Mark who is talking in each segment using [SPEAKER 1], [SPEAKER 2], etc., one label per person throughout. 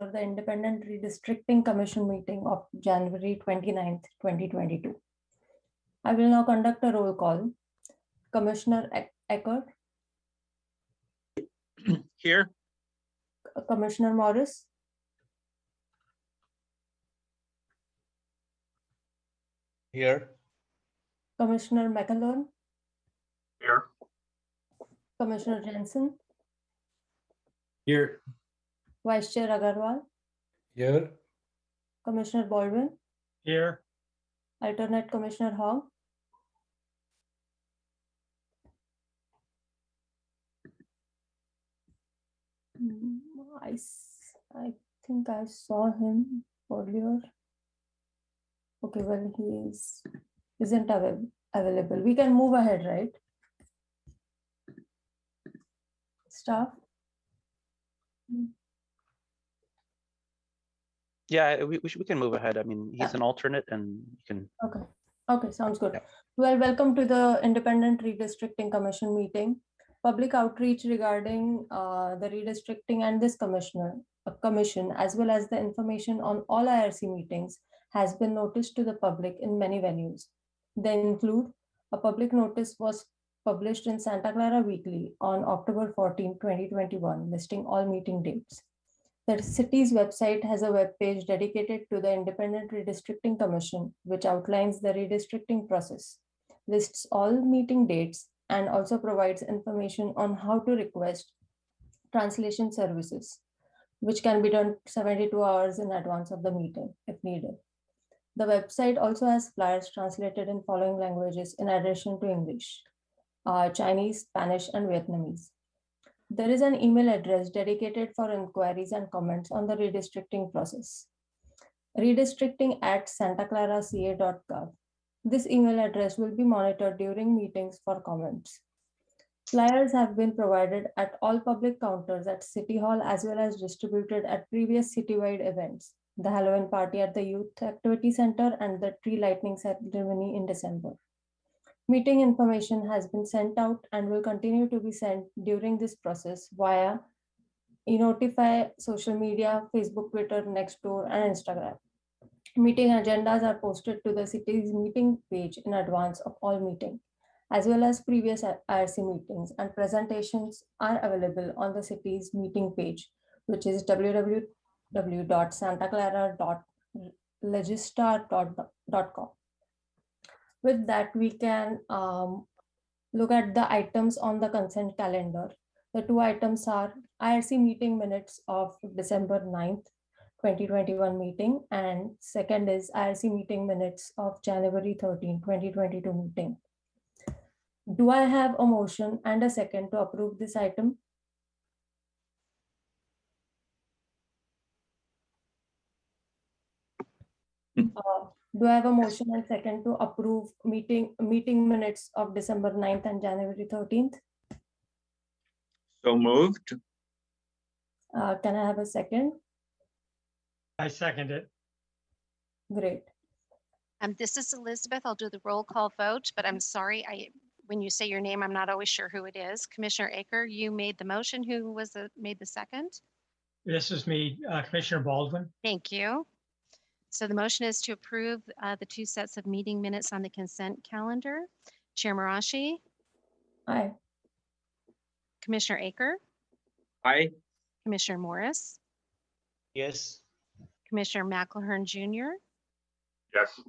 [SPEAKER 1] for the Independent Redistricting Commission meeting of January 29th, 2022. I will now conduct a roll call. Commissioner Ecker,
[SPEAKER 2] Here.
[SPEAKER 1] Commissioner Morris,
[SPEAKER 2] Here.
[SPEAKER 1] Commissioner McAlone,
[SPEAKER 2] Here.
[SPEAKER 1] Commissioner Jensen,
[SPEAKER 2] Here.
[SPEAKER 1] Vice Chair Agarwal,
[SPEAKER 2] Here.
[SPEAKER 1] Commissioner Baldwin,
[SPEAKER 2] Here.
[SPEAKER 1] Alternate Commissioner Hogg, I think I saw him earlier. Okay, well, he isn't available. We can move ahead, right? Staff?
[SPEAKER 3] Yeah, we can move ahead. I mean, he's an alternate and you can.
[SPEAKER 1] Okay, sounds good.
[SPEAKER 3] Yeah.
[SPEAKER 1] Well, welcome to the Independent Redistricting Commission meeting. Public outreach regarding the redistricting and this commission, as well as the information on all IRC meetings has been noticed to the public in many venues. They include a public notice was published in Santa Clara Weekly on October 14, 2021, listing all meeting dates. The city's website has a web page dedicated to the Independent Redistricting Commission, which outlines the redistricting process, lists all meeting dates, and also provides information on how to request translation services, which can be done 72 hours in advance of the meeting if needed. The website also has flyers translated in following languages in addition to English, Chinese, Spanish, and Vietnamese. There is an email address dedicated for inquiries and comments on the redistricting process. Redistricting@santaclaraca.gov. This email address will be monitored during meetings for comments. Flyers have been provided at all public counters at City Hall as well as distributed at previous citywide events, the Halloween party at the Youth Activity Center and the tree lighting ceremony in December. Meeting information has been sent out and will continue to be sent during this process via eNotify, social media, Facebook, Twitter, Nextdoor, and Instagram. Meeting agendas are posted to the city's meeting page in advance of all meetings, as well as previous IRC meetings, and presentations are available on the city's meeting page, which is www.santaclara.legistar.com. With that, we can look at the items on the consent calendar. The two items are IRC meeting minutes of December 9th, 2021 meeting, and second is IRC meeting minutes of January 13, 2022 meeting. Do I have a motion and a second to approve this item? Do I have a motion and second to approve meeting minutes of December 9th and January 13th?
[SPEAKER 2] So moved.
[SPEAKER 1] Can I have a second?
[SPEAKER 4] I second it.
[SPEAKER 1] Great.
[SPEAKER 5] This is Elizabeth. I'll do the roll call vote, but I'm sorry, when you say your name, I'm not always sure who it is. Commissioner Aker, you made the motion. Who was made the second?
[SPEAKER 4] This is me, Commissioner Baldwin.
[SPEAKER 5] Thank you. So the motion is to approve the two sets of meeting minutes on the consent calendar. Chair Marashi,
[SPEAKER 1] Aye.
[SPEAKER 5] Commissioner Aker,
[SPEAKER 2] Aye.
[SPEAKER 5] Commissioner Morris,
[SPEAKER 2] Yes.
[SPEAKER 5] Commissioner McElhern Jr.,
[SPEAKER 2] Yes.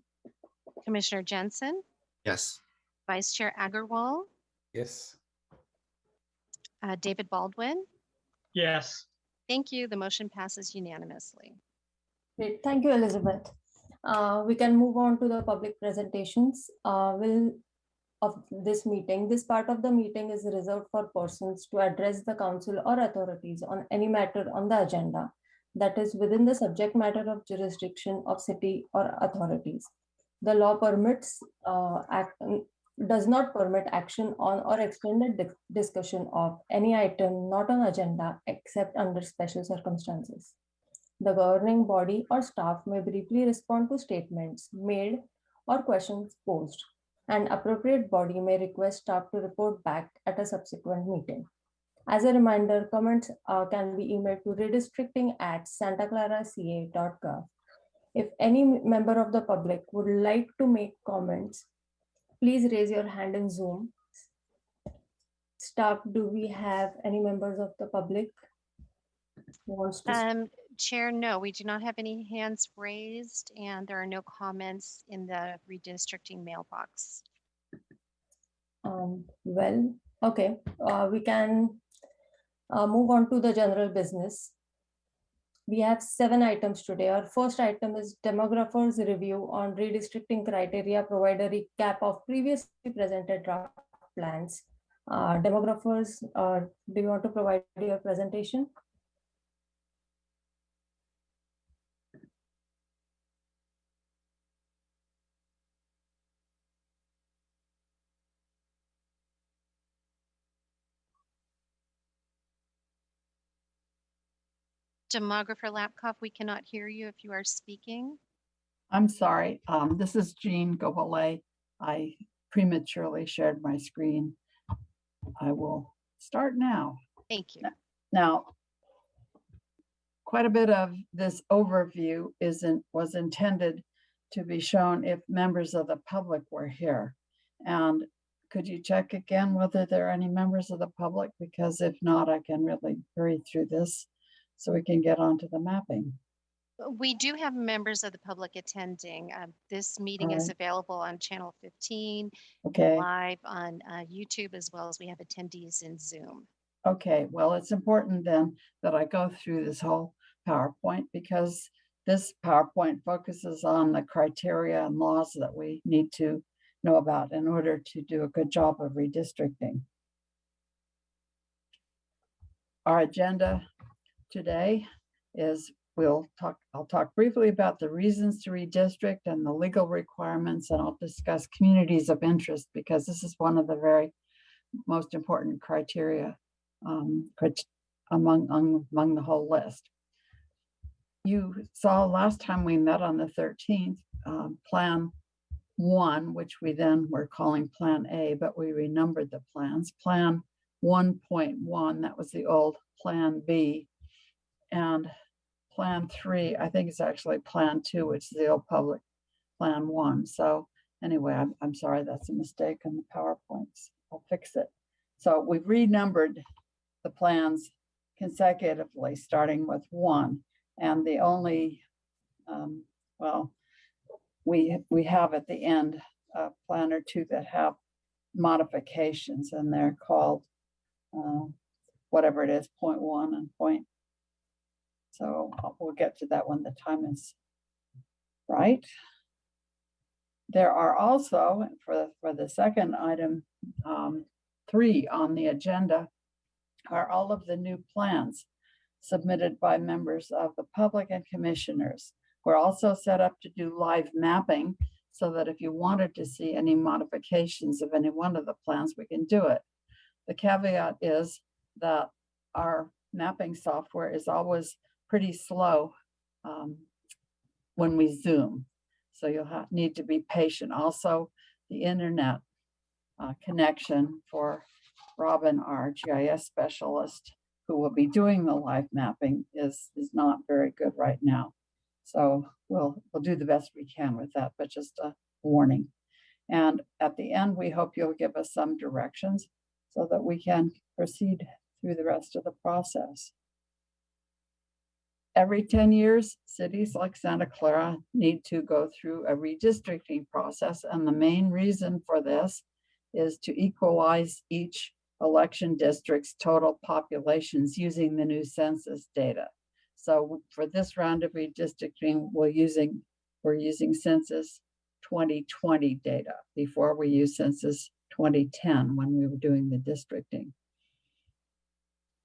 [SPEAKER 5] Commissioner Jensen,
[SPEAKER 6] Yes.
[SPEAKER 5] Vice Chair Agarwal,
[SPEAKER 6] Yes.
[SPEAKER 5] David Baldwin.
[SPEAKER 4] Yes.
[SPEAKER 5] Thank you. The motion passes unanimously.
[SPEAKER 1] Great. Thank you, Elizabeth. We can move on to the public presentations of this meeting. This part of the meeting is reserved for persons to address the council or authorities on any matter on the agenda that is within the subject matter of jurisdiction of city or authorities. The law does not permit action on or extended discussion of any item not on agenda except under special circumstances. The governing body or staff may briefly respond to statements made or questions posed. An appropriate body may request staff to report back at a subsequent meeting. As a reminder, comments can be emailed to redistricting@santaclaraca.gov. If any member of the public would like to make comments, please raise your hand in Zoom. Staff, do we have any members of the public who wants to speak?
[SPEAKER 5] Chair, no, we do not have any hands raised and there are no comments in the redistricting mailbox.
[SPEAKER 1] Well, okay, we can move on to the general business. We have 7 items today. Our first item is demographers review on redistricting criteria, provide a recap of previously presented draft plans. Demographers, do you want to provide your presentation?
[SPEAKER 5] Demographer Lapkov, we cannot hear you if you are speaking.
[SPEAKER 6] I'm sorry. This is Jean Gobele. I prematurely shared my screen. I will start now.
[SPEAKER 5] Thank you.
[SPEAKER 6] Now, quite a bit of this overview was intended to be shown if members of the public were here. And could you check again whether there are any members of the public? Because if not, I can really hurry through this so we can get on to the mapping.
[SPEAKER 5] We do have members of the public attending. This meeting is
[SPEAKER 6] Alright.
[SPEAKER 5] available on channel 15,
[SPEAKER 6] Okay.
[SPEAKER 5] live on YouTube, as well as we have attendees in Zoom.
[SPEAKER 6] Okay, well, it's important then that I go through this whole PowerPoint because this PowerPoint focuses on the criteria and laws that we need to know about in order to do a good job of redistricting. Our agenda today is I'll talk briefly about the reasons to redistrict and the legal requirements, and I'll discuss communities of interest because this is one of the very most important criteria among the whole list. You saw last time we met on the 13th, Plan 1, which we then were calling Plan A, but we renumbered the plans. Plan 1.1, that was the old Plan B, and Plan 3, I think it's actually Plan 2, which is the old public Plan 1. So anyway, I'm sorry, that's a mistake in the PowerPoints. I'll fix it. So we've renumbered the plans consecutively, starting with 1. And the only, we have at the end a plan or 2 that have modifications, and they're called whatever it is, 0.1 and point. So we'll get to that when the time is right. There are also, for the second item, 3 on the agenda, are all of the new plans submitted by members of the public and commissioners. We're also set up to do live mapping so that if you wanted to see any modifications of any one of the plans, we can do it. The caveat is that our mapping software is always pretty slow when we Zoom. So you'll need to be patient. Also, the internet connection for Robin, our GIS specialist, who will be doing the live mapping is not very good right now. So we'll do the best we can with that, but just a warning. And at the end, we hope you'll give us some directions so that we can proceed through the rest of the process. Every 10 years, cities like Santa Clara need to go through a redistricting process. And the main reason for this is to equalize each election district's total populations using the new census data. So for this round of redistricting, we're using Census 2020 data. Before we used Census 2010 when we were doing the districting.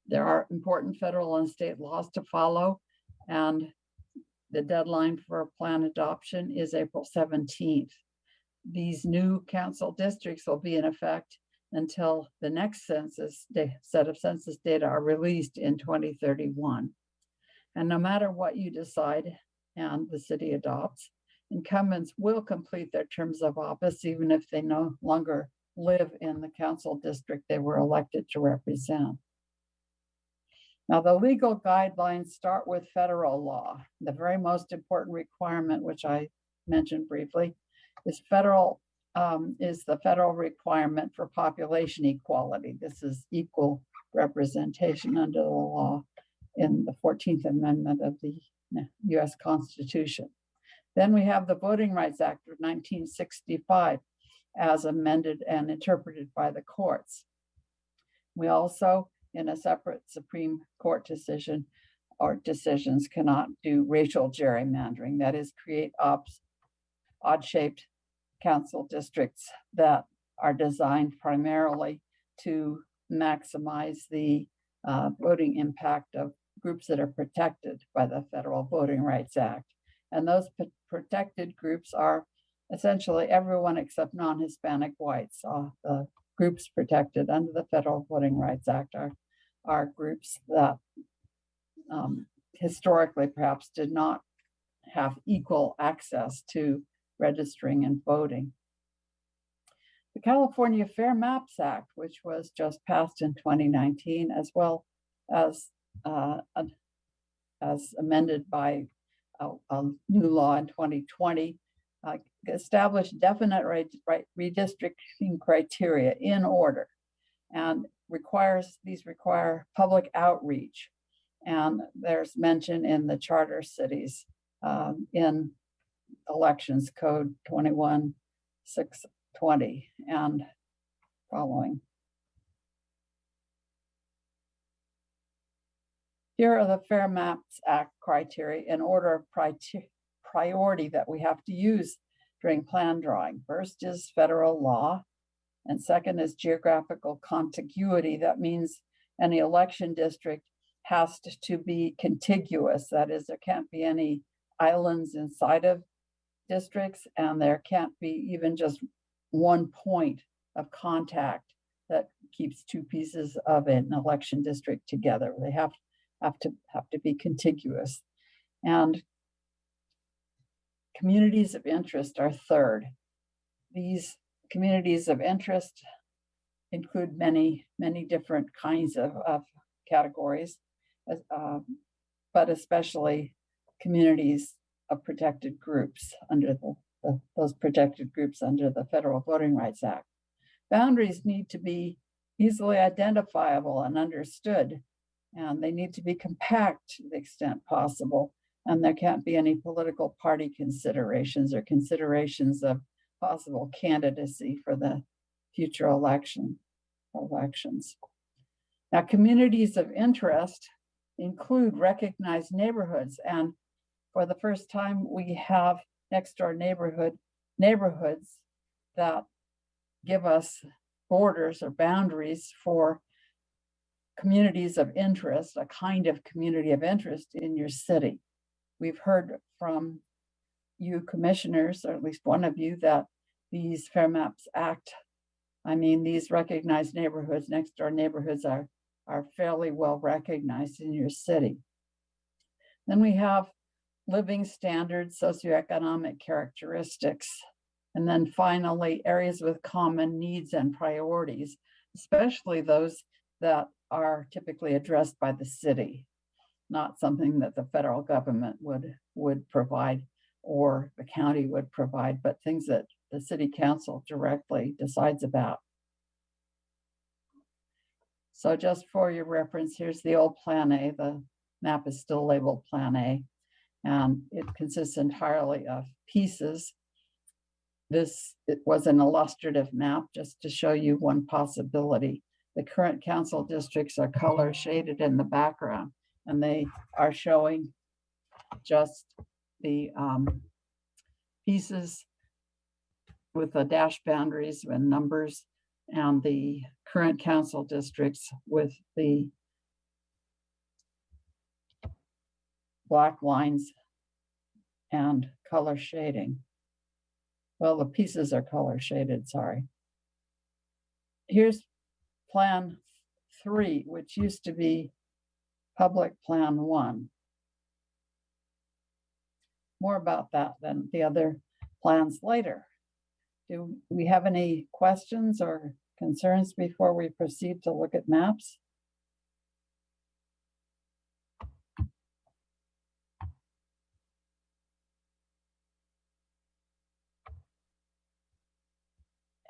[SPEAKER 6] There are important federal and state laws to follow, and the deadline for plan adoption is April 17th. These new council districts will be in effect until the next set of census data are released in 2031. And no matter what you decide and the city adopts, incumbents will complete their terms of office even if they no longer live in the council district they were elected to represent. Now, the legal guidelines start with federal law. The very most important requirement, which I mentioned briefly, is the federal requirement for population equality. This is equal representation under the law in the 14th Amendment of the US Constitution. Then we have the Voting Rights Act of 1965 as amended and interpreted by the courts. We also, in a separate Supreme Court decision or decisions, cannot do racial gerrymandering, that is, create odd-shaped council districts that are designed primarily to maximize the voting impact of groups that are protected by the Federal Voting Rights Act. And those protected groups are essentially everyone except non-Hispanic whites. The groups protected under the Federal Voting Rights Act are groups that historically perhaps did not have equal access to registering and voting. The California Fair Maps Act, which was just passed in 2019, as well as amended by a new law in 2020, established definite redistricting criteria in order, and these require public outreach. And there's mention in the charter cities in Elections Code 21-620 and following. Here are the Fair Maps Act criteria in order of priority that we have to use during plan drawing. First is federal law, and second is geographical contiguity. That means any election district has to be contiguous. That is, there can't be any islands inside of districts, and there can't be even just one point of contact that keeps two pieces of an election district together. They have to be contiguous. And communities of interest are third. These communities of interest include many different kinds of categories, but especially communities of protected groups under those protected groups under the Federal Voting Rights Act. Boundaries need to be easily identifiable and understood, and they need to be compact to the extent possible. And there can't be any political party considerations or considerations of possible candidacy for the future elections. Now, communities of interest include recognized neighborhoods, and for the first time, we have next door neighborhoods that give us borders or boundaries for communities of interest, a kind of community of interest in your city. We've heard from you commissioners, or at least one of you, that these Fair Maps Act, these recognized neighborhoods, next door neighborhoods are fairly well recognized in your city. Then we have living standards, socioeconomic characteristics, and then finally areas with common needs and priorities, especially those that are typically addressed by the city, not something that the federal government would provide or the county would provide, but things that the city council directly decides about. So just for your reference, here's the old Plan A. The map is still labeled Plan A, and it consists entirely of pieces. It was an illustrative map just to show you one possibility. The current council districts are color shaded in the background, and they are showing just the pieces with the dash boundaries and numbers, and the current council districts with the black lines and color shading. Well, the pieces are color shaded, sorry. Here's Plan 3, which used to be Public Plan 1. More about that than the other plans later. Do we have any questions or concerns before we proceed to look at maps?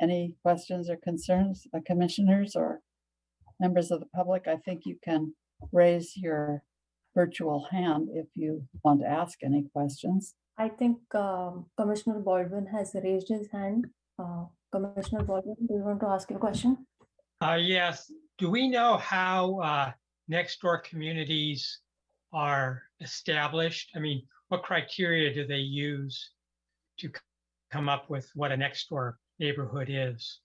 [SPEAKER 6] Any questions or concerns, commissioners or members of the public? I think you can raise your virtual hand if you want to ask any questions.
[SPEAKER 1] I think Commissioner Baldwin has raised his hand. Commissioner Baldwin, do you want to ask your question?
[SPEAKER 4] Yes. Do we know how next door communities are established? I mean, what criteria do they use to come up with what a next door neighborhood is?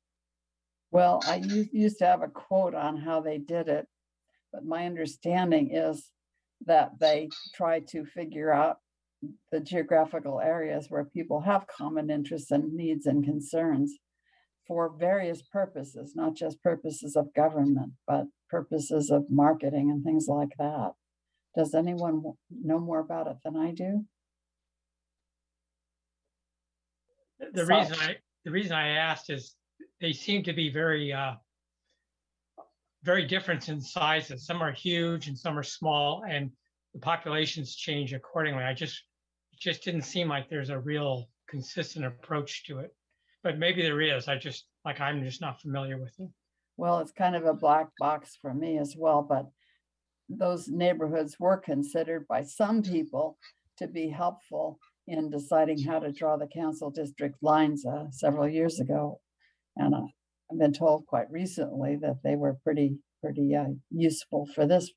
[SPEAKER 6] Well, I used to have a quote on how they did it, but my understanding is that they try to figure out the geographical areas where people have common interests and needs and concerns for various purposes, not just purposes of government, but purposes of marketing and things like that. Does anyone know more about it than I do?
[SPEAKER 4] The reason I asked is they seem to be very different in sizes. Some are huge and some are small, and the populations change accordingly. It just didn't seem like there's a real consistent approach to it. But maybe there is. I'm just not familiar with it.
[SPEAKER 6] Well, it's kind of a black box for me as well, but those neighborhoods were considered by some people to be helpful in deciding how to draw the council district lines several years ago. And I've been told quite recently that they were pretty useful for this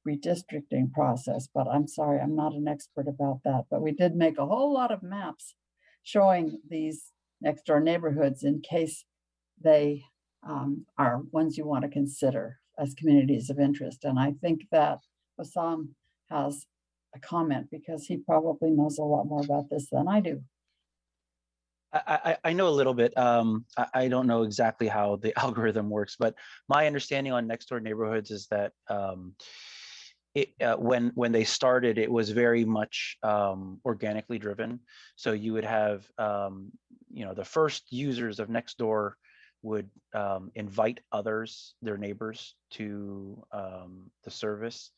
[SPEAKER 6] redistricting process, but I'm sorry, I'm not an expert about that. But we did make a whole lot of maps showing these next door neighborhoods in case they are ones you want to consider as communities of interest. And I think that Bassam has a comment because he probably knows a lot more about this than I do.
[SPEAKER 3] I know a little bit. I don't know exactly how the algorithm works, but my understanding on next door neighborhoods is that when they started, it was very much organically driven. So you would have, the first users of Nextdoor would invite others, their neighbors, to the service,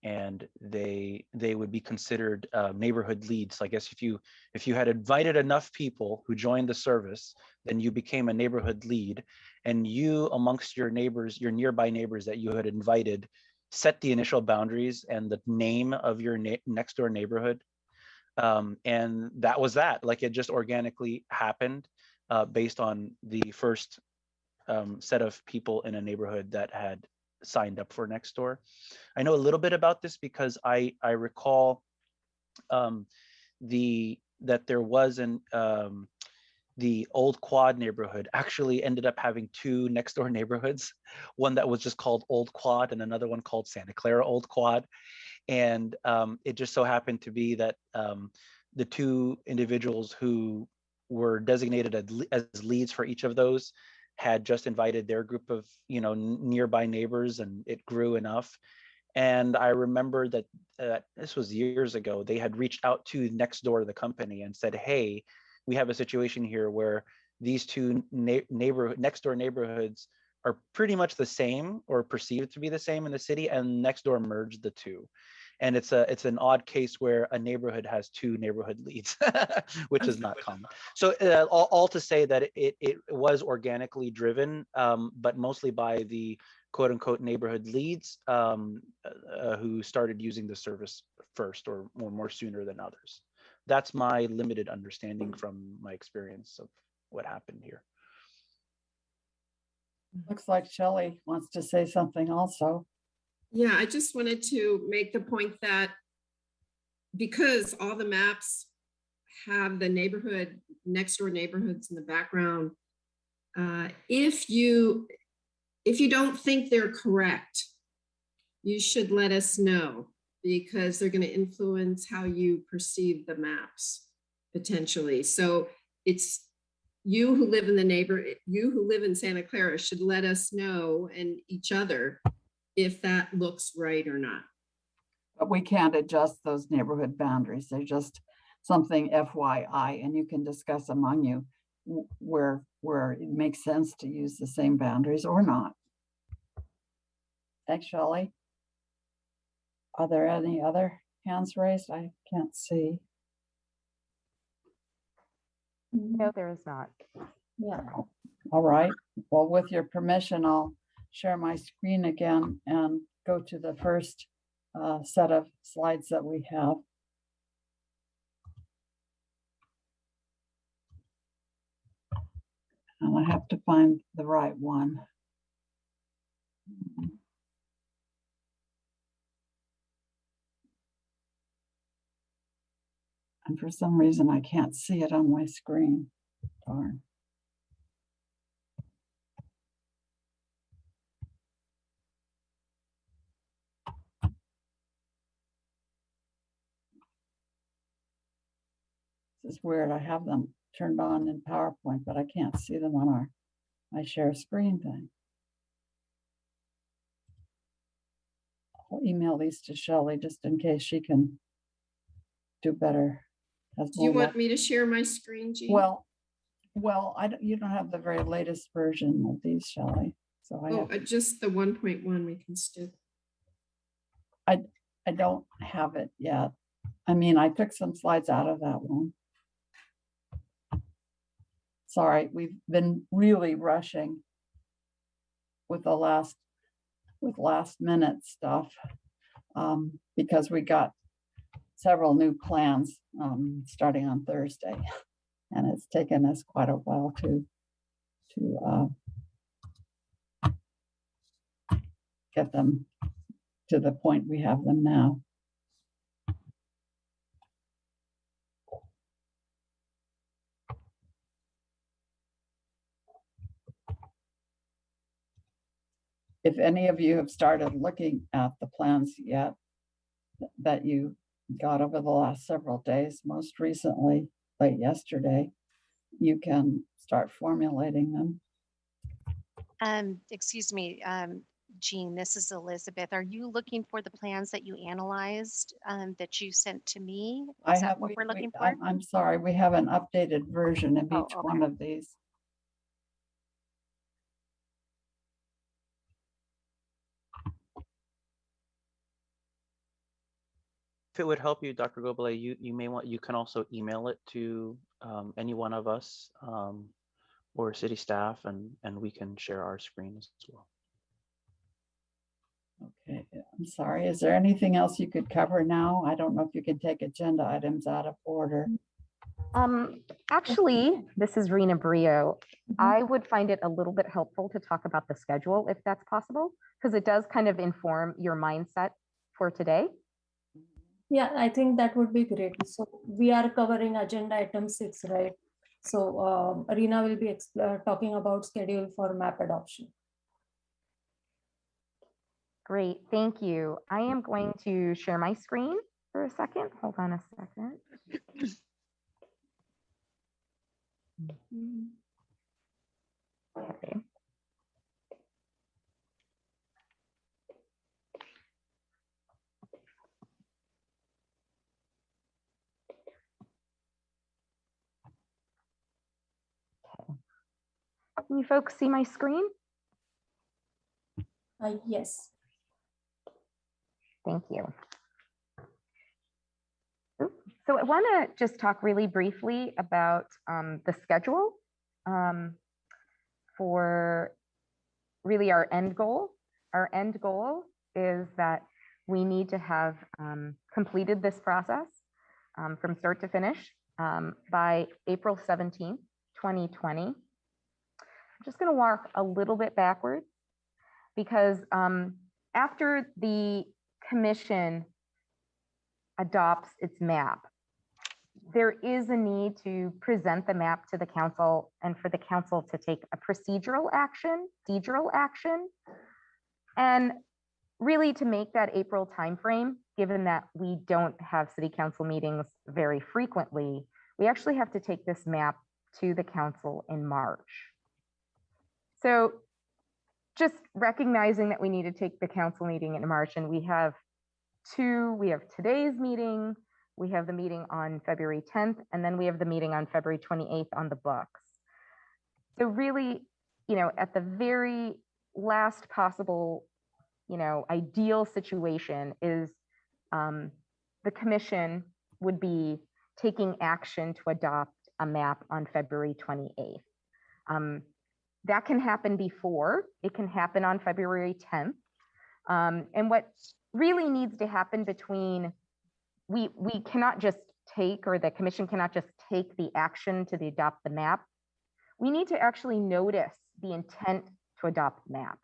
[SPEAKER 3] and they would be considered neighborhood leads. So I guess if you had invited enough people who joined the service, then you became a neighborhood lead, and you amongst your neighbors, your nearby neighbors that you had invited, set the initial boundaries and the name of your next door neighborhood. And that was that. Like, it just organically happened based on the first set of people in a neighborhood that had signed up for Nextdoor. I know a little bit about this because I recall that there was the Old Quad neighborhood actually ended up having two next door neighborhoods, one that was just called Old Quad and another one called Santa Clara Old Quad. And it just so happened to be that the two individuals who were designated as leads for each of those had just invited their group of nearby neighbors, and it grew enough. And I remember that this was years ago, they had reached out to Nextdoor, the company, and said, hey, we have a situation here where these two next door neighborhoods are pretty much the same or perceived to be the same in the city, and Nextdoor merged the two. And it's an odd case where a neighborhood has two neighborhood leads, which is not common. So all to say that it was organically driven, but mostly by the quote unquote neighborhood leads who started using the service first or more sooner than others. That's my limited understanding from my experience of what happened here.
[SPEAKER 6] Looks like Shelley wants to say something also.
[SPEAKER 7] Yeah, I just wanted to make the point that because all the maps have the neighborhood, next door neighborhoods in the background, if you don't think they're correct, you should let us know, because they're going to influence how you perceive the maps potentially. So it's you who live in Santa Clara should let us know, and each other, if that looks right or not.
[SPEAKER 6] But we can't adjust those neighborhood boundaries. They're just something FYI, and you can discuss among you where it makes sense to use the same boundaries or not. Thanks, Shelley. Are there any other hands raised? I can't see.
[SPEAKER 8] No, there is not.
[SPEAKER 1] Yeah.
[SPEAKER 6] All right, well, with your permission, I'll share my screen again and go to the first set of slides that we have. And I have to find the right one. And for some reason, I can't see it on my screen. Darn. This is weird. I have them turned on in PowerPoint, but I can't see them on my share screen thing. I'll email these to Shelley just in case she can do better.
[SPEAKER 7] Do you want me to share my screen, Jean?
[SPEAKER 6] Well, you don't have the very latest version of these, Shelley. So
[SPEAKER 7] Just the 1.1 we can still.
[SPEAKER 6] I don't have it yet. I mean, I took some slides out of that one. Sorry, we've been really rushing with the last minute stuff because we got several new plans starting on Thursday, and it's taken us quite a while to get them to the point we have them now. If any of you have started looking at the plans yet that you got over the last several days, most recently, late yesterday, you can start formulating them.
[SPEAKER 5] Excuse me, Jean, this is Elizabeth. Are you looking for the plans that you analyzed that you sent to me? Is that what we're looking for?
[SPEAKER 6] I'm sorry, we have an updated version of each one of these.
[SPEAKER 3] If it would help you, Dr. Gobele, you can also email it to any one of us or city staff, and we can share our screen as well.
[SPEAKER 6] Okay, I'm sorry. Is there anything else you could cover now? I don't know if you can take agenda items out of order.
[SPEAKER 8] Actually, this is Rena Brio. I would find it a little bit helpful to talk about the schedule if that's possible, because it does kind of inform your mindset for today.
[SPEAKER 1] Yeah, I think that would be great. So we are covering agenda item 6, right? So Rina will be talking about schedule for map adoption.
[SPEAKER 8] Great, thank you. I am going to share my screen for a second. Hold on a second. Okay. Can you folks see my screen?
[SPEAKER 1] Yes.
[SPEAKER 8] Thank you. So I want to just talk really briefly about the schedule for really our end goal. Our end goal is that we need to have completed this process from start to finish by April 17th, 2020. I'm just going to walk a little bit backwards because after the commission adopts its map, there is a need to present the map to the council and for the council to take a procedural action, and really to make that April timeframe, given that we don't have city council meetings very frequently, we actually have to take this map to the council in March. So just recognizing that we need to take the council meeting in March, and we have today's meeting, we have the meeting on February 10th, and then we have the meeting on February 28th on the books. So really, at the very last possible, ideal situation is the commission would be taking action to adopt a map on February 28th. that can happen before, it can happen on February 10th. And what really needs to happen between, we cannot just take, or the commission cannot just take the action to adopt the map. We need to actually notice the intent to adopt the map.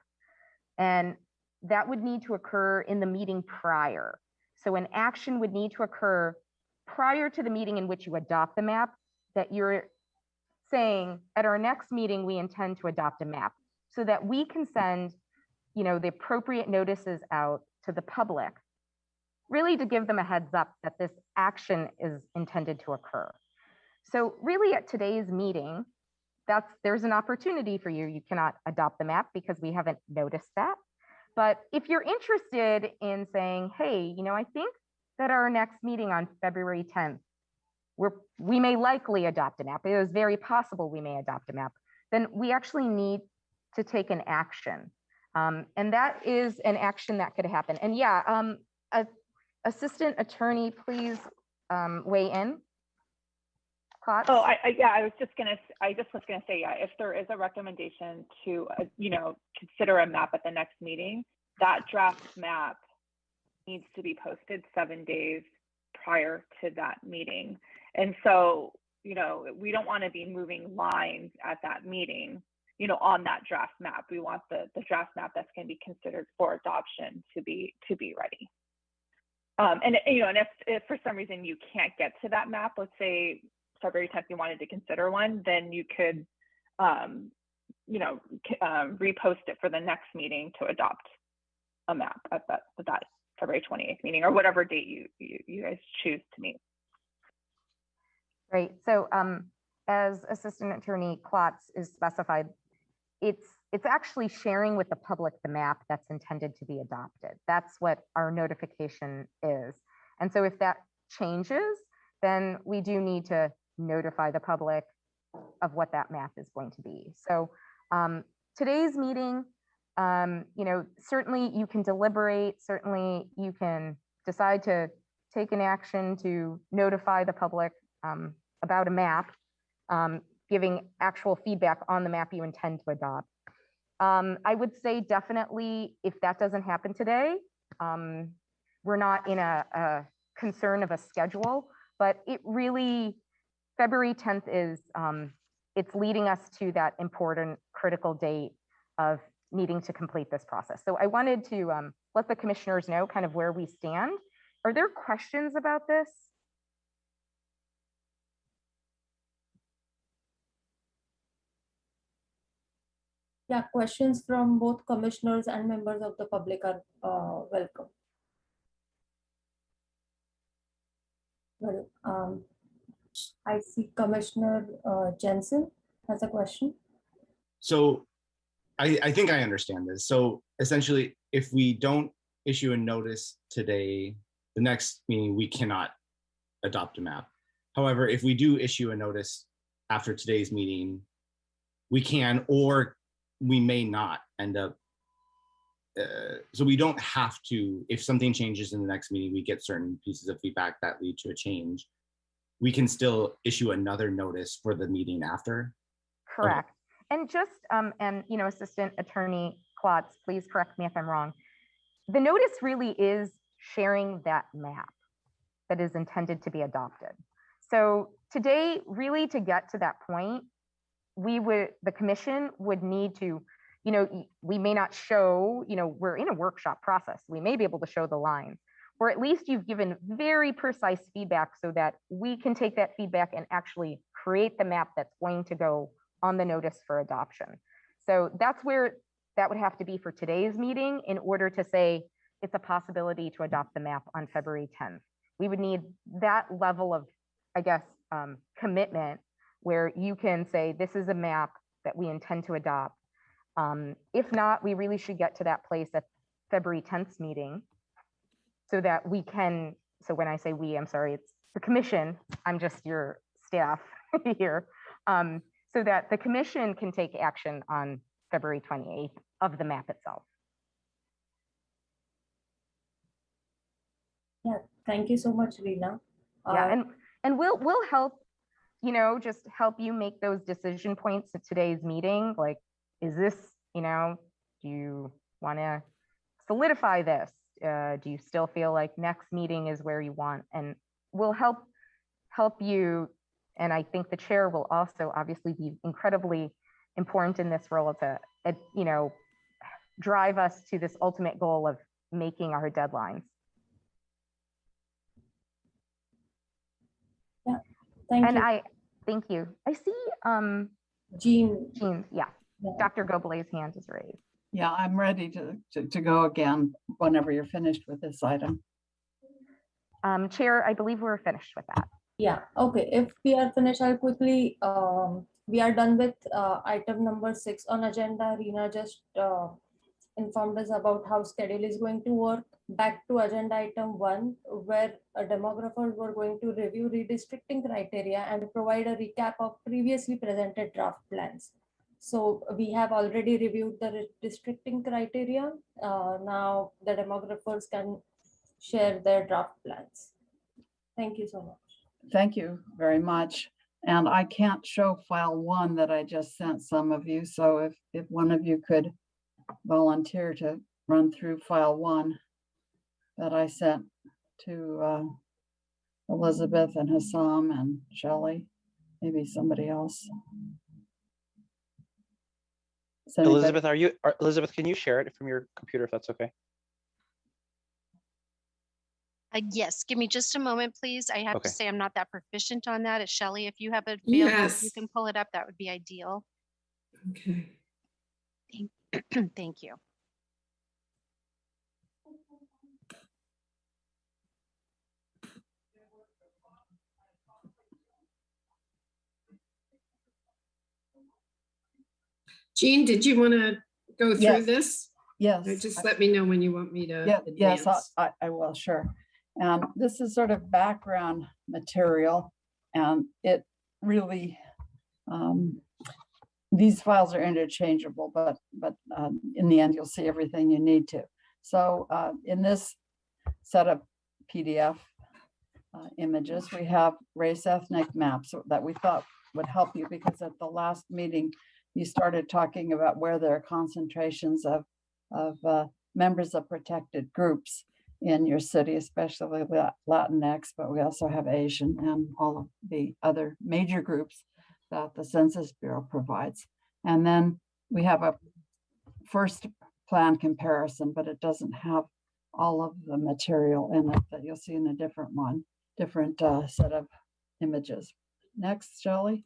[SPEAKER 8] And that would need to occur in the meeting prior. So an action would need to occur prior to the meeting in which you adopt the map, that you're saying at our next meeting, we intend to adopt a map, so that we can send, the appropriate notices out to the public, really to give them a heads up that this action is intended to occur. So really at today's meeting, there's an opportunity for you. You cannot adopt the map because we haven't noticed that. But if you're interested in saying, hey, I think that our next meeting on February 10th, we may likely adopt a map. It is very possible we may adopt a map. Then we actually need to take an action. And that is an action that could happen. And yeah, Assistant Attorney, please weigh in. Klotz?
[SPEAKER 9] Oh, I was just gonna say, yeah, if there is a recommendation to, consider a map at the next meeting, that draft map needs to be posted 7 days prior to that meeting. And so, we don't want to be moving lines at that meeting, on that draft map. We want the draft map that's going to be considered for adoption to be ready. And if for some reason you can't get to that map, let's say February 10th you wanted to consider one, then you could, repost it for the next meeting to adopt a map at that February 28th meeting, or whatever date you guys choose to meet.
[SPEAKER 8] Right. So as Assistant Attorney Klotz is specified, it's actually sharing with the public the map that's intended to be adopted. That's what our notification is. And so if that changes, then we do need to notify the public of what that map is going to be. So today's meeting, certainly you can deliberate, certainly you can decide to take an action to notify the public about a map, giving actual feedback on the map you intend to adopt. I would say definitely if that doesn't happen today, we're not in a concern of a schedule, but it really, February 10th is, it's leading us to that important critical date of needing to complete this process. So I wanted to let the commissioners know kind of where we stand. Are there questions about this?
[SPEAKER 1] Yeah, questions from both commissioners and members of the public are welcome. Well, I see Commissioner Jensen has a question.
[SPEAKER 10] So I think I understand this. So essentially, if we don't issue a notice today, the next meeting, we cannot adopt a map. However, if we do issue a notice after today's meeting, we can, or we may not end up. So we don't have to, if something changes in the next meeting, we get certain pieces of feedback that lead to a change, we can still issue another notice for the meeting after.
[SPEAKER 8] Correct. Okay. And just, Assistant Attorney Klotz, please correct me if I'm wrong. The notice really is sharing that map that is intended to be adopted. So today, really to get to that point, the commission would need to, we may not show, we're in a workshop process. We may be able to show the lines, or at least you've given very precise feedback so that we can take that feedback and actually create the map that's going to go on the notice for adoption. So that's where that would have to be for today's meeting in order to say it's a possibility to adopt the map on February 10th. We would need that level of, commitment where you can say, this is a map that we intend to adopt. If not, we really should get to that place at February 10th meeting so that we can, so when I say we, I'm sorry, it's the commission, I'm just your staff here, so that the commission can take action on February 28th of the map itself.
[SPEAKER 1] Yeah, thank you so much, Rena.
[SPEAKER 8] Yeah, and we'll help, just help you make those decision points at today's meeting. Like, is this, you know, do you want to solidify this? Do you still feel like next meeting is where you want? And we'll help you. And I think the chair will also obviously be incredibly important in this role to, you know, drive us to this ultimate goal of making our deadlines.
[SPEAKER 1] Yeah, thank
[SPEAKER 8] And
[SPEAKER 1] you.
[SPEAKER 8] thank you. I see
[SPEAKER 1] Jean.
[SPEAKER 8] yeah.
[SPEAKER 1] Yeah.
[SPEAKER 8] Dr. Goblet's hand is raised.
[SPEAKER 6] Yeah, I'm ready to go again whenever you're finished with this item.
[SPEAKER 8] Chair, I believe we're finished with that.
[SPEAKER 1] Yeah, okay. If we are finished, I'll quickly, we are done with item number 6 on agenda. Rina just informed us about how schedule is going to work. Back to agenda item 1, where demographers were going to review redistricting criteria and provide a recap of previously presented draft plans. So we have already reviewed the redistricting criteria. Now the demographers can share their draft plans. Thank you so much.
[SPEAKER 6] Thank you very much. And I can't show file 1 that I just sent some of you. So if one of you could volunteer to run through file 1 that I sent to Elizabeth and Hassam and Shelley, maybe somebody else.
[SPEAKER 3] Elizabeth, Elizabeth, can you share it from your computer if that's okay?
[SPEAKER 5] Yes, give me just a moment, please. I have
[SPEAKER 3] Okay.
[SPEAKER 5] to say I'm not that proficient on that. Shelley, if you have it available,
[SPEAKER 7] Yes.
[SPEAKER 5] you can pull it up. That would be ideal.
[SPEAKER 7] Okay.
[SPEAKER 5] Thank you.
[SPEAKER 7] Jean, did you want to go through
[SPEAKER 6] Yes.
[SPEAKER 7] this?
[SPEAKER 6] Yes.
[SPEAKER 7] Or just let me know when you want me to
[SPEAKER 6] Yes,
[SPEAKER 7] advance.
[SPEAKER 6] I will, sure. And this is sort of background material, and it really, these files are interchangeable, but in the end, you'll see everything you need to. So in this set of PDF images, we have race ethnic maps that we thought would help you, because at the last meeting, you started talking about where there are concentrations of members of protected groups in your city, especially Latinx, but we also have Asian and all of the other major groups that the Census Bureau provides. And then we have a first plan comparison, but it doesn't have all of the material in it that you'll see in a different one, different set of images. Next, Shelley.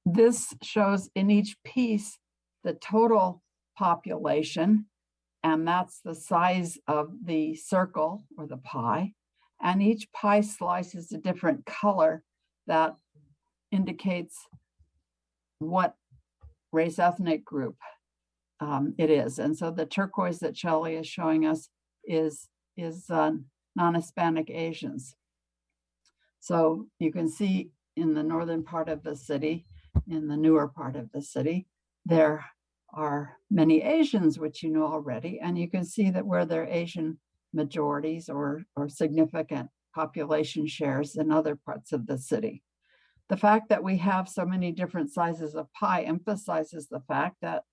[SPEAKER 6] This shows in each piece the total population, and that's the size of the circle or the pie. And each pie slice is a different color that indicates what race ethnic group it is. And so the turquoise that Shelley is showing us is non-Hispanic Asians. So you can see in the northern part of the city, in the newer part of the city, there are many Asians, which you know already, and you can see that where there are Asian majorities or significant population shares in other parts of the city. The fact that we have so many different sizes of pie emphasizes the fact that,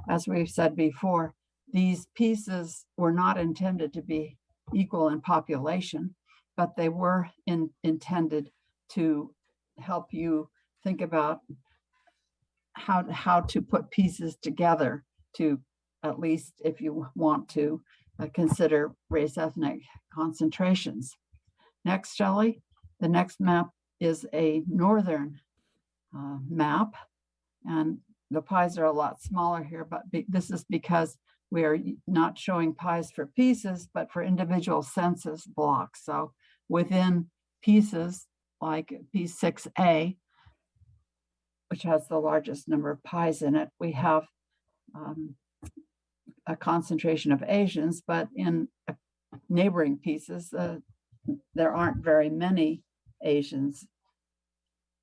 [SPEAKER 6] as we've said before, these pieces were not intended to be equal in population, but they were intended to help you think about how to put pieces together to, at least if you want to, consider race ethnic concentrations. Next, Shelley. The next map is a northern map, and the pies are a lot smaller here, but this is because we are not showing pies for pieces, but for individual census blocks. So within pieces like piece 6A, which has the largest number of pies in it, we have a concentration of Asians, but in neighboring pieces, there aren't very many Asians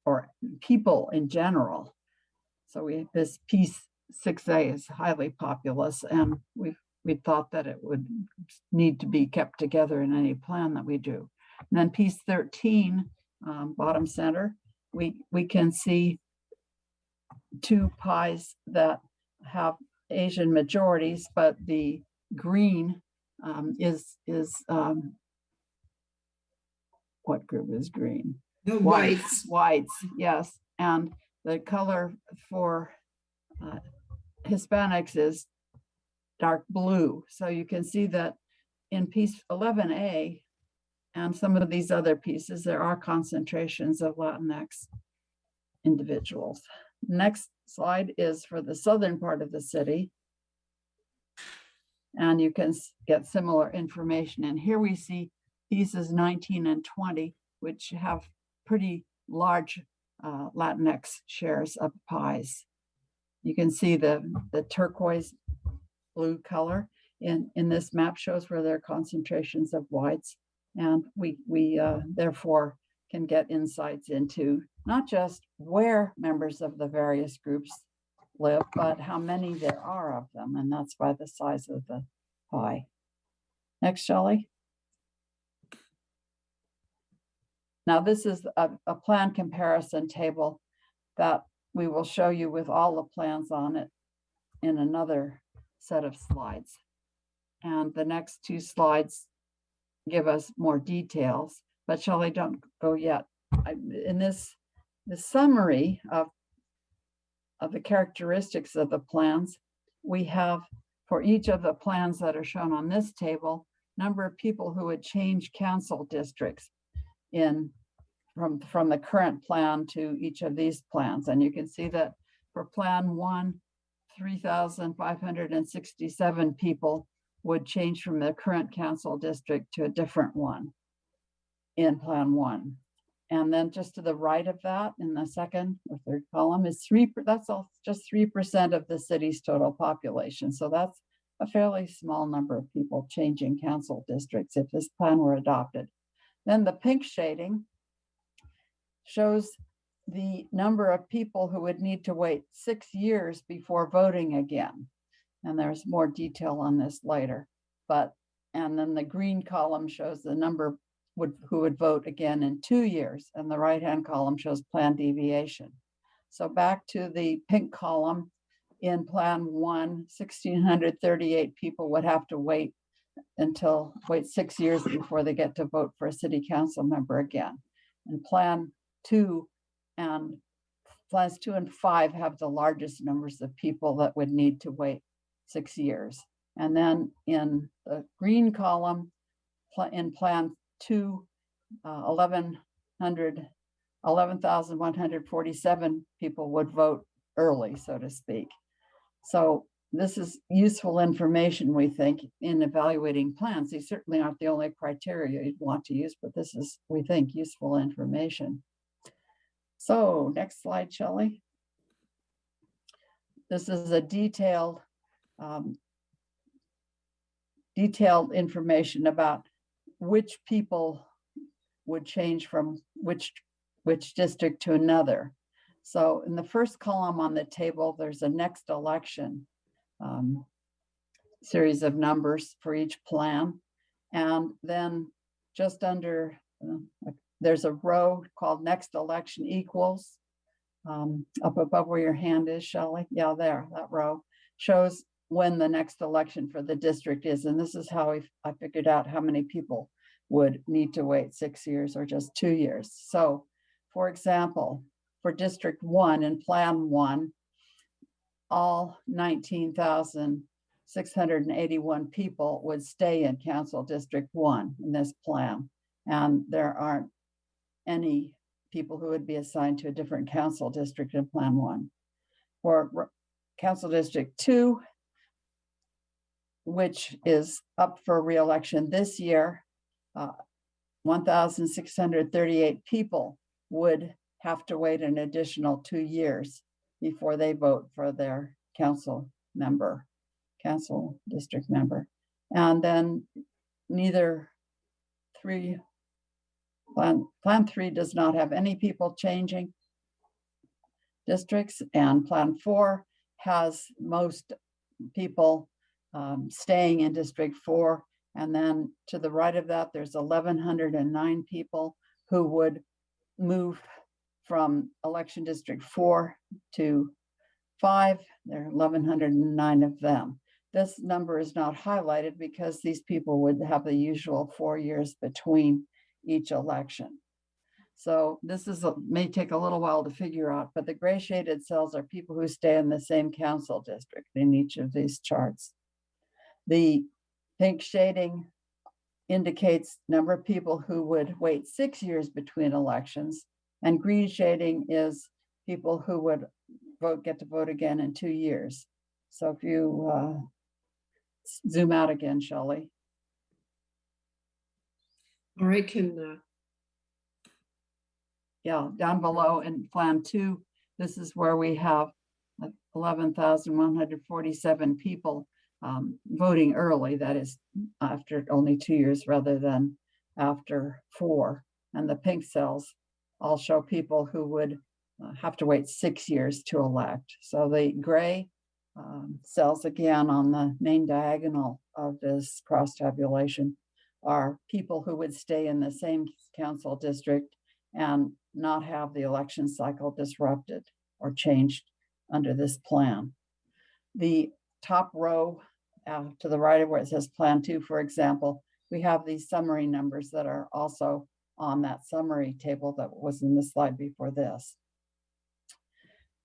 [SPEAKER 6] or people in general. So this piece 6A is highly populous, and we thought that it would need to be kept together in any plan that we do. And then piece 13, bottom center, we can see two pies that have Asian majorities, but the green is what group is green?
[SPEAKER 7] The whites.
[SPEAKER 6] Whites, yes. And the color for Hispanics is dark blue. So you can see that in piece 11A and some of these other pieces, there are concentrations of Latinx individuals. Next slide is for the southern part of the city. And you can get similar information. And here we see pieces 19 and 20, which have pretty large Latinx shares of pies. You can see the turquoise blue color in this map shows where there are concentrations of whites. And we therefore can get insights into not just where members of the various groups live, but how many there are of them. And that's by the size of the pie. Next, Shelley. Now, this is a plan comparison table that we will show you with all the plans on it in another set of slides. And the next two slides give us more details, but Shelley, don't go yet. In the summary of the characteristics of the plans, we have for each of the plans that are shown on this table, number of people who would change council districts from the current plan to each of these plans. And you can see that for plan 1, 3,567 people would change from the current council district to a different one in plan 1. And then just to the right of that, in the second or third column is that's all just 3% of the city's total population. So that's a fairly small number of people changing council districts if this plan were adopted. Then the pink shading shows the number of people who would need to wait 6 years before voting again. And there's more detail on this later. And then the green column shows the number who would vote again in 2 years, and the right-hand column shows plan deviation. So back to the pink column, in plan 1, 1,638 people would have to wait 6 years before they get to vote for a city council member again. And plan 2 and plans 2 and 5 have the largest numbers of people that would need to wait 6 years. And then in the green column, in plan 2, 11,147 people would vote early, so to speak. So this is useful information, we think, in evaluating plans. These certainly aren't the only criteria you'd want to use, but this is, we think, useful information. So next slide, Shelley. This is a detailed information about which people would change from which district to another. So in the first column on the table, there's a next election series of numbers for each plan. And then just under, there's a row called next election equals up above where your hand is, Shelley. Yeah, there, that row shows when the next election for the district is. And this is how I figured out how many people would need to wait 6 years or just 2 years. So for example, for District 1 in Plan 1, all 19,681 people would stay in Council District 1 in this plan. And there aren't any people who would be assigned to a different council district in Plan 1. For Council District 2, which is up for re-election this year, 1,638 people would have to wait an additional 2 years before they vote for their council district member. And then Plan 3 does not have any people changing districts, and Plan 4 has most people staying in District 4. And then to the right of that, there's 1,109 people who would move from election District 4 to 5, there are 1,109 of them. This number is not highlighted because these people would have the usual 4 years between each election. So this may take a little while to figure out, but the gray shaded cells are people who stay in the same council district in each of these charts. The pink shading indicates number of people who would wait 6 years between elections, and green shading is people who would get to vote again in 2 years. So if you zoom out again, Shelley.
[SPEAKER 7] All right, can
[SPEAKER 6] Yeah, down below in Plan 2, this is where we have 11,147 people voting early. That is after only 2 years rather than after 4. And the pink cells all show people who would have to wait 6 years to elect. So the gray cells again on the main diagonal of this cross tabulation are people who would stay in the same council district and not have the election cycle disrupted or changed under this plan. The top row to the right of where it says Plan 2, for example, we have these summary numbers that are also on that summary table that was in the slide before this.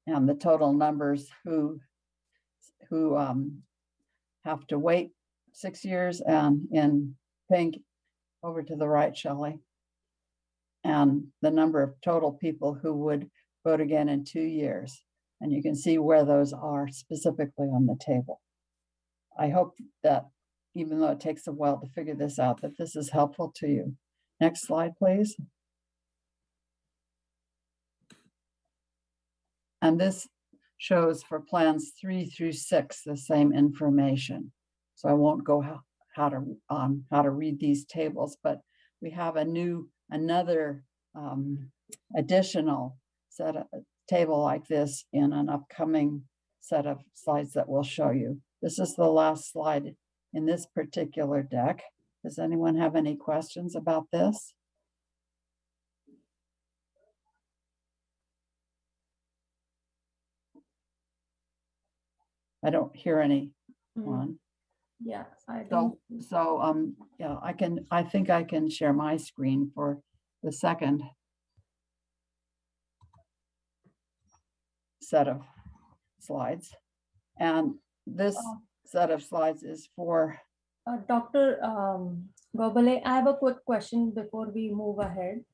[SPEAKER 6] And the total numbers who have to wait 6 years, and in pink over to the right, Shelley, and the number of total people who would vote again in 2 years. And you can see where those are specifically on the table. I hope that even though it takes a while to figure this out, that this is helpful to you. Next slide, please. And this shows for plans 3 through 6 the same information. So I won't go how to read these tables, but we have another additional set of table like this in an upcoming set of slides that we'll show you. This is the last slide in this particular deck. Does anyone have any questions about this? I don't hear anyone.
[SPEAKER 1] Yeah, I
[SPEAKER 6] So,
[SPEAKER 1] don't.
[SPEAKER 6] yeah, I think I can share my screen for the second set of slides. And this set of slides is for
[SPEAKER 1] Dr. Gobele, I have a quick question before we move ahead.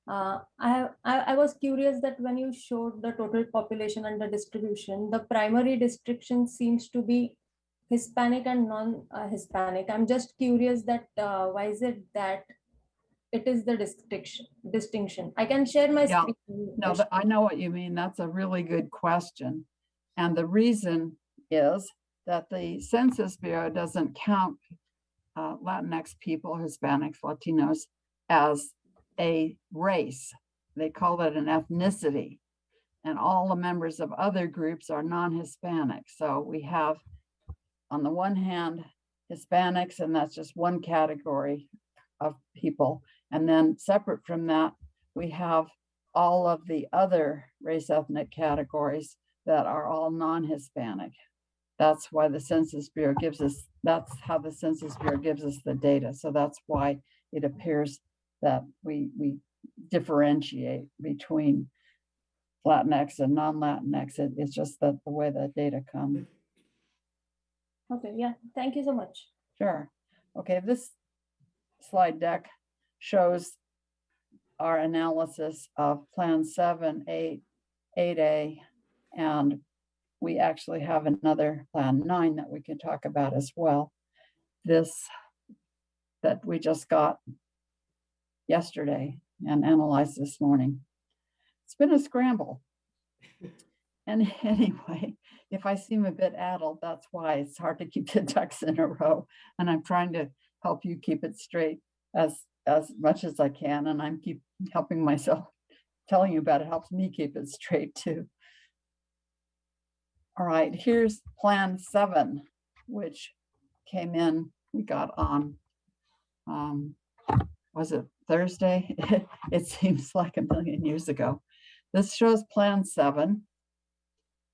[SPEAKER 1] I was curious that when you showed the total population under distribution, the primary distribution seems to be Hispanic and non-Hispanic. I'm just curious that why is it that it is the distinction? I can share my screen.
[SPEAKER 6] No, I know what you mean. That's a really good question. And the reason is that the Census Bureau doesn't count Latinx people, Hispanics, Latinos as a race. They call it an ethnicity. And all the members of other groups are non-Hispanic. So we have, on the one hand, Hispanics, and that's just one category of people. And then separate from that, we have all of the other race ethnic categories that are all non-Hispanic. That's why the Census Bureau gives us, that's how the Census Bureau gives us the data. So that's why it appears that we differentiate between Latinx and non-Latinx. It's just that the way the data come.
[SPEAKER 1] Okay, yeah, thank you so much.
[SPEAKER 6] Sure. Okay, this slide deck shows our analysis of Plan 7, 8, 8A, and we actually have another Plan 9 that we can talk about as well. This that we just got yesterday and analyzed this morning. It's been a scramble. And anyway, if I seem a bit addled, that's why. It's hard to keep the ducks in a row. And I'm trying to help you keep it straight as much as I can. And I'm keep helping myself. Telling you about it helps me keep it straight too. All right, here's Plan 7, which came in, we got on, was it Thursday? It seems like a million years ago. This shows Plan 7.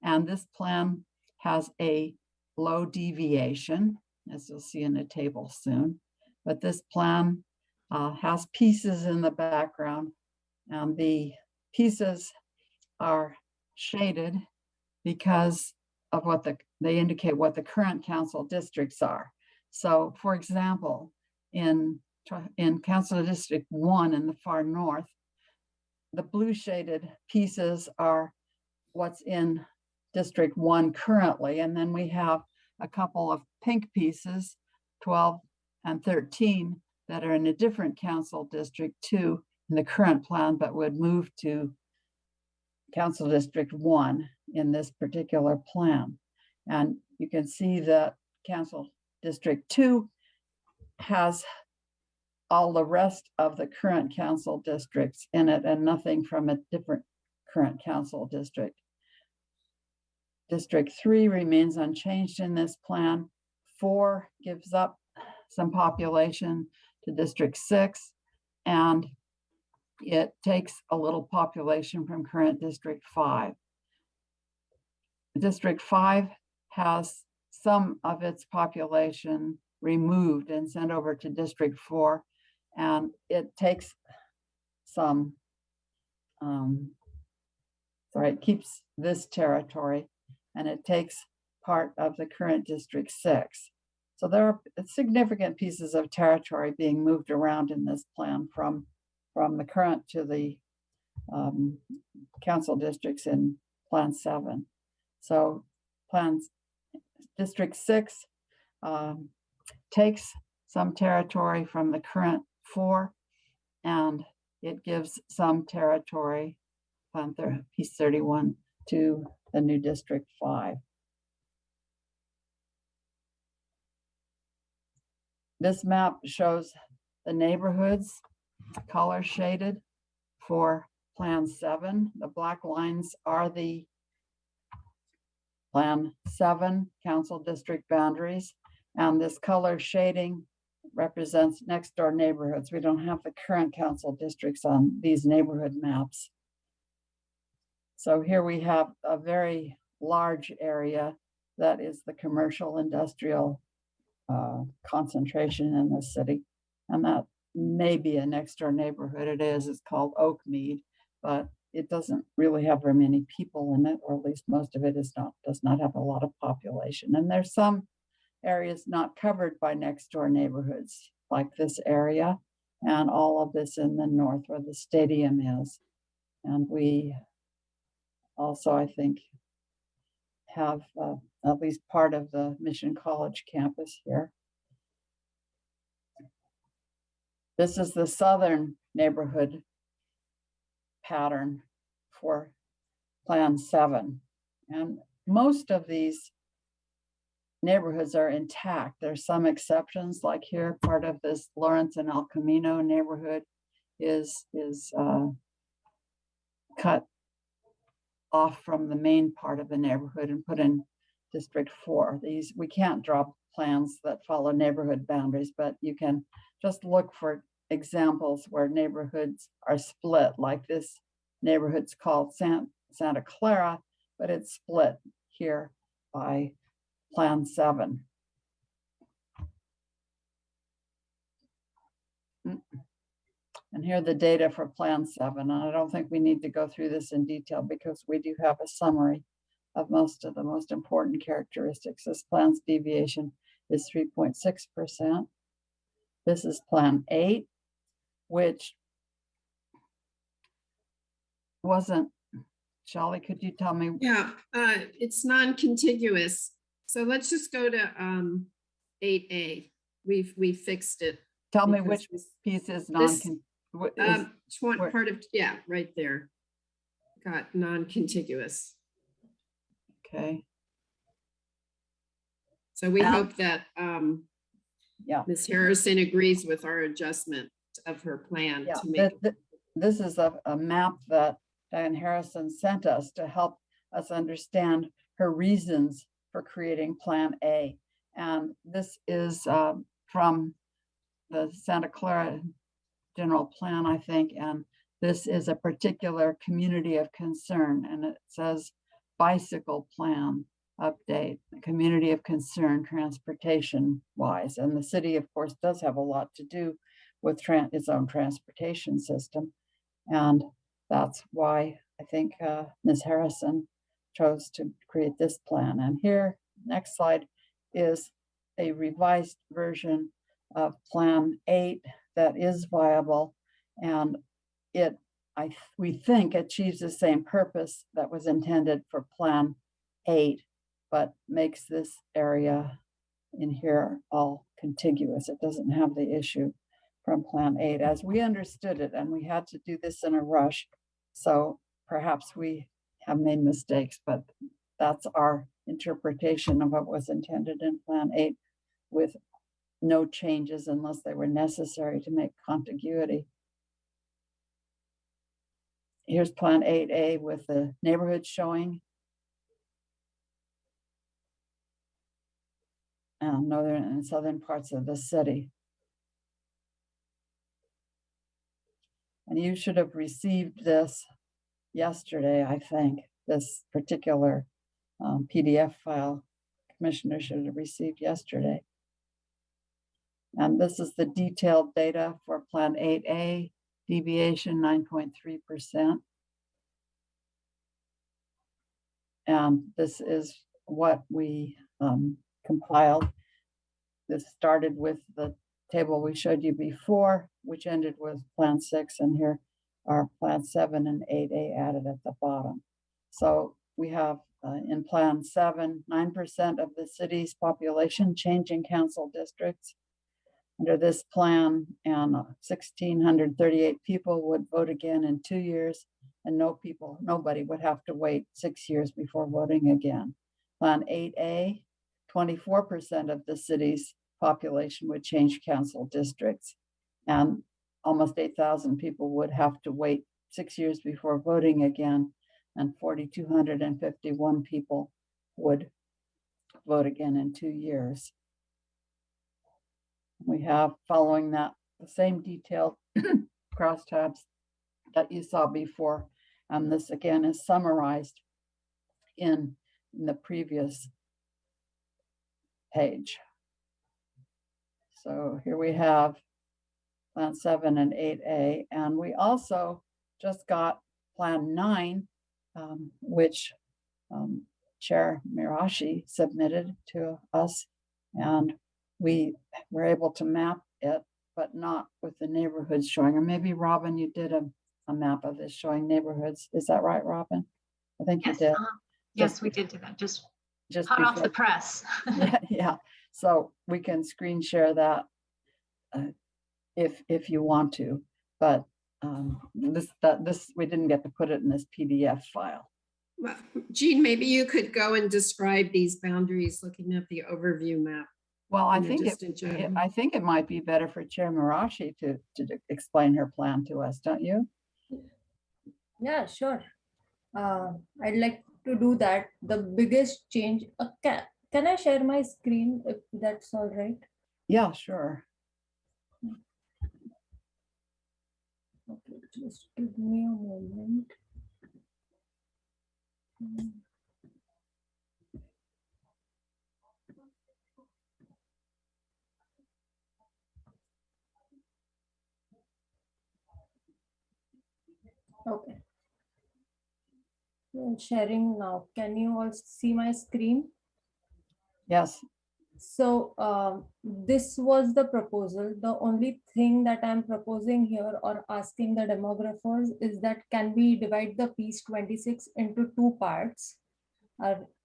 [SPEAKER 6] And this plan has a low deviation, as you'll see in the table soon. But this plan has pieces in the background, and the pieces are shaded because of what they indicate what the current council districts are. So for example, in Council District 1 in the far north, the blue shaded pieces are what's in District 1 currently. And then we have a couple of pink pieces, 12 and 13, that are in a different council district 2 in the current plan, but would move to Council District 1 in this particular plan. And you can see that Council District 2 has all the rest of the current council districts in it and nothing from a different current council district. District 3 remains unchanged in this plan. 4 gives up some population to District 6, and it takes a little population from current District 5. District 5 has some of its population removed and sent over to District 4, and it takes some, it keeps this territory, and it takes part of the current District 6. So there are significant pieces of territory being moved around in this plan from the current to the council districts in Plan 7. So District 6 takes some territory from the current 4, and it gives some territory, piece 31, to the new District 5. This map shows the neighborhoods color shaded for Plan 7. The black lines are the Plan 7 council district boundaries, and this color shading represents next door neighborhoods. We don't have the current council districts on these neighborhood maps. So here we have a very large area that is the commercial industrial concentration in the city, and that may be a next door neighborhood. It is, it's called Oakmead, but it doesn't really have very many people in it, or at least most of it does not have a lot of population. And there's some areas not covered by next door neighborhoods, like this area and all of this in the north where the stadium is. And we also, I think, have at least part of the Mission College campus here. This is the southern neighborhood pattern for Plan 7. And most of these neighborhoods are intact. There's some exceptions, like here, part of this Lawrence and El Camino neighborhood is cut off from the main part of the neighborhood and put in District 4. These, we can't draw plans that follow neighborhood boundaries, but you can just look for examples where neighborhoods are split, like this neighborhood's called Santa Clara, but it's split here by Plan 7. And here are the data for Plan 7. And I don't think we need to go through this in detail because we do have a summary of most of the most important characteristics. This plan's deviation is 3.6%. This is Plan 8, which wasn't, Shelley, could you tell me?
[SPEAKER 7] Yeah, it's non-contiguous. So let's just go to 8A. We fixed it.
[SPEAKER 6] Tell me which piece is non-contiguous.
[SPEAKER 7] Part of, yeah, right there. Got non-contiguous.
[SPEAKER 6] Okay.
[SPEAKER 7] So we hope that
[SPEAKER 6] yeah,
[SPEAKER 7] Ms. Harrison agrees with our adjustment of her plan.
[SPEAKER 6] Yeah,
[SPEAKER 7] to make
[SPEAKER 6] this is a map that Diane Harrison sent us to help us understand her reasons for creating Plan A. And this is from the Santa Clara general plan, I think, and this is a particular community of concern. And it says bicycle plan update, the community of concern transportation wise. And the city, of course, does have a lot to do with its own transportation system. And that's why I think Ms. Harrison chose to create this plan. And here, next slide, is a revised version of Plan 8 that is viable, and we think achieves the same purpose that was intended for Plan 8, but makes this area in here all contiguous. It doesn't have the issue from Plan 8 as we understood it, and we had to do this in a rush. So perhaps we have made mistakes, but that's our interpretation of what was intended in Plan 8, with no changes unless they were necessary to make contiguity. Here's Plan 8A with the neighborhood showing. Northern and southern parts of the city. And you should have received this yesterday, I think, this particular PDF file. Commissioner should have received yesterday. And this is the detailed data for Plan 8A, deviation 9.3%. And this is what we compiled. This started with the table we showed you before, which ended with Plan 6, and here are Plan 7 and 8A added at the bottom. So we have in Plan 7, 9% of the city's population changing council districts. Under this plan, and 1,638 people would vote again in 2 years, and nobody would have to wait 6 years before voting again. Plan 8A, 24% of the city's population would change council districts, and almost 8,000 people would have to wait 6 years before voting again, and 4,251 people would vote again in 2 years. We have, following that, the same detailed crosstabs that you saw before. And this again is summarized in the previous page. So here we have Plan 7 and 8A. And we also just got Plan 9, which Chair Mirashi submitted to us. And we were able to map it, but not with the neighborhoods showing. Or maybe, Robin, you did a map of this showing neighborhoods. Is that right, Robin? I think you did.
[SPEAKER 11] Yes, we did do that. Just hot
[SPEAKER 6] before.
[SPEAKER 11] Off the press.
[SPEAKER 6] Yeah. So we can screen share that if you want to, but this we didn't get to put it in this PDF file.
[SPEAKER 7] Well, Jean, maybe you could go and describe these boundaries looking at the overview map.
[SPEAKER 6] Well, I think it might be better for Chair Mirashi to explain her plan to us, don't you?
[SPEAKER 1] Yeah, sure. I'd like to do that. The biggest change, can I share my screen if that's all right?
[SPEAKER 6] Yeah, sure.
[SPEAKER 1] Okay, just give me a moment. Okay. I'm sharing now. Can you all see my screen?
[SPEAKER 6] Yes.
[SPEAKER 1] So this was the proposal. The only thing that I'm proposing here or asking the demographers is that can we divide the piece 26 into 2 parts,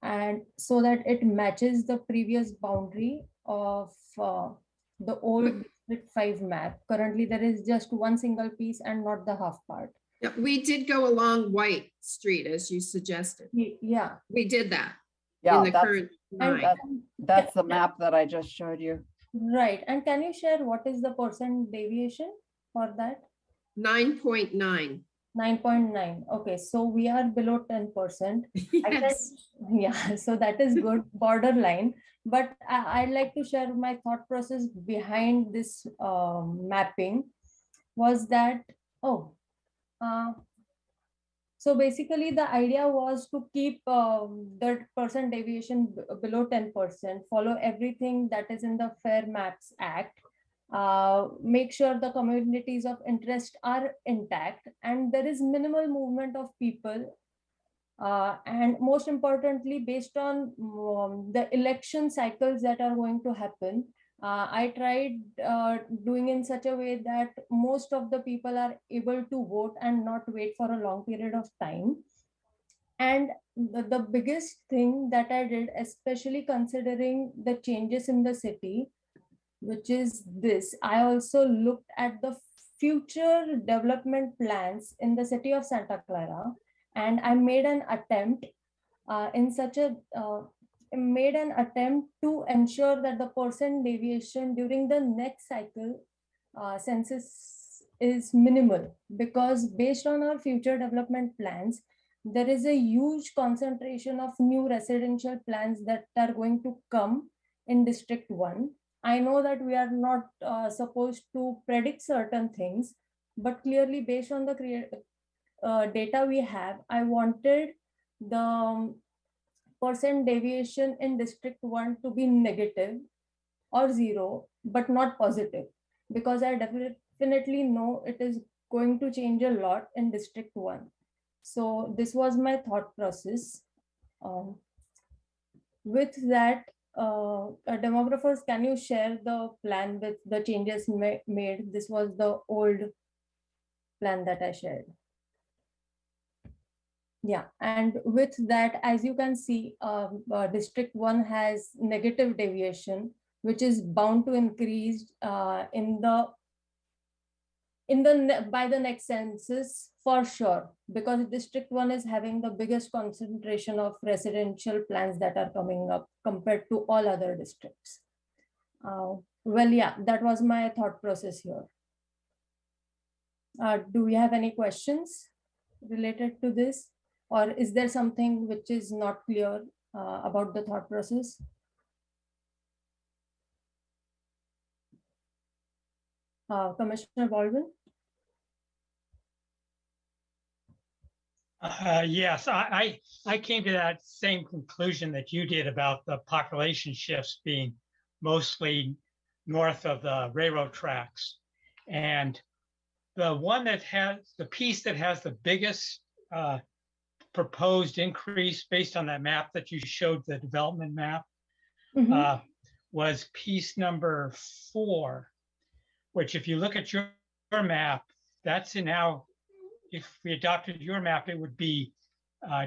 [SPEAKER 1] and so that it matches the previous boundary of the old District 5 map. Currently, there is just one single piece and not the half part.
[SPEAKER 7] Yeah, we did go along White Street as you suggested.
[SPEAKER 1] Yeah.
[SPEAKER 7] We did that.
[SPEAKER 6] Yeah,
[SPEAKER 7] in the current
[SPEAKER 6] that's the map that I just showed you.
[SPEAKER 1] Right. And can you share what is the percent deviation for that?
[SPEAKER 7] 9.9.
[SPEAKER 1] 9.9. Okay, so we are below 10%.
[SPEAKER 7] Yes.
[SPEAKER 1] Yeah, so that is good, borderline. But I'd like to share my thought process behind this mapping was that, So basically the idea was to keep the percent deviation below 10%, follow everything that is in the Fair Maps Act, make sure the communities of interest are intact and there is minimal movement of people. And most importantly, based on the election cycles that are going to happen, I tried doing in such a way that most of the people are able to vote and not wait for a long period of time. And the biggest thing that I did, especially considering the changes in the city, which is this, I also looked at the future development plans in the city of Santa Clara, and I made an attempt made an attempt to ensure that the percent deviation during the next cycle census is minimal, because based on our future development plans, there is a huge concentration of new residential plans that are going to come in District 1. I know that we are not supposed to predict certain things, but clearly based on the data we have, I wanted the percent deviation in District 1 to be negative or zero, but not positive, because I definitely know it is going to change a lot in District 1. So this was my thought process. With that, demographers, can you share the plan with the changes made? This was the old plan that I shared. Yeah, and with that, as you can see, District 1 has negative deviation, which is bound to increase by the next census for sure, because District 1 is having the biggest concentration of residential plans that are coming up compared to all other districts. Well, yeah, that was my thought process here. Do we have any questions related to this? Or is there something which is not clear about the thought process? Commissioner Baldwin?
[SPEAKER 4] Yes, I came to that same conclusion that you did about the population shifts being mostly north of the railroad tracks. And the one that has, the piece that has the biggest proposed increase based on that map that you showed, the development map, was piece number 4, which if you look at your map, that's in now, if we adopted your map, it would be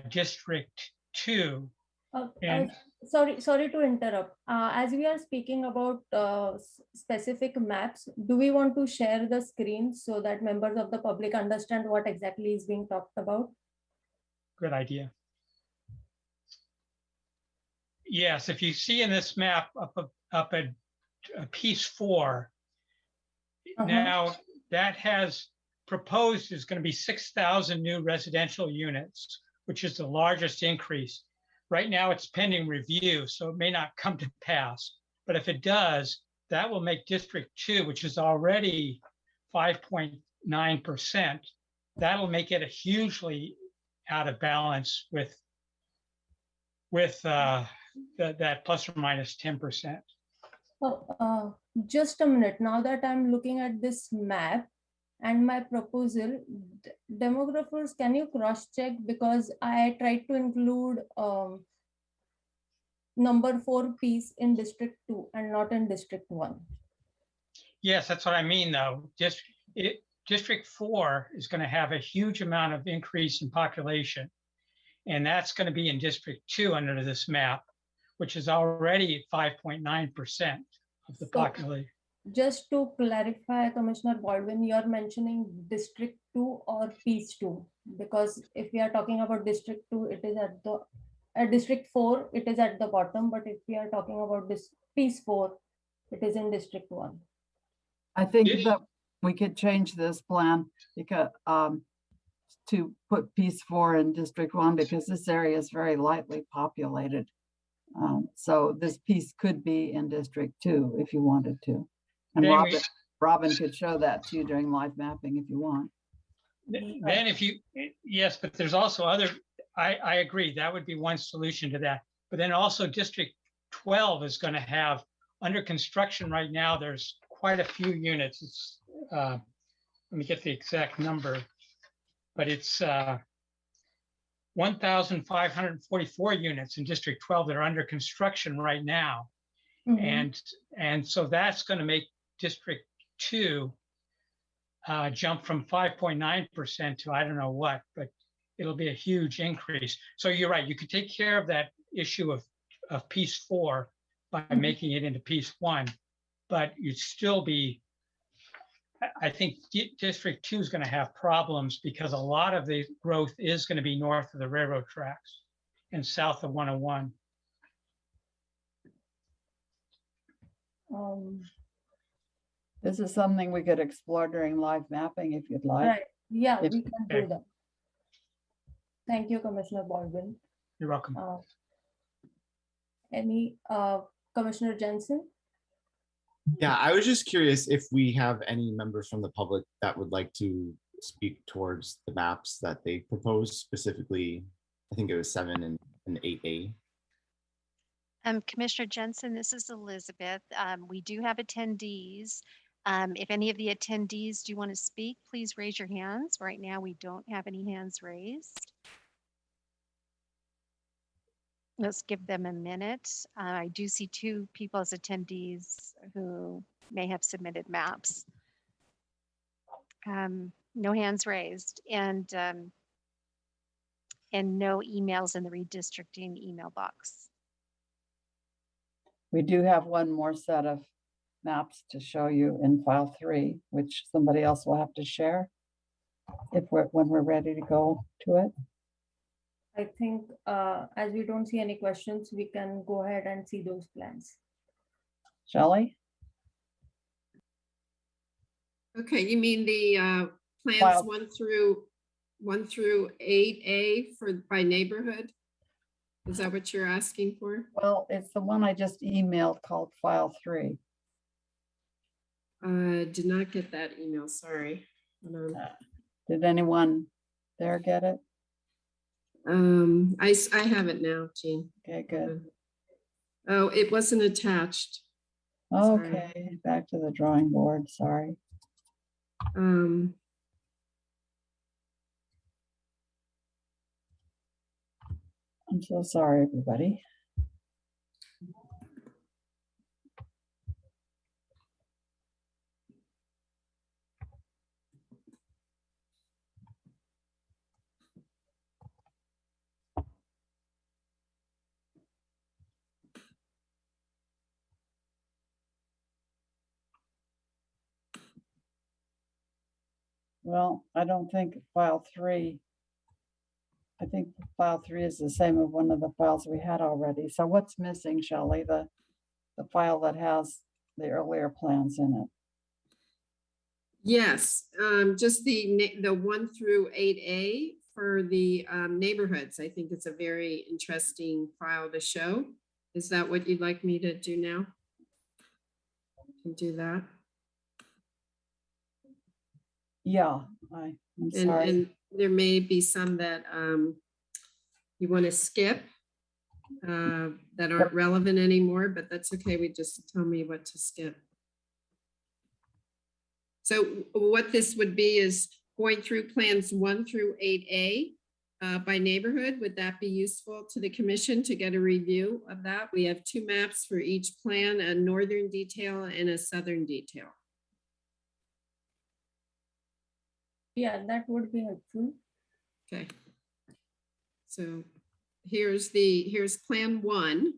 [SPEAKER 4] District 2. And
[SPEAKER 1] sorry to interrupt. As we are speaking about specific maps, do we want to share the screen so that members of the public understand what exactly is being talked about?
[SPEAKER 4] Good idea. Yes, if you see in this map up at piece 4, now that has proposed is going to be 6,000 new residential units, which is the largest increase. Right now it's pending review, so it may not come to pass. But if it does, that will make District 2, which is already 5.9%, that'll make it a hugely out of balance with that plus or minus 10%.
[SPEAKER 1] Just a minute. Now that I'm looking at this map and my proposal, demographers, can you cross-check? Because I tried to include number 4 piece in District 2 and not in District 1.
[SPEAKER 4] Yes, that's what I mean, though. District 4 is going to have a huge amount of increase in population, and that's going to be in District 2 under this map, which is already 5.9% of the population.
[SPEAKER 1] Just to clarify, Commissioner Baldwin, you're mentioning District 2 or Piece 2, because if we are talking about District 2, it is at the District 4, it is at the bottom, but if we are talking about this Piece 4, it is in District 1.
[SPEAKER 6] I think that we could change this plan because to put piece 4 in District 1, because this area is very lightly populated. So this piece could be in District 2 if you wanted to. And Robin could show that to you during live mapping if you want.
[SPEAKER 4] Then if you, yes, but there's also other, I agree, that would be one solution to that. But then also District 12 is going to have, under construction right now, there's quite a few units. It's, let me get the exact number, but it's 1,544 units in District 12 that are under construction right now. And so that's going to make District 2 jump from 5.9% to I don't know what, but it'll be a huge increase. So you're right, you could take care of that issue of piece 4 by making it into piece 1, but you'd still be, I think District 2 is going to have problems because a lot of the growth is going to be north of the railroad tracks and south of 101.
[SPEAKER 6] This is something we could explore during live mapping if you'd like.
[SPEAKER 1] Right. Yeah,
[SPEAKER 6] If-
[SPEAKER 1] we can do
[SPEAKER 4] Okay.
[SPEAKER 1] that. Thank you, Commissioner Baldwin.
[SPEAKER 4] You're welcome.
[SPEAKER 1] Any Commissioner Jensen?
[SPEAKER 10] Yeah, I was just curious if we have any members from the public that would like to speak towards the maps that they proposed, specifically, I think it was 7 and 8A.
[SPEAKER 5] Commissioner Jensen, this is Elizabeth. We do have attendees. If any of the attendees do want to speak, please raise your hands. Right now, we don't have any hands raised. Let's give them a minute. I do see 2 people as attendees who may have submitted maps. No hands raised and no emails in the redistricting email box.
[SPEAKER 6] We do have one more set of maps to show you in file 3, which somebody else will have to share when we're ready to go to it.
[SPEAKER 1] I think as we don't see any questions, we can go ahead and see those plans.
[SPEAKER 6] Shelley?
[SPEAKER 7] Okay, you mean the plans
[SPEAKER 6] File-
[SPEAKER 7] 1 through 8A by neighborhood? Is that what you're asking for?
[SPEAKER 6] Well, it's the one I just emailed called file 3.
[SPEAKER 7] Did not get that email, sorry.
[SPEAKER 6] Did anyone there get it?
[SPEAKER 7] I have it now, Jean.
[SPEAKER 6] Okay, good.
[SPEAKER 7] Oh, it wasn't attached. Sorry.
[SPEAKER 6] Okay, back to the drawing board, sorry. I'm so sorry, everybody. Well, I don't think file 3. I think file 3 is the same as one of the files we had already. So what's missing, Shelley? The file that has the earlier plans in it.
[SPEAKER 7] Yes, just the 1 through 8A for the neighborhoods. I think it's a very interesting file to show. Is that what you'd like me to do now? Can do that.
[SPEAKER 6] Yeah, I'm sorry.
[SPEAKER 7] And there may be some that you want to skip that aren't relevant anymore, but that's okay. We just tell me what to skip. So what this would be is going through plans 1 through 8A by neighborhood. Would that be useful to the commission to get a review of that? We have 2 maps for each plan, a northern detail and a southern detail.
[SPEAKER 1] Yeah, that would be helpful.
[SPEAKER 7] Okay. So here's plan 1.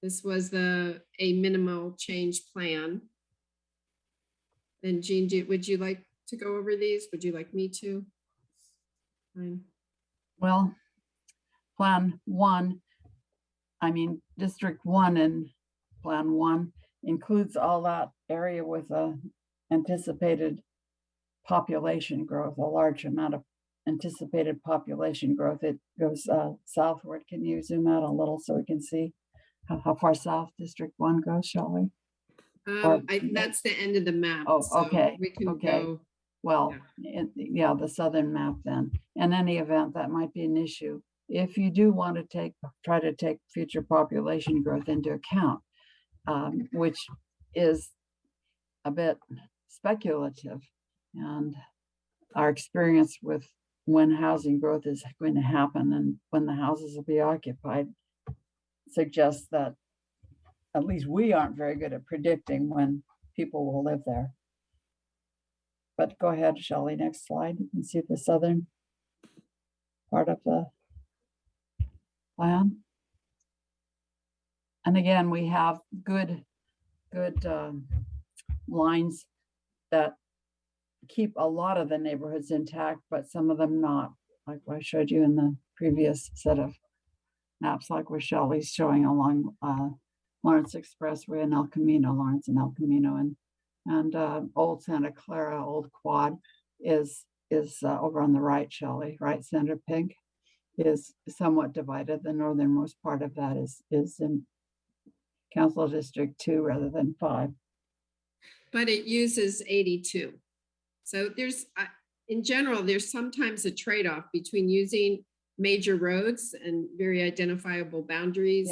[SPEAKER 7] This was a minimal change plan. And Jean, would you like to go over these? Would you like me to? Fine.
[SPEAKER 6] Well, plan 1, I mean, District 1 and plan 1 includes all that area with a anticipated population growth, a large amount of anticipated population growth. It goes southward. Can you zoom out a little so we can see how far south District 1 goes, shall we?
[SPEAKER 7] That's the end of the map.
[SPEAKER 6] Oh,
[SPEAKER 7] so
[SPEAKER 6] okay,
[SPEAKER 7] We can
[SPEAKER 6] okay.
[SPEAKER 7] go.
[SPEAKER 6] Well, yeah, the southern map then. In any event, that might be an issue. If you do want to try to take future population growth into account, which is a bit speculative, and our experience with when housing growth is going to happen and when the houses will be occupied suggests that at least we aren't very good at predicting when people will live there. But go ahead, Shelley, next slide. You can see the southern part of the plan. And again, we have good lines that keep a lot of the neighborhoods intact, but some of them not, like I showed you in the previous set of maps, like where Shelley's showing along Lawrence Expressway and El Camino, Lawrence and El Camino, and Old Santa Clara, Old Quad is over on the right, Shelley, right center pink, is somewhat divided. The northernmost part of that is in Council District 2 rather than 5.
[SPEAKER 7] But it uses 82. So there's, in general, there's sometimes a trade-off between using major roads and very identifiable boundaries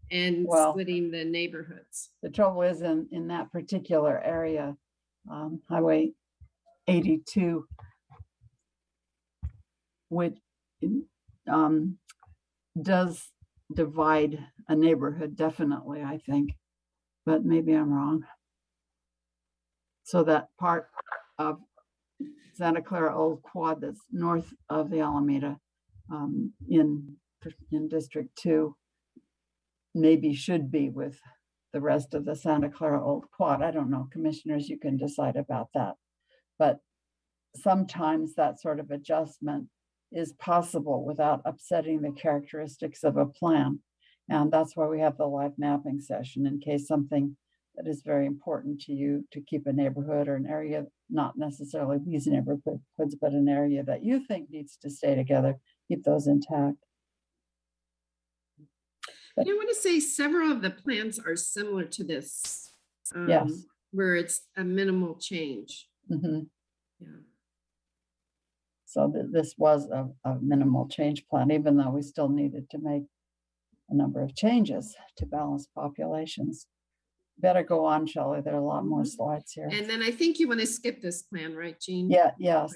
[SPEAKER 7] and splitting the neighborhoods.
[SPEAKER 6] The trouble is in that particular area, Highway 82, which does divide a neighborhood, definitely, I think, but maybe I'm wrong. So that part of Santa Clara Old Quad that's north of the Alameda in District 2 maybe should be with the rest of the Santa Clara Old Quad. I don't know, commissioners, you can decide about that. But sometimes that sort of adjustment is possible without upsetting the characteristics of a plan. And that's why we have the live mapping session, in case something that is very important to you to keep a neighborhood or an area, not necessarily these neighborhoods, but an area that you think needs to stay together, keep those intact.
[SPEAKER 7] I want to say several of the plans are similar to this.
[SPEAKER 6] Yes.
[SPEAKER 7] Where it's a minimal change.
[SPEAKER 6] Mm-hmm.
[SPEAKER 7] Yeah.
[SPEAKER 6] So this was a minimal change plan, even though we still needed to make a number of changes to balance populations. Better go on, Shelley. There are a lot more slides here.
[SPEAKER 7] And then I think you want to skip this plan, right, Jean?
[SPEAKER 6] Yeah, yes.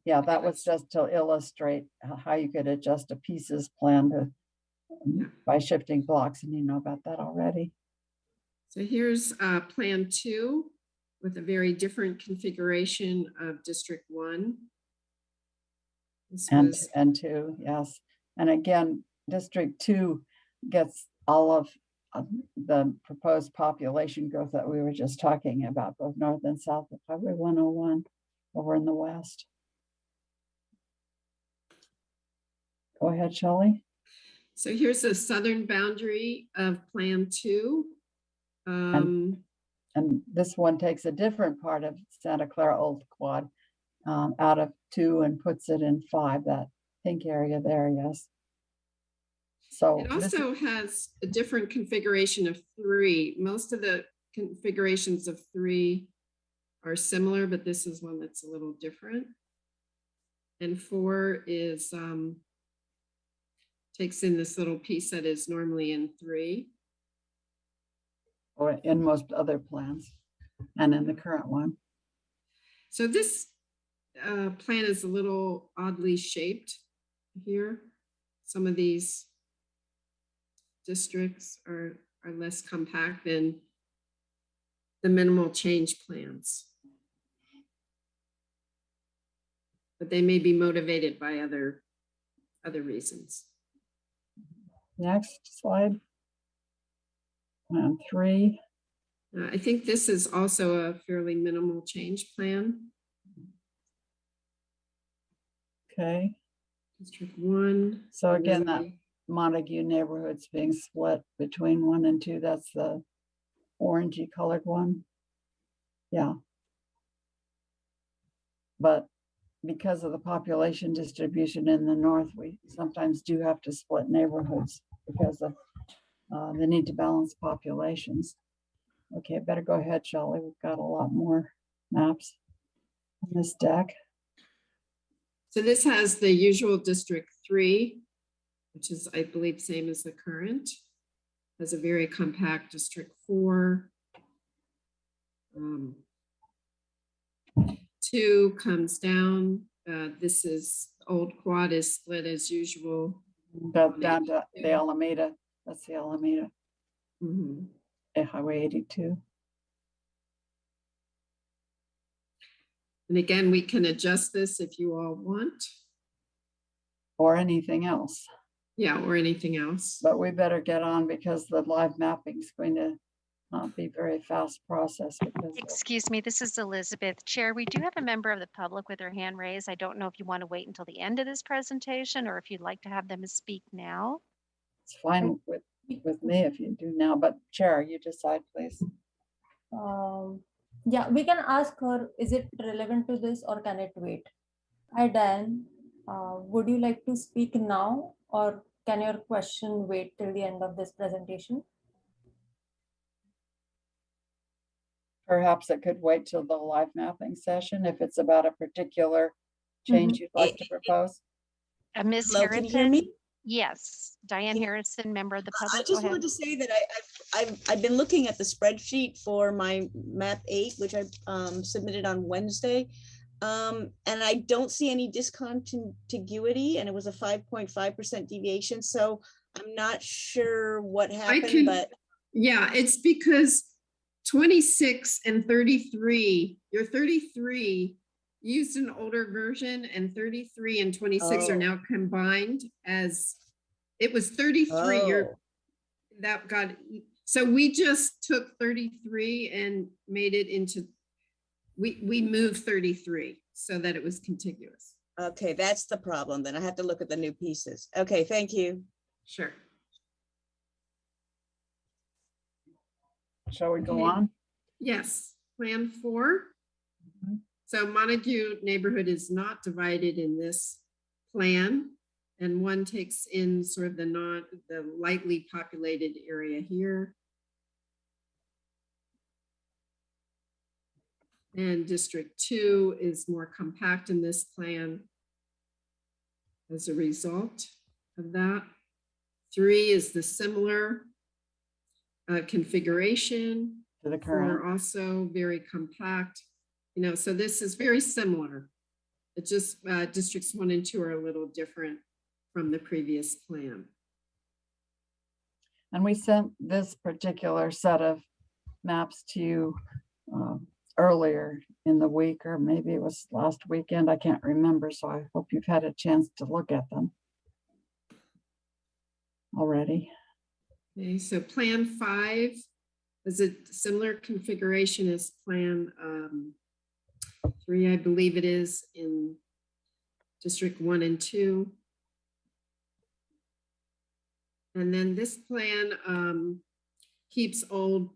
[SPEAKER 6] Yeah, that was just to illustrate how you could adjust a pieces plan to by shifting blocks, and you know about that already.
[SPEAKER 7] So here's plan 2 with a very different configuration of District 1.
[SPEAKER 6] And 2, yes. And again, District 2 gets all of the proposed population growth that we were just talking about, both north and south of Highway 101 over in the west. Go ahead, Shelley.
[SPEAKER 7] So here's the southern boundary of Plan 2.
[SPEAKER 6] And this one takes a different part of Santa Clara Old Quad out of 2 and puts it in 5, that pink area there, yes. So
[SPEAKER 7] it also has a different configuration of 3. Most of the configurations of 3 are similar, but this is one that's a little different. And 4 is takes in this little piece that is normally in 3.
[SPEAKER 6] Or in most other plans and in the current one.
[SPEAKER 7] So this plan is a little oddly shaped here. Some of these districts are less compact than the minimal change plans. But they may be motivated by other reasons.
[SPEAKER 6] Next slide. Plan 3.
[SPEAKER 7] I think this is also a fairly minimal change plan.
[SPEAKER 6] Okay.
[SPEAKER 7] District 1.
[SPEAKER 6] So again, that Montague neighborhood's being split between 1 and 2. That's the orangey colored one. Yeah. But because of the population distribution in the north, we sometimes do have to split neighborhoods because of the need to balance populations. Okay, better go ahead, Shelley. We've got a lot more maps. This deck.
[SPEAKER 7] So this has the usual District 3, which is, I believe, same as the current. Has a very compact District 4. 2 comes down. This is Old Quad is split as usual.
[SPEAKER 6] Down to the Alameda. That's the Alameda.
[SPEAKER 7] Mhm.
[SPEAKER 6] Highway 82.
[SPEAKER 7] And again, we can adjust this if you all want.
[SPEAKER 6] Or anything else.
[SPEAKER 7] Yeah, or anything else.
[SPEAKER 6] But we better get on because the live mapping is going to not be very fast process. Because
[SPEAKER 5] Excuse me, this is Elizabeth. Chair, we do have a member of the public with their hand raised. I don't know if you want to wait until the end of this presentation or if you'd like to have them speak now.
[SPEAKER 6] it's fine with me if you do now, but Chair, you decide, please.
[SPEAKER 1] Yeah, we can ask her, is it relevant to this or can it wait? Hi, Dan. Would you like to speak now or can your question wait till the end of this presentation?
[SPEAKER 6] Perhaps it could wait till the live mapping session if it's about a particular change you'd like to propose.
[SPEAKER 5] Ms.
[SPEAKER 12] Hello, can you hear
[SPEAKER 5] Harrison?
[SPEAKER 12] me?
[SPEAKER 5] Yes, Diane Harrison, member of the public.
[SPEAKER 12] I just
[SPEAKER 5] Go
[SPEAKER 12] wanted
[SPEAKER 5] ahead.
[SPEAKER 12] to say that I've been looking at the spreadsheet for my map 8, which I submitted on Wednesday. And I don't see any discontiguity, and it was a 5.5% deviation. So I'm not sure what happened, but
[SPEAKER 7] Yeah, it's because 26 and 33, your 33 used an older version and 33 and 26 are
[SPEAKER 12] Oh.
[SPEAKER 7] now combined as, it was 33, that got, so we just took 33 and made it into, we moved 33 so that it was contiguous.
[SPEAKER 12] okay, that's the problem. Then I have to look at the new pieces. Okay, thank you.
[SPEAKER 7] Sure.
[SPEAKER 6] Shall we go
[SPEAKER 7] Okay.
[SPEAKER 6] on?
[SPEAKER 7] Yes, Plan 4. So Montague neighborhood is not divided in this plan. And one takes in sort of the lightly populated area here. And District 2 is more compact in this plan as a result of that. 3 is the similar configuration.
[SPEAKER 6] To the
[SPEAKER 7] 4
[SPEAKER 6] current.
[SPEAKER 7] also very compact. You know, so this is very similar. It just districts 1 and 2 are a little different from the previous plan.
[SPEAKER 6] And we sent this particular set of maps to you earlier in the week, or maybe it was last weekend. I can't remember. So I hope you've had a chance to look at them already.
[SPEAKER 7] Okay, so Plan 5 is a similar configuration as Plan 3, I believe it is, in District 1 and 2. And then this plan keeps Old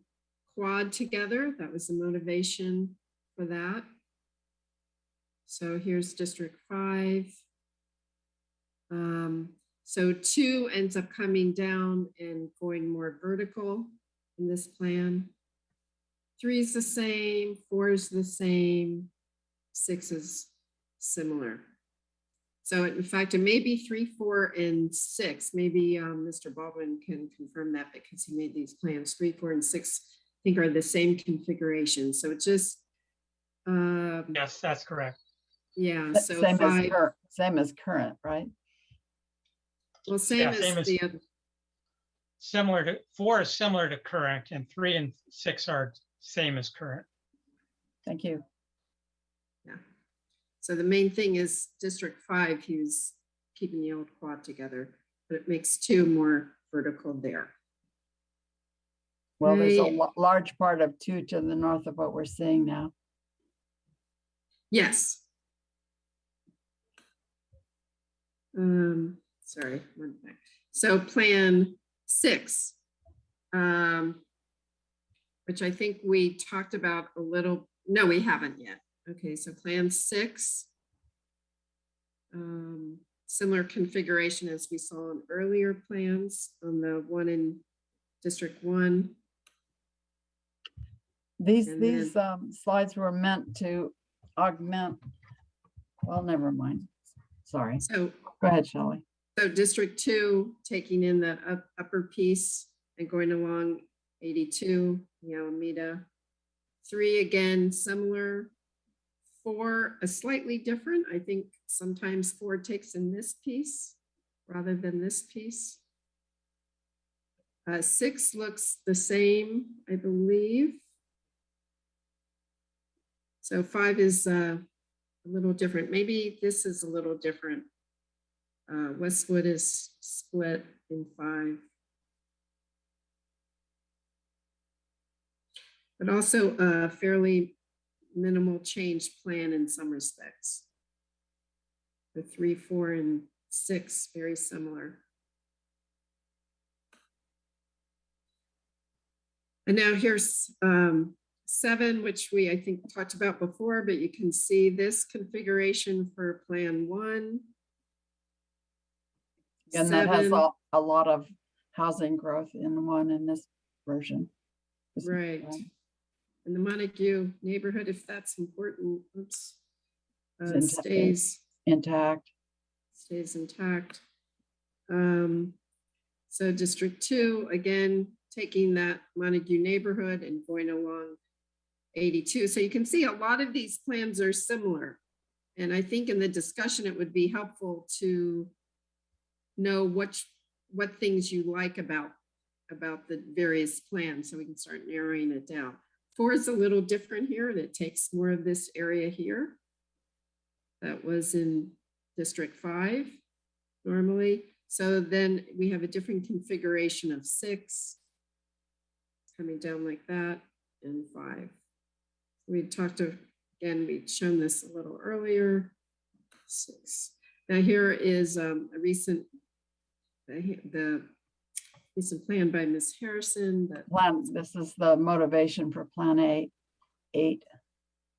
[SPEAKER 7] Quad together. That was the motivation for that. So here's District 5. So 2 ends up coming down and going more vertical in this plan. 3 is the same, 4 is the same, 6 is similar. So in fact, it may be 3, 4, and 6. Maybe Mr. Baldwin can confirm that because he made these plans. 3, 4, and 6, I think, are the same configuration. So it's just
[SPEAKER 4] Yes, that's correct.
[SPEAKER 7] yeah. So
[SPEAKER 6] Same
[SPEAKER 7] 5,
[SPEAKER 6] same as current, right?
[SPEAKER 7] well, same
[SPEAKER 4] Yeah,
[SPEAKER 7] as
[SPEAKER 4] same as-
[SPEAKER 7] the other.
[SPEAKER 4] Similar to 4 is similar to current, and 3 and 6 are same as current.
[SPEAKER 6] Thank you.
[SPEAKER 7] Yeah. So the main thing is District 5, he's keeping the Old Quad together, but it makes 2 more vertical there.
[SPEAKER 6] Well, there's a
[SPEAKER 7] Right.
[SPEAKER 6] large part of 2 to the north of what we're seeing now.
[SPEAKER 7] Yes. Sorry, one back. So Plan 6, which I think we talked about a little, no, we haven't yet. Okay, so Plan 6, similar configuration as we saw in earlier plans on the one in District 1.
[SPEAKER 6] These
[SPEAKER 7] And
[SPEAKER 6] slides were meant to augment, well, never mind. Sorry.
[SPEAKER 7] So,
[SPEAKER 6] Go ahead, Shelley.
[SPEAKER 7] so District 2, taking in that upper piece and going along 82, Alameda. 3, again, similar. 4, a slightly different. I think sometimes 4 takes in this piece rather than this piece. 6 looks the same, I believe. So 5 is a little different. Maybe this is a little different. Westwood is split in 5. But also a fairly minimal change plan in some respects. The 3, 4, and 6, very similar. And now here's 7, which we, I think, talked about before, but you can see this configuration for Plan 1.
[SPEAKER 6] And that has
[SPEAKER 7] 7,
[SPEAKER 6] a lot of housing growth in the one in this version.
[SPEAKER 7] right. And the Montague neighborhood, if that's important, oops, stays
[SPEAKER 6] intact.
[SPEAKER 7] Stays intact. So District 2, again, taking that Montague neighborhood and going along 82. So you can see a lot of these plans are similar. And I think in the discussion, it would be helpful to know what things you like about the various plans so we can start narrowing it down. 4 is a little different here, and it takes more of this area here. That was in District 5 normally. So then we have a different configuration of 6 coming down like that, and 5. We talked to, again, we'd shown this a little earlier. 6. Now here is a recent plan by Ms. Harrison.
[SPEAKER 6] This is the motivation for Plan 8.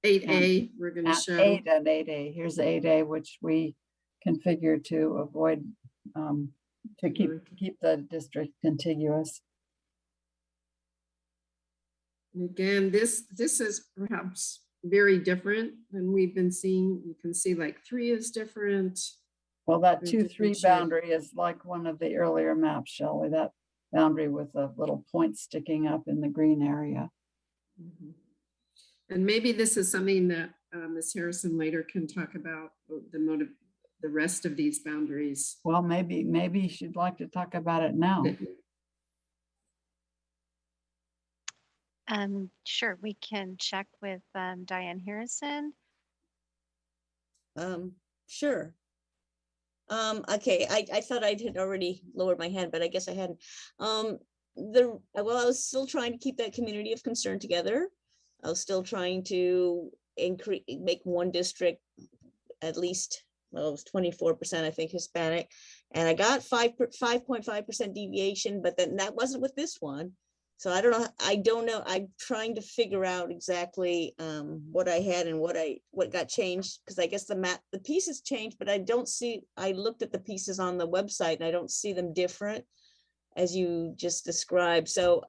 [SPEAKER 7] 8A, we're going to show.
[SPEAKER 6] 8 and 8A. Here's 8A, which we configured to avoid, to keep the district contiguous.
[SPEAKER 7] And again, this is perhaps very different than we've been seeing. You can see like 3 is different.
[SPEAKER 6] Well, that
[SPEAKER 7] Very
[SPEAKER 6] 2-3
[SPEAKER 7] different shape.
[SPEAKER 6] boundary is like one of the earlier maps, Shelley, that boundary with a little point sticking up in the green area.
[SPEAKER 7] Mm-hmm. And maybe this is something that Ms. Harrison later can talk about, the rest of these boundaries.
[SPEAKER 6] Well, maybe she'd like to talk about it now.
[SPEAKER 5] Sure, we can check with Diane Harrison.
[SPEAKER 12] Sure. Okay, I thought I had already lowered my hand, but I guess I hadn't. Well, I was still trying to keep that community of concern together. I was still trying to make one district at least, well, it was 24%, I think, Hispanic, and I got 5.5% deviation, but then that wasn't with this one. So I don't know. I'm trying to figure out exactly what I had and what got changed, because I guess the pieces changed, but I don't see, I looked at the pieces on the website and I don't see them different as you just described. So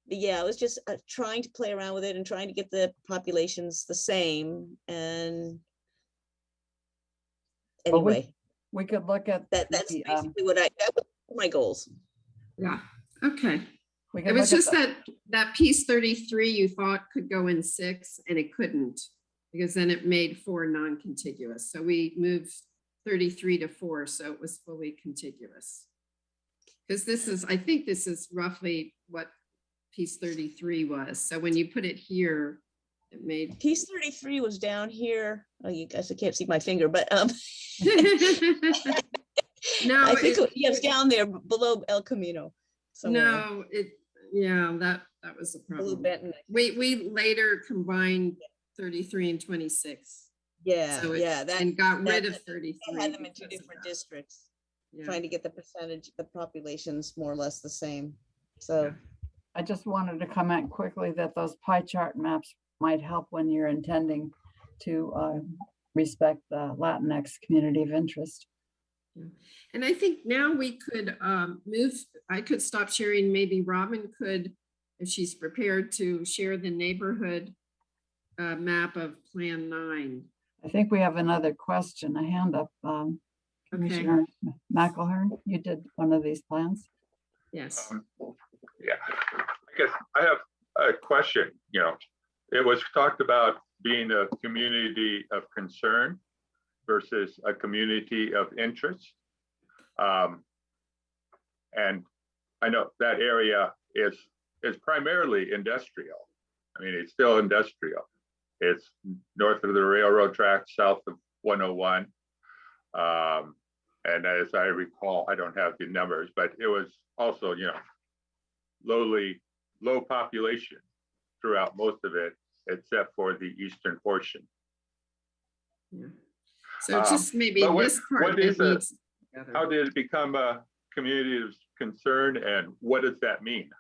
[SPEAKER 12] yeah, I was just trying to play around with it and trying to get the populations the same. And anyway,
[SPEAKER 6] we could look at
[SPEAKER 12] that. That's basically that was my goals.
[SPEAKER 7] Yeah. Okay. It was just that piece 33 you thought could go in 6 and it couldn't, because then it made 4 non-contiguous. So we moved 33 to 4, so it was fully contiguous. Because I think this is roughly what piece 33 was. So when you put it here, it made
[SPEAKER 12] piece 33 was down here. Oh, you guys, I can't see my finger, but
[SPEAKER 7] no,
[SPEAKER 12] I think it was down there below El Camino. Somewhere.
[SPEAKER 7] No, that was the problem. We later combined 33 and 26.
[SPEAKER 12] Yeah,
[SPEAKER 7] so and got rid of 33.
[SPEAKER 12] I had them in 2 different districts, trying to get the percentage, the populations more or less the same. So
[SPEAKER 6] I just wanted to comment quickly that those pie chart maps might help when you're intending to respect the Latinx community of interest.
[SPEAKER 7] And I think now we could I could stop sharing. Maybe Robin could, if she's prepared to share the neighborhood map of Plan 9.
[SPEAKER 6] I think we have another question, a hand up. Commissioner McElhern, you did one of these plans.
[SPEAKER 7] Yes.
[SPEAKER 13] Yeah, I guess I have a question. You know, it was talked about being a community of concern versus a community of interest. And I know that area is primarily industrial. I mean, it's still industrial. It's north of the railroad tracks, south of 101. And as I recall, I don't have the numbers, but it was also, you know, low population throughout most of it, except for the eastern portion.
[SPEAKER 7] Yeah. So just maybe this part that needs together.
[SPEAKER 13] How did it become a community of concern, and what does that mean?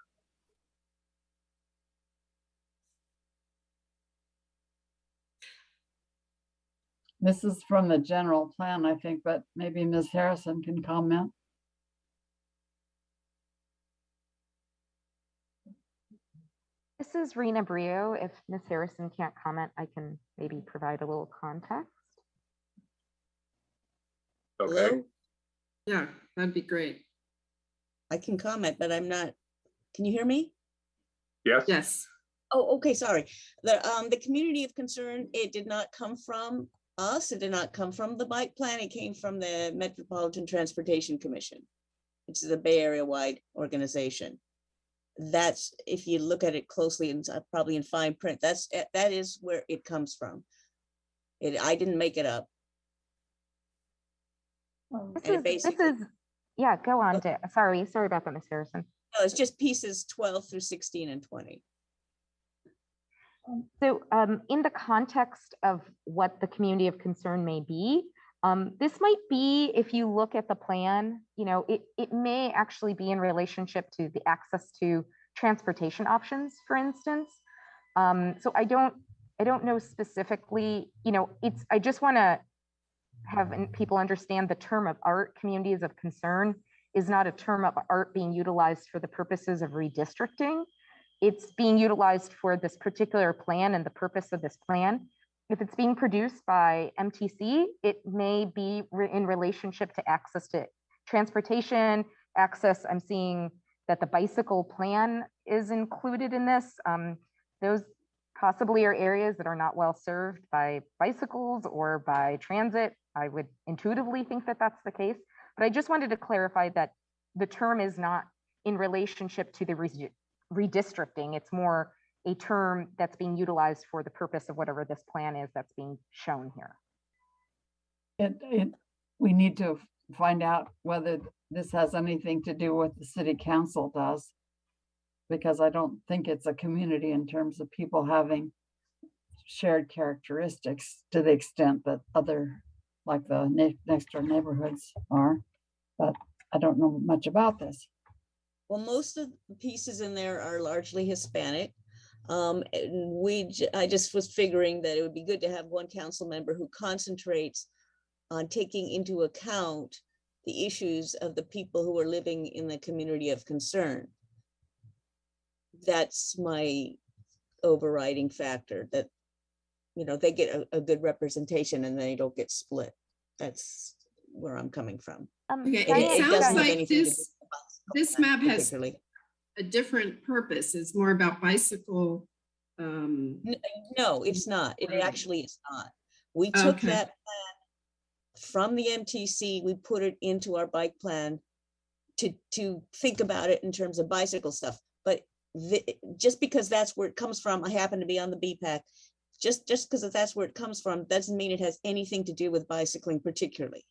[SPEAKER 6] This is from the general plan, I think, but maybe Ms. Harrison can comment.
[SPEAKER 8] This is Rena Brio. If Ms. Harrison can't comment, I can maybe provide a little context.
[SPEAKER 13] Okay.
[SPEAKER 12] Hello?
[SPEAKER 7] Yeah, that'd be great.
[SPEAKER 12] I can comment, but I'm not. Can you hear me?
[SPEAKER 13] Yes.
[SPEAKER 7] Yes.
[SPEAKER 12] Oh, okay, sorry. The community of concern, it did not come from us. It did not come from the bike plan. It came from the Metropolitan Transportation Commission. It's the Bay Area wide organization. That's, if you look at it closely and probably in fine print, that is where it comes from. I didn't make it up.
[SPEAKER 8] This is, yeah, go on, sorry about that, Ms. Harrison.
[SPEAKER 12] No, it's just pieces 12 through 16 and 20.
[SPEAKER 8] So in the context of what the community of concern may be, this might be, if you look at the plan, you know, it may actually be in relationship to the access to transportation options, for instance. So I don't know specifically, you know, I just want to have people understand the term of art, communities of concern, is not a term of art being utilized for the purposes of redistricting. It's being utilized for this particular plan and the purpose of this plan. If it's being produced by MTC, it may be in relationship to access to transportation, access. I'm seeing that the bicycle plan is included in this. Those possibly are areas that are not well served by bicycles or by transit. I would intuitively think that that's the case, but I just wanted to clarify that the term is not in relationship to the redistricting. It's more a term that's being utilized for the purpose of whatever this plan is that's being shown here.
[SPEAKER 6] We need to find out whether this has anything to do with the city council does, because I don't think it's a community in terms of people having shared characteristics to the extent that other, like the next door neighborhoods are, but I don't know much about this.
[SPEAKER 12] Well, most of the pieces in there are largely Hispanic. I just was figuring that it would be good to have one council member who concentrates on taking into account the issues of the people who are living in the community of concern. That's my overriding factor, that, you know, they get a good representation and they don't get split. That's where I'm coming from.
[SPEAKER 7] Okay, it sounds like this map has a different purpose. It's more about bicycle.
[SPEAKER 12] No, it's not. It actually is not. We took that plan from the MTC, we put it into our bike plan to think about it in terms of bicycle stuff. But just because that's where it comes from, I happen to be on the BPAC. Just because that's where it comes from doesn't mean it has anything to do with bicycling particularly.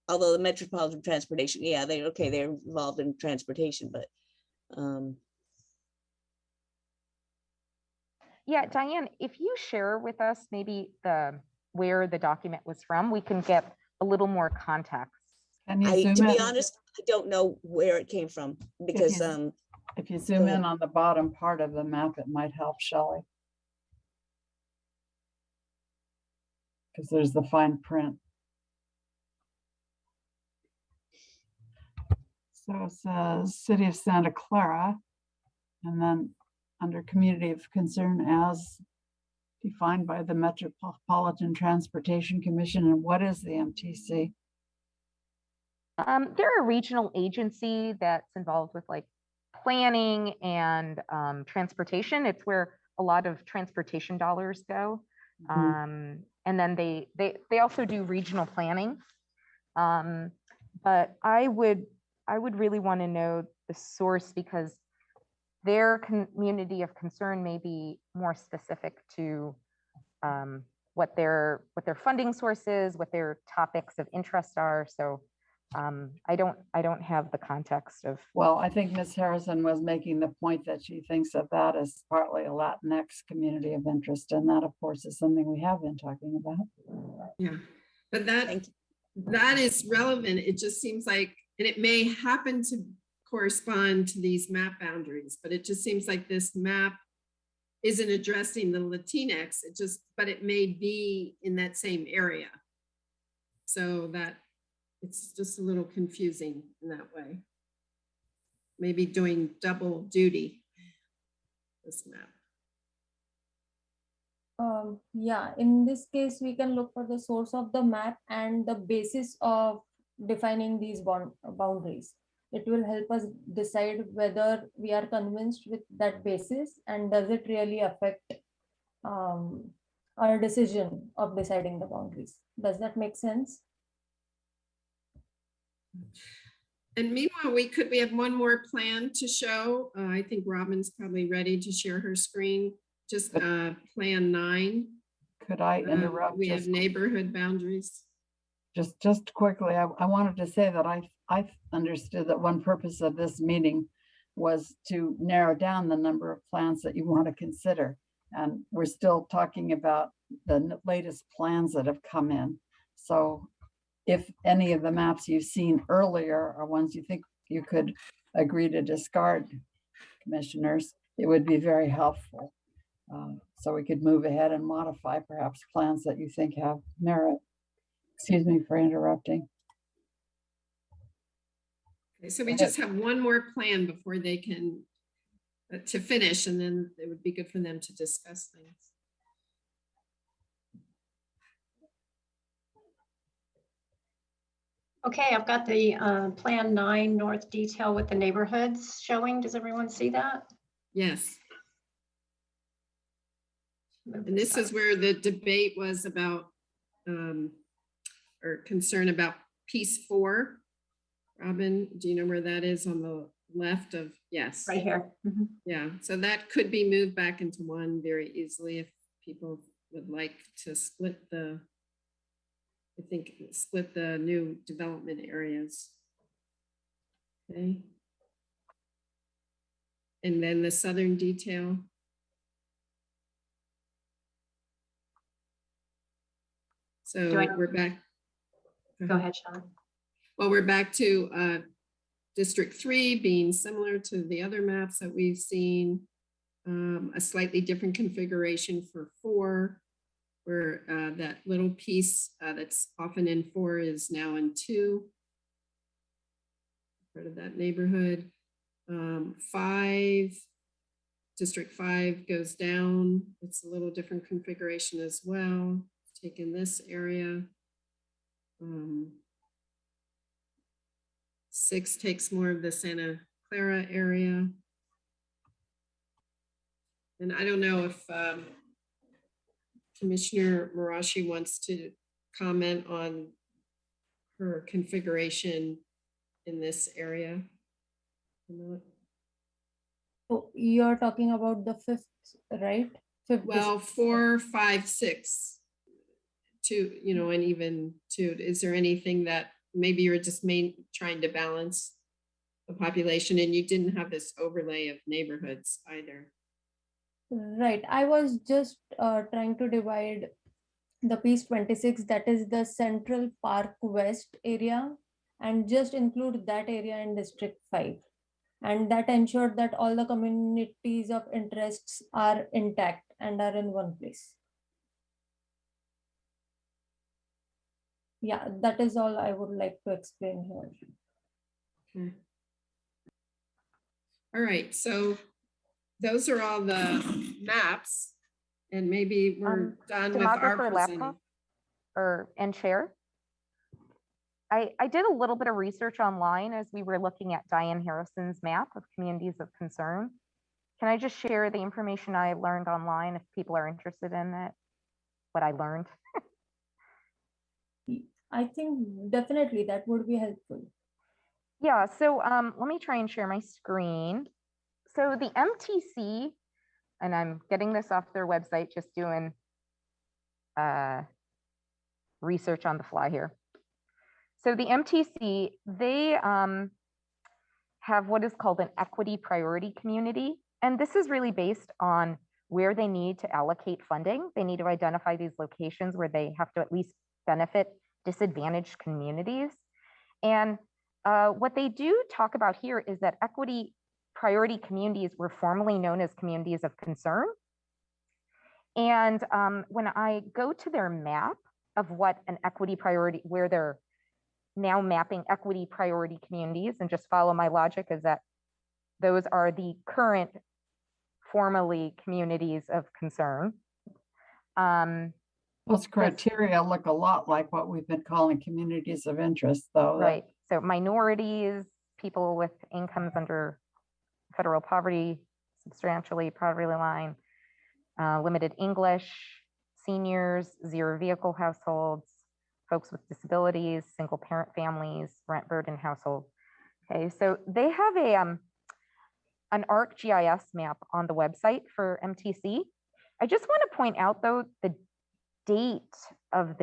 [SPEAKER 12] Although the Metropolitan Transportation, yeah, they're involved in transportation, but
[SPEAKER 8] yeah, Diane, if you share with us maybe where the document was from, we can get a little more context.
[SPEAKER 12] To be honest, I don't know where it came from, because
[SPEAKER 6] if you zoom in on the bottom part of the map, it might help, Shelley. Because there's the fine print. So it says City of Santa Clara, and then under community of concern as defined by the Metropolitan Transportation Commission, and what is the MTC?
[SPEAKER 8] They're a regional agency that's involved with like planning and transportation. It's where a lot of transportation dollars go. And then they also do regional planning. But I would really want to know the source, because their community of concern may be more specific to what their funding source is, what their topics of interest are. So I don't have the context of.
[SPEAKER 6] Well, I think Ms. Harrison was making the point that she thinks of that as partly a Latinx community of interest, and that of course is something we have been talking about.
[SPEAKER 7] Yeah, but that is relevant. It just seems like, and it may happen to correspond to these map boundaries, but it just seems like this map isn't addressing the Latinx. But it may be in that same area. So that it's just a little confusing in that way. Maybe doing double duty, this map.
[SPEAKER 1] Yeah, in this case, we can look for the source of the map and the basis of defining these boundaries. It will help us decide whether we are convinced with that basis and does it really affect our decision of deciding the boundaries. Does that make sense?
[SPEAKER 7] And meanwhile, we have one more plan to show. I think Robin's probably ready to share her screen. Just plan 9.
[SPEAKER 6] Could I interrupt?
[SPEAKER 7] We have neighborhood boundaries.
[SPEAKER 6] Just quickly, I wanted to say that I understood that one purpose of this meeting was to narrow down the number of plans that you want to consider. And we're still talking about the latest plans that have come in. So if any of the maps you've seen earlier are ones you think you could agree to discard, commissioners, it would be very helpful. So we could move ahead and modify perhaps plans that you think have merit. Excuse me for interrupting.
[SPEAKER 7] Okay, so we just have one more plan before they can to finish, and then it would be good for them to discuss things.
[SPEAKER 11] Okay, I've got the Plan 9 North detail with the neighborhoods showing. Does everyone see that?
[SPEAKER 7] Yes. And this is where the debate was about, or concern about piece 4. Robin, do you know where that is on the left of, yes.
[SPEAKER 11] Right here.
[SPEAKER 7] Yeah, so that could be moved back into 1 very easily if people would like to split the, I think, split the new development areas. Okay. And then the southern detail. So we're back.
[SPEAKER 11] Go ahead, Sean.
[SPEAKER 7] Well, we're back to District 3 being similar to the other maps that we've seen. A slightly different configuration for 4, where that little piece that's often in 4 is now in 2. Part of that neighborhood. 5, District 5 goes down. It's a little different configuration as well. Taking this area. 6 takes more of the Santa Clara area. And I don't know if Commissioner Marashi wants to comment on her configuration in this area.
[SPEAKER 1] So you're talking about the 5th, right? 5th
[SPEAKER 7] well, 4, 5, 6. 2, you know, and even 2. Is there anything that maybe you're just trying to balance the population and you didn't have this overlay of neighborhoods either?
[SPEAKER 1] Right. I was just trying to divide the piece 26, that is the Central Park West area, and just include that area in District 5. And that ensured that all the communities of interests are intact and are in one place. Yeah, that is all I would like to explain here.
[SPEAKER 7] Okay. All right, so those are all the maps. And maybe we're done with our
[SPEAKER 8] Stenographer
[SPEAKER 7] presenting.
[SPEAKER 8] laptop and chair. I did a little bit of research online as we were looking at Diane Harrison's map of communities of concern. Can I just share the information I learned online if people are interested in it? What I learned.
[SPEAKER 1] I think definitely that would be helpful.
[SPEAKER 8] Yeah, so let me try and share my screen. So the MTC, and I'm getting this off their website, just doing research on the fly here. So the MTC, they have what is called an equity priority community. And this is really based on where they need to allocate funding. They need to identify these locations where they have to at least benefit disadvantaged communities. And what they do talk about here is that equity priority communities were formerly known as communities of concern. And when I go to their map of what an equity priority, where they're now mapping equity priority communities, and just follow my logic, is that those are the current formerly communities of concern.
[SPEAKER 6] Those criteria look a lot like what we've been calling communities of interest, though.
[SPEAKER 8] Right. So minorities, people with incomes under federal poverty, substantially poverty line, limited English, seniors, zero vehicle households, folks with disabilities, single parent families, rent burden households. Okay, so they have an ArcGIS map on the website for MTC. I just want to point out though the date of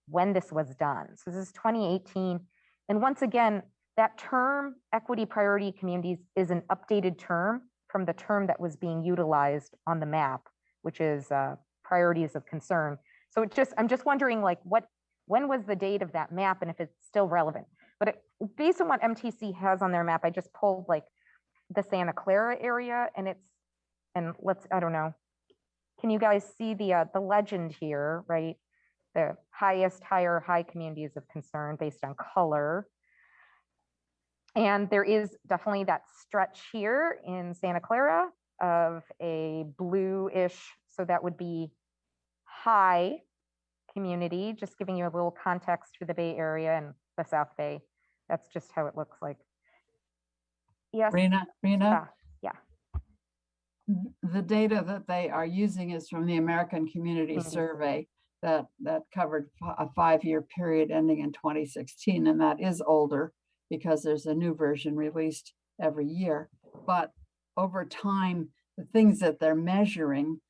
[SPEAKER 8] when this was done. So this is 2018, and once again, that term equity priority communities is an updated term from the term that was being utilized on the map, which is priorities of concern. So I'm just wondering, like, when was the date of that map and if it's still relevant? But based on what MTC has on their map, I just pulled like the Santa Clara area, and I don't know. Can you guys see the legend here, right? The high communities of concern based on color. And there is definitely that stretch here in Santa Clara of a bluish, so that would be high community, just giving you a little context for the Bay Area and the South Bay. That's just how it looks like. Yes.
[SPEAKER 6] Rena?
[SPEAKER 8] Yeah.
[SPEAKER 6] The data that they are using is from the American Community Survey that covered a 5-year period ending in 2016, and that is older because there's a new version released every year. But over time, the things that they're measuring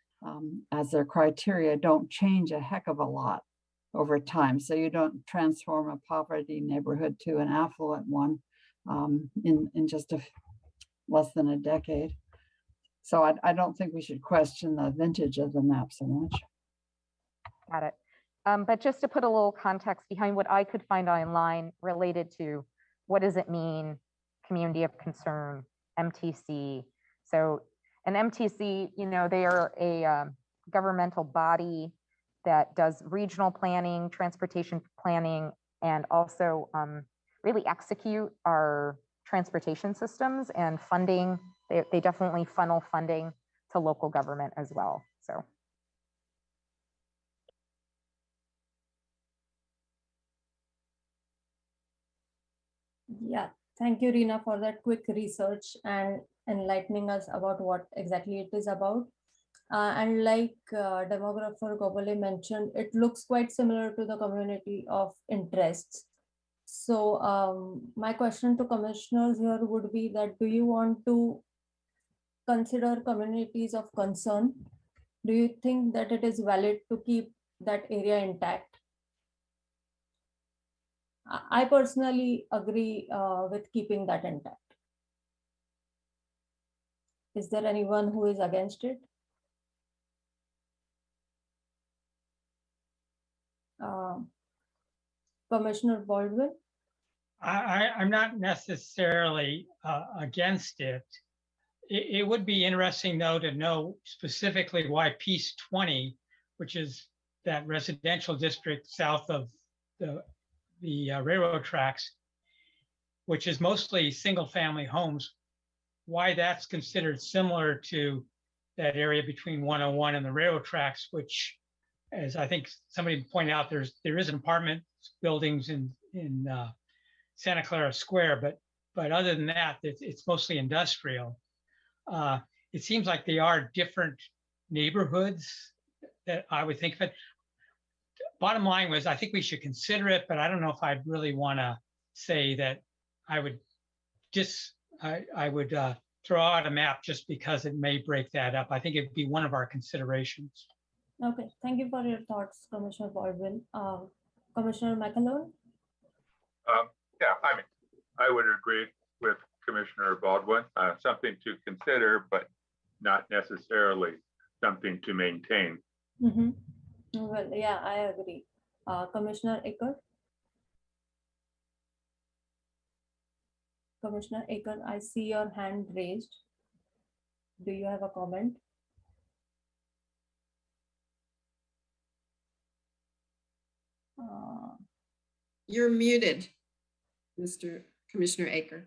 [SPEAKER 6] as their criteria don't change a heck of a lot over time. So you don't transform a poverty neighborhood to an affluent one in just less than a decade. So I don't think we should question the vintage of the map so much.
[SPEAKER 8] Got it. But just to put a little context behind what I could find online related to what does it mean, community of concern, MTC. So an MTC, they are a governmental body that does regional planning, transportation planning, and also really execute our transportation systems and funding. They definitely funnel funding to local government as well. So.
[SPEAKER 1] Yeah, thank you, Rena, for that quick research and enlightening us about what exactly it is about. And like demographer Gobole mentioned, it looks quite similar to the community of interests. So my question to commissioners here would be that, do you want to consider communities of concern? Do you think that it is valid to keep that area intact? I personally agree with keeping that intact. Is there anyone who is against it? Commissioner Baldwin?
[SPEAKER 4] I'm not necessarily against it. It would be interesting, though, to know specifically why Piece 20, which is that residential district south of the railroad tracks, which is mostly single-family homes, why that's considered similar to that area between 101 and the railroad tracks, which, as I think somebody pointed out, there is an apartment buildings in Santa Clara Square, but other than that, it's mostly industrial. It seems like they are different neighborhoods that I would think of it. Bottom line was, I think we should consider it, but I don't know if I'd really want to say that I would throw out a map just because it may break that up. I think it'd be one of our considerations.
[SPEAKER 1] Okay, thank you for your thoughts, Commissioner Baldwin. Commissioner McAlone?
[SPEAKER 13] Yeah, I mean, I would agree with Commissioner Baldwin. Something to consider, but not necessarily something to maintain.
[SPEAKER 1] Mm-hmm. Well, yeah, I agree. Commissioner Aker? Commissioner Aker, I see your hand raised. Do you have a comment?
[SPEAKER 7] You're muted, Commissioner Aker.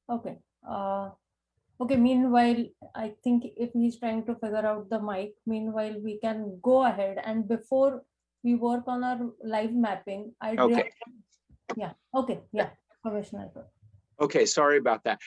[SPEAKER 1] Okay. Okay, meanwhile, I think if he's trying to figure out the mic, meanwhile, we can go ahead, and before we work on our live mapping,
[SPEAKER 14] Okay.
[SPEAKER 1] Yeah, okay, yeah, Commissioner.
[SPEAKER 14] Okay, sorry about that.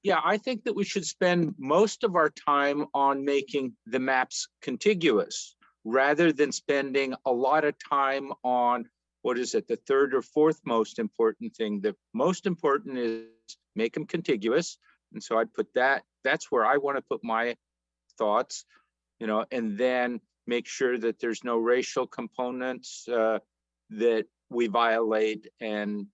[SPEAKER 14] Yeah, I think that we should spend most of our time on making the maps contiguous rather than spending a lot of time on, what is it, the third or fourth most important thing. The most important is make them contiguous. And so I'd put that's where I want to put my thoughts, you know, and then make sure that there's no racial components that we violate, and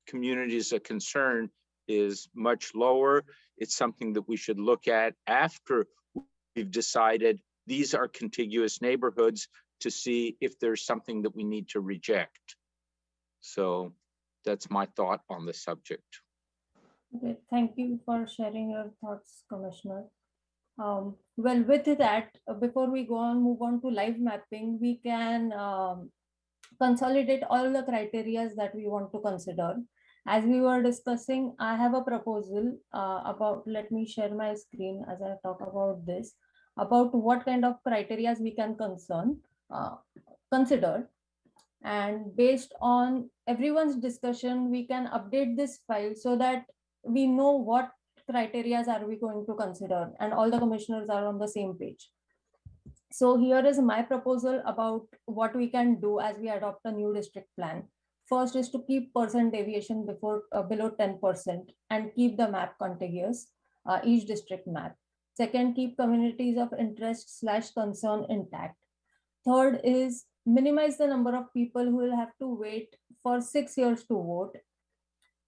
[SPEAKER 14] communities of concern is much lower. It's something that we should look at after we've decided these are contiguous neighborhoods to see if there's something that we need to reject. So that's my thought on the subject.
[SPEAKER 1] Okay, thank you for sharing your thoughts, Commissioner. Well, with that, before we move on to live mapping, we can consolidate all the criteria that we want to consider. As we were discussing, I have a proposal about, let me share my screen as I talk about this, about what kind of criteria we can consider. And based on everyone's discussion, we can update this file so that we know what criteria are we going to consider, and all the commissioners are on the same page. So here is my proposal about what we can do as we adopt a new district plan. First is to keep percent deviation below 10% and keep the map contiguous, each district map. Second, keep communities of interest / concern intact. Third is minimize the number of people who will have to wait for 6 years to vote.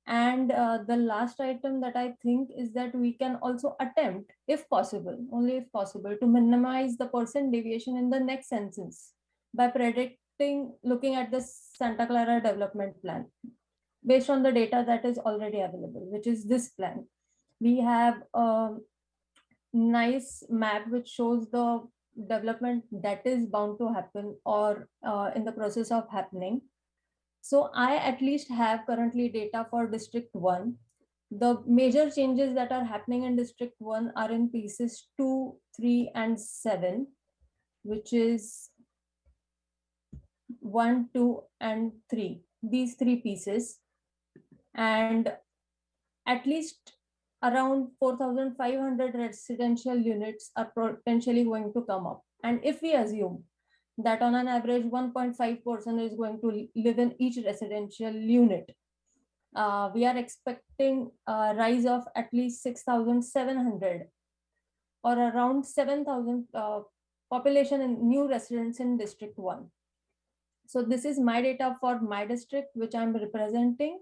[SPEAKER 1] And the last item that I think is that we can also attempt, if possible, only if possible, to minimize the percent deviation in the next census by looking at the Santa Clara development plan based on the data that is already available, which is this plan. We have a nice map which shows the development that is bound to happen or in the process of happening. So I at least have currently data for District 1. The major changes that are happening in District 1 are in pieces 2, 3, and 7, which is 1, 2, and 3. These 3 pieces. And at least around 4,500 residential units are potentially going to come up. And if we assume that on an average 1.5% is going to live in each residential unit, we are expecting a rise of at least 6,700 or around 7,000 population in new residents in District 1. So this is my data for my district, which I'm representing,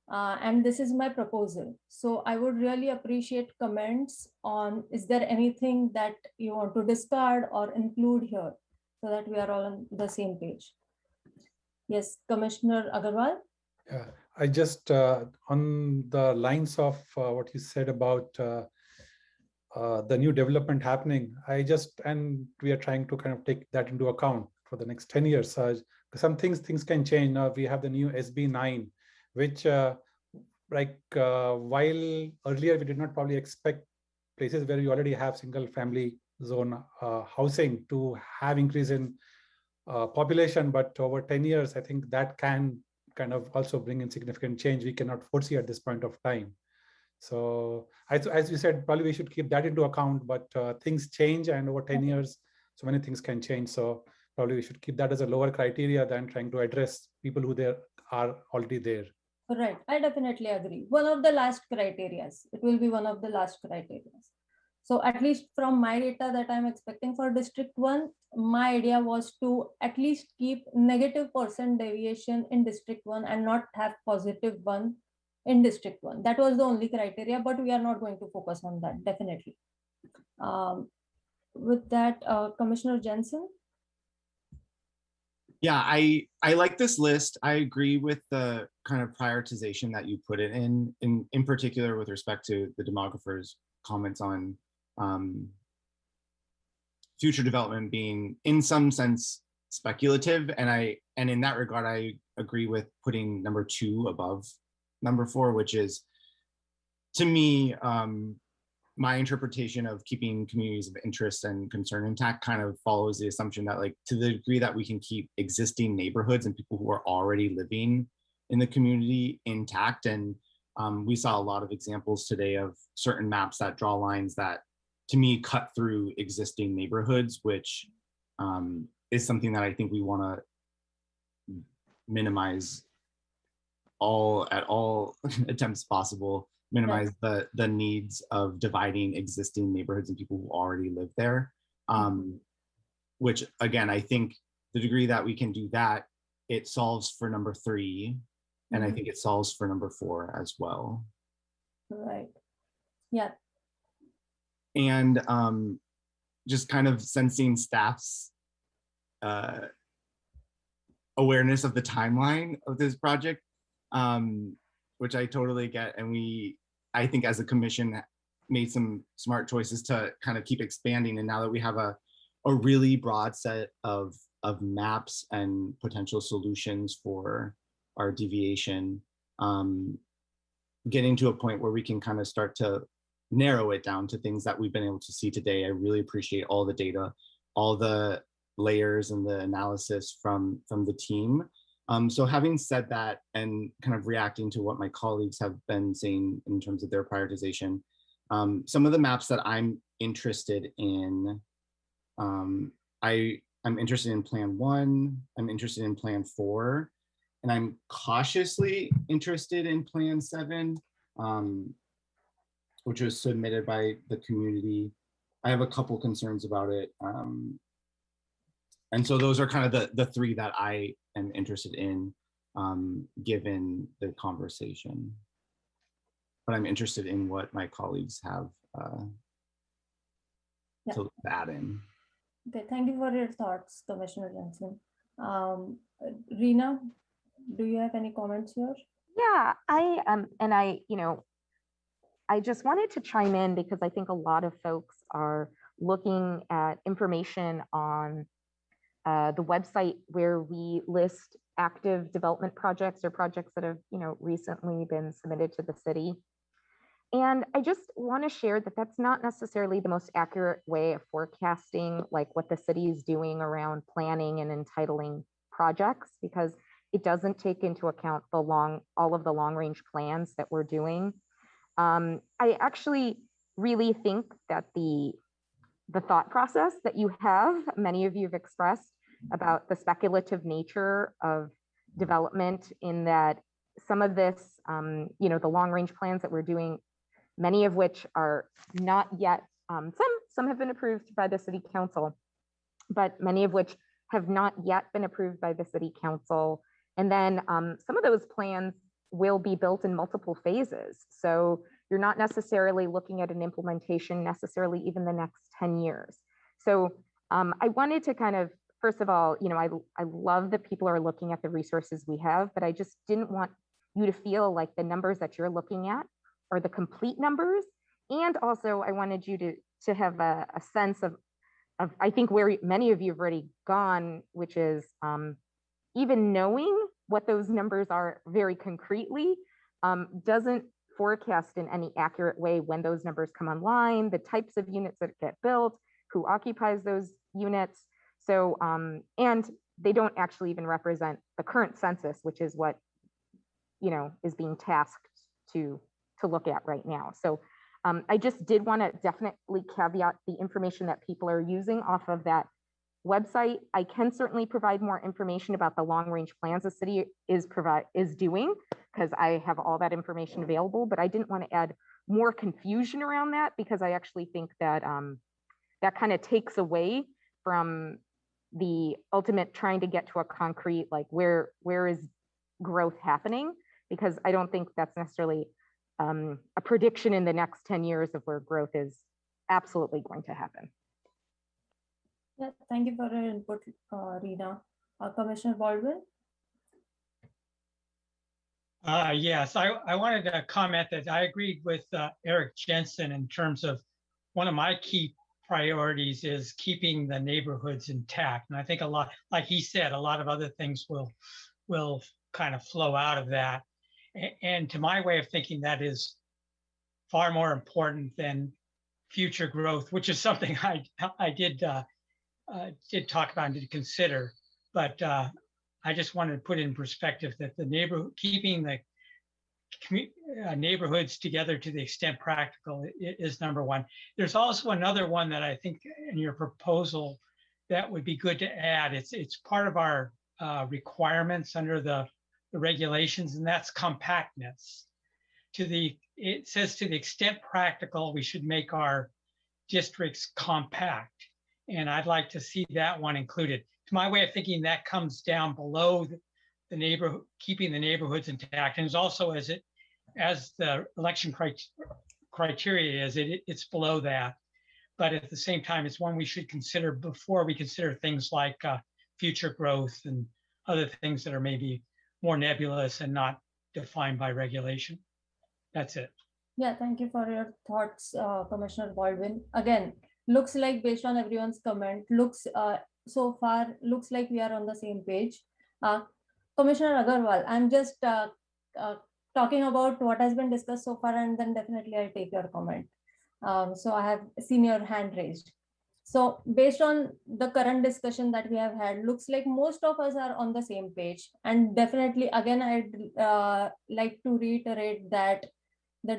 [SPEAKER 1] and this is my proposal. So I would really appreciate comments on, is there anything that you want to discard or include here, so that we are all on the same page. Yes, Commissioner Agarwal.
[SPEAKER 15] Yeah, I just, on the lines of what you said about the new development happening, and we are trying to kind of take that into account for the next 10 years, some things can change. Now we have the new SB 9, which while earlier we did not probably expect places where you already have single family zone housing to have increase in population, but over 10 years, I think that can kind of also bring in significant change we cannot foresee at this point of time. So as you said, probably we should keep that into account, but things change, and over 10 years, so many things can change. So probably we should keep that as a lower criteria than trying to address people who are already there.
[SPEAKER 1] Right, I definitely agree. One of the last criterias, it will be one of the last criterias. So at least from my data that I'm expecting for District 1, my idea was to at least keep -% deviation in District 1 and not have +1 in District 1. That was the only criteria, but we are not going to focus on that, definitely. With that, Commissioner Jensen?
[SPEAKER 10] Yeah, I like this list. I agree with the kind of prioritization that you put it in particular with respect to the demographer's comments on future development being in some sense speculative. And in that regard, I agree with putting number 2 above number 4, which is, to me, my interpretation of keeping communities of interest and concern intact kind of follows the assumption that, like, to the degree that we can keep existing neighborhoods and people who are already living in the community intact. And we saw a lot of examples today of certain maps that draw lines that, to me, cut through existing neighborhoods, which is something that I think we want to minimize at all attempts possible, minimize the needs of dividing existing neighborhoods and people who already live there. Which, again, I think the degree that we can do that, it solves for number 3, and I think it solves for number 4 as well.
[SPEAKER 1] Right. Yeah.
[SPEAKER 10] And just kind of sensing staff's awareness of the timeline of this project, which I totally get. And I think as a commission made some smart choices to kind of keep expanding. And now that we have a really broad set of maps and potential solutions for our deviation, getting to a point where we can kind of start to narrow it down to things that we've been able to see today. I really appreciate all the data, all the layers and the analysis from the team. So having said that, and kind of reacting to what my colleagues have been saying in terms of their prioritization, some of the maps that I'm interested in, I'm interested in Plan 1, I'm interested in Plan 4, and I'm cautiously interested in Plan 7, which was submitted by the community. I have a couple concerns about it. And so those are kind of the 3 that I am interested in, given the conversation. But I'm interested in what my colleagues have to add in.
[SPEAKER 1] Okay, thank you for your thoughts, Commissioner Jensen. Reena, do you have any comments here?
[SPEAKER 8] Yeah, I just wanted to chime in because I think a lot of folks are looking at information on the website where we list active development projects or projects that have, recently been submitted to the city. And I just want to share that that's not necessarily the most accurate way of forecasting like what the city is doing around planning and entitling projects, because it doesn't take into account all of the long range plans that we're doing. I actually really think that the thought process that you have, many of you have expressed about the speculative nature of development, in that some of this, the long range plans that we're doing, many of which are not yet, some have been approved by the city council, but many of which have not yet been approved by the city council. And then some of those plans will be built in multiple phases. So you're not necessarily looking at an implementation necessarily even the next 10 years. So I wanted to kind of, first of all, I love that people are looking at the resources we have, but I just didn't want you to feel like the numbers that you're looking at are the complete numbers. And also I wanted you to have a sense of I think where many of you have already gone, which is even knowing what those numbers are very concretely doesn't forecast in any accurate way when those numbers come online, the types of units that get built, who occupies those units. So, and they don't actually even represent the current census, which is what, you know, is being tasked to look at right now. So I just did want to definitely caveat the information that people are using off of that website. I can certainly provide more information about the long range plans the city is doing, because I have all that information available, but I didn't want to add more confusion around that, because I actually think that that kind of takes away from the ultimate trying to get to a concrete, like where is growth happening, because I don't think that's necessarily a prediction in the next 10 years of where growth is absolutely going to happen.
[SPEAKER 1] Yeah, thank you for your input, Reena. Commissioner Baldwin?
[SPEAKER 4] Yes, I wanted to comment that I agreed with Eric Jensen in terms of one of my key priorities is keeping the neighborhoods intact. And I think a lot, like he said, a lot of other things will kind of flow out of that. And to my way of thinking, that is far more important than future growth, which is something I did talk about and did consider. But I just wanted to put in perspective that the keeping the neighborhoods together to the extent practical is number one. There's also another one that I think in your proposal that would be good to add. It's part of our requirements under the regulations, and that's compactness. It says to the extent practical, we should make our districts compact. And I'd like to see that one included. To my way of thinking, that comes down below the neighborhood, keeping the neighborhoods intact. And it's also as the election criteria is, it's below that. But at the same time, it's one we should consider before we consider things like future growth and other things that are maybe more nebulous and not defined by regulation. That's it.
[SPEAKER 1] Yeah, thank you for your thoughts, Commissioner Baldwin. Again, looks like based on everyone's comment, so far looks like we are on the same page. Commissioner Agarwal, I'm just talking about what has been discussed so far, and then definitely I'll take your comment. So I have seen your hand raised. So based on the current discussion that we have had, looks like most of us are on the same page. And definitely, again, I'd like to reiterate that the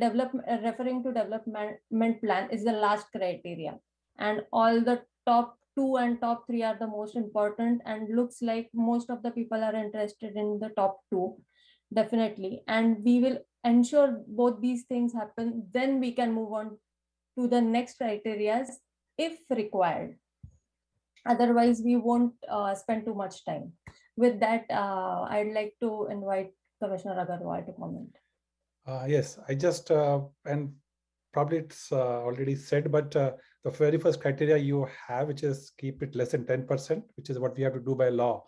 [SPEAKER 1] referring to development plan is the last criteria. And all the top 2 and top 3 are the most important, and looks like most of the people are interested in the top 2, definitely. And we will ensure both these things happen, then we can move on to the next criteria if required. Otherwise, we won't spend too much time. With that, I'd like to invite Commissioner Agarwal to comment.
[SPEAKER 15] Yes, I just, and probably it's already said, but the very first criteria you have, which is keep it less than 10%, which is what we have to do by law.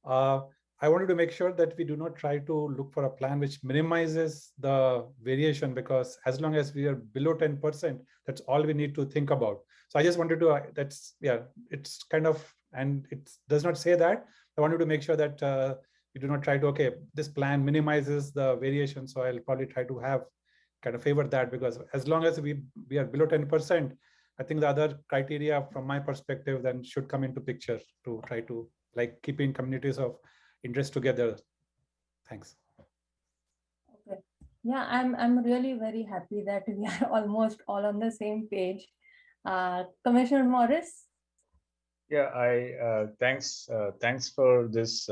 [SPEAKER 15] I wanted to make sure that we do not try to look for a plan which minimizes the variation, because as long as we are below 10%, that's all we need to think about. So I just wanted to, it's kind of, and it does not say that. I wanted to make sure that we do not try to, okay, this plan minimizes the variation. So I'll probably try to have kind of favor that, because as long as we are below 10%, I think the other criteria from my perspective then should come into picture to try to like keeping communities of interest together. Thanks.
[SPEAKER 1] Okay. Yeah, I'm really very happy that we are almost all on the same page. Commissioner Morris?
[SPEAKER 16] Yeah, thanks for this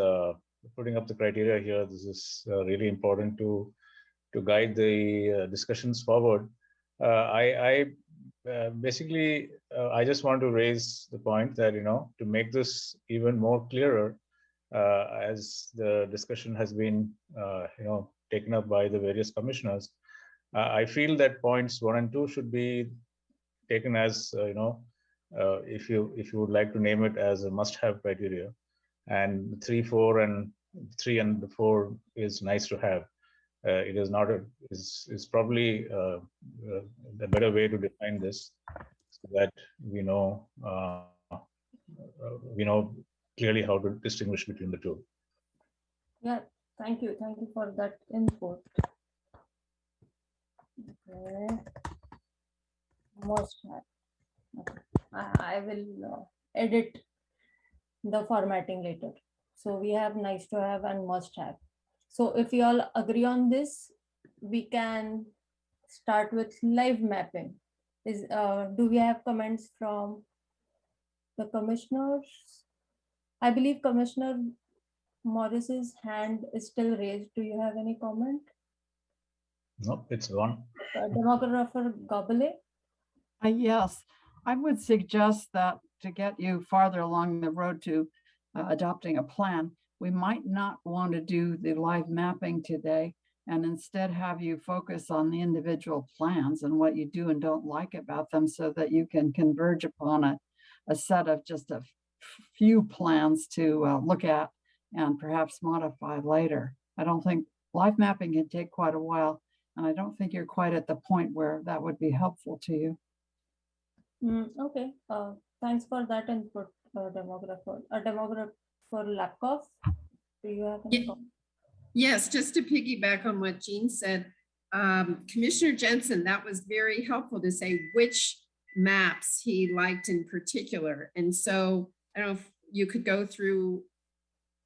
[SPEAKER 16] putting up the criteria here. This is really important to guide the discussions forward. Basically, I just want to raise the point that, to make this even more clearer, as the discussion has been, taken up by the various commissioners, I feel that points 1 and 2 should be taken as, if you would like to name it as a must-have criteria, and 3 and 4 is nice to have. It is not is probably a better way to define this, so that we know clearly how to distinguish between the two.
[SPEAKER 1] Yeah, thank you for that input. Okay. Must have. Okay. I will edit the formatting later. So we have nice to have and must have. So if you all agree on this, we can start with live mapping. Do we have comments from the commissioners? I believe Commissioner Morris's hand is still raised. Do you have any comment?
[SPEAKER 16] No, it's gone.
[SPEAKER 1] Demographer Gobele?
[SPEAKER 6] Yes, I would suggest that to get you farther along the road to adopting a plan, we might not want to do the live mapping today and instead have you focus on the individual plans and what you do and don't like about them so that you can converge upon a set of just a few plans to look at and perhaps modify later. I don't think live mapping can take quite a while, and I don't think you're quite at the point where that would be helpful to you.
[SPEAKER 1] Okay, thanks for that input, demographer. Demographer Lapkov, do you have any comment?
[SPEAKER 7] Yes, just to piggyback on what Jean said, Commissioner Jensen, that was very helpful to say which maps he liked in particular. And so I don't know if you could go through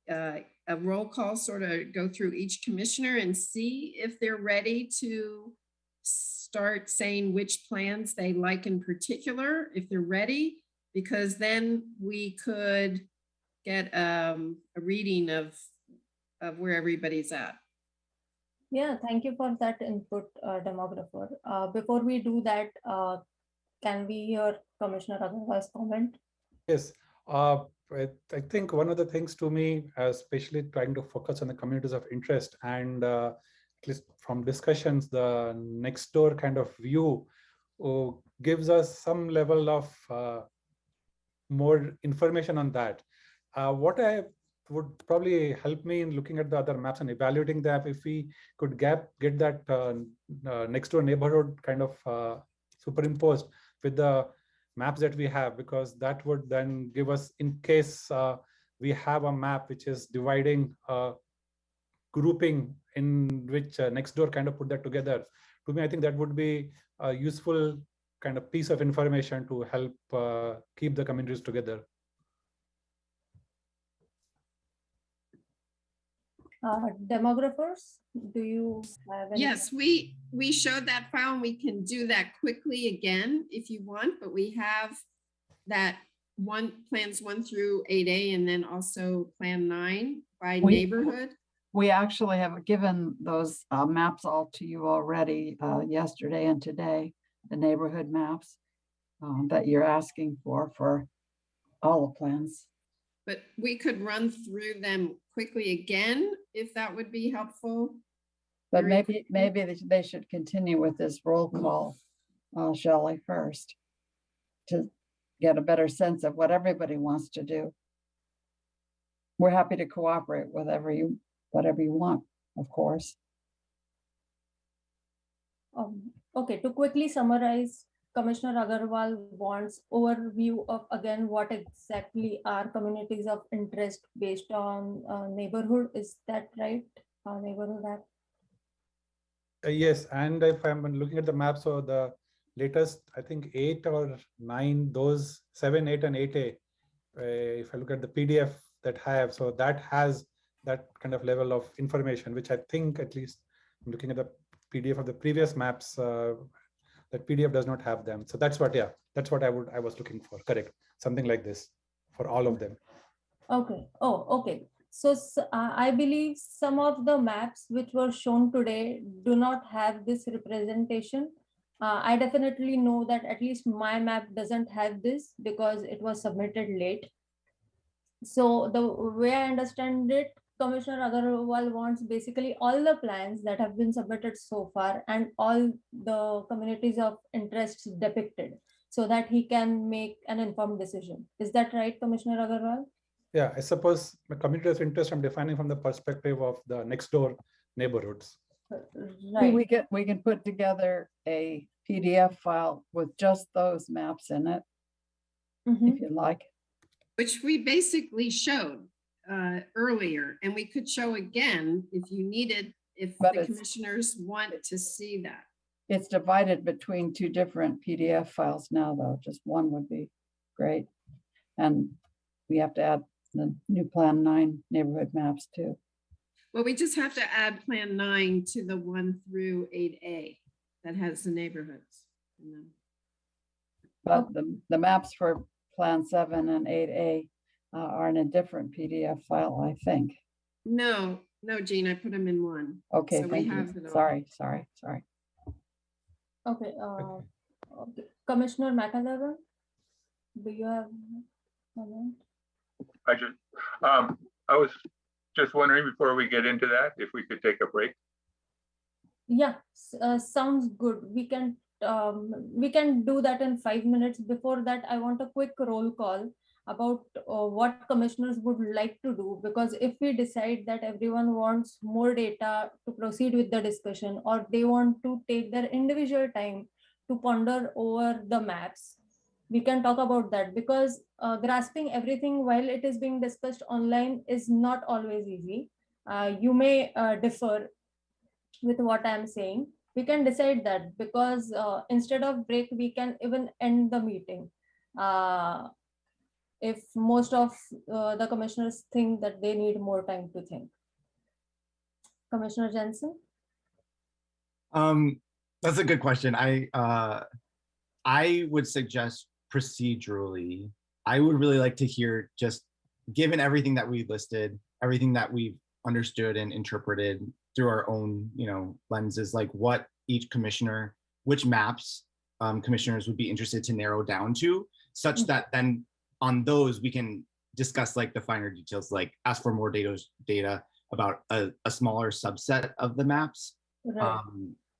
[SPEAKER 7] a roll call, sort of go through each commissioner and see if they're ready to start saying which plans they like in particular, if they're ready, because then we could get a reading of where everybody's at.
[SPEAKER 1] Yeah, thank you for that input, demographer. Before we do that, can we hear Commissioner Agarwal's comment?
[SPEAKER 15] Yes, I think one of the things to me, especially trying to focus on the communities of interest and at least from discussions, the next door kind of view gives us some level of more information on that. What I would probably help me in looking at the other maps and evaluating them if we could get that next door neighborhood kind of superimposed with the maps that we have, because that would then give us, in case we have a map which is dividing grouping in which next door kind of put that together. To me, I think that would be a useful kind of piece of information to help keep the communities together.
[SPEAKER 1] Demographers, do you have any?
[SPEAKER 7] Yes, we showed that file and we can do that quickly again if you want, but we have that plans 1 through 8A and then also plan 9 by neighborhood.
[SPEAKER 6] We actually have given those maps all to you already yesterday and today, the neighborhood maps that you're asking for all the plans.
[SPEAKER 7] But we could run through them quickly again, if that would be helpful.
[SPEAKER 6] But maybe they should continue with this roll call, Shelley, first, to get a better sense of what everybody wants to do. We're happy to cooperate with whatever you want, of course.
[SPEAKER 1] Okay, to quickly summarize, Commissioner Agarwal wants overview of again what exactly are communities of interest based on neighborhood. Is that right? Neighborhood app.
[SPEAKER 15] Yes, and if I'm looking at the map, so the latest, I think 8 or 9, those 7, 8, and 8A. If I look at the PDF that I have, so that has that kind of level of information, which I think, at least I'm looking at the PDF of the previous maps, that PDF does not have them. So that's what, yeah, that's what I was looking for. Correct, something like this for all of them.
[SPEAKER 1] Okay. Oh, okay. So I believe some of the maps which were shown today do not have this representation. I definitely know that at least my map doesn't have this because it was submitted late. So the way I understand it, Commissioner Agarwal wants basically all the plans that have been submitted so far and all the communities of interest depicted so that he can make an informed decision. Is that right, Commissioner Agarwal?
[SPEAKER 15] Yeah, I suppose the community of interest I'm defining from the perspective of the next door neighborhoods.
[SPEAKER 1] Right.
[SPEAKER 6] We can put together a PDF file with just those maps in it, if you like.
[SPEAKER 7] Which we basically showed. earlier, and we could show again if you needed, if
[SPEAKER 6] But
[SPEAKER 7] the
[SPEAKER 6] it's-
[SPEAKER 7] commissioners want to see that.
[SPEAKER 6] It's divided between two different PDF files now, though. Just one would be great. And we have to add the new Plan 9 neighborhood maps too.
[SPEAKER 7] Well, we just have to add Plan 9 to the 1 through 8A that has the neighborhoods in them.
[SPEAKER 6] But the maps for Plan 7 and 8A are in a different PDF file, I think.
[SPEAKER 7] No, Jean, I put them in one.
[SPEAKER 6] Okay,
[SPEAKER 7] So we
[SPEAKER 6] thank
[SPEAKER 7] have
[SPEAKER 6] you.
[SPEAKER 7] it all.
[SPEAKER 6] Sorry.
[SPEAKER 1] Okay, okay. Commissioner McAllister, do you have a comment?
[SPEAKER 13] I was just wondering before we get into that, if we could take a break.
[SPEAKER 1] Yeah, sounds good. We can do that in 5 minutes. Before that, I want a quick roll call about what commissioners would like to do, because if we decide that everyone wants more data to proceed with the discussion, or they want to take their individual time to ponder over the maps, we can talk about that, because grasping everything while it is being discussed online is not always easy. You may differ with what I'm saying. We can decide that, because instead of break, we can even end the meeting. If most of the commissioners think that they need more time to think. Commissioner Jensen?
[SPEAKER 10] That's a good question. I would suggest procedurally, I would really like to hear, just given everything that we listed, everything that we've understood and interpreted through our own, lenses, like what each commissioner, which maps commissioners would be interested to narrow down to, such that then on those we can discuss like the finer details, like ask for more data about a smaller subset of the maps.
[SPEAKER 1] Right.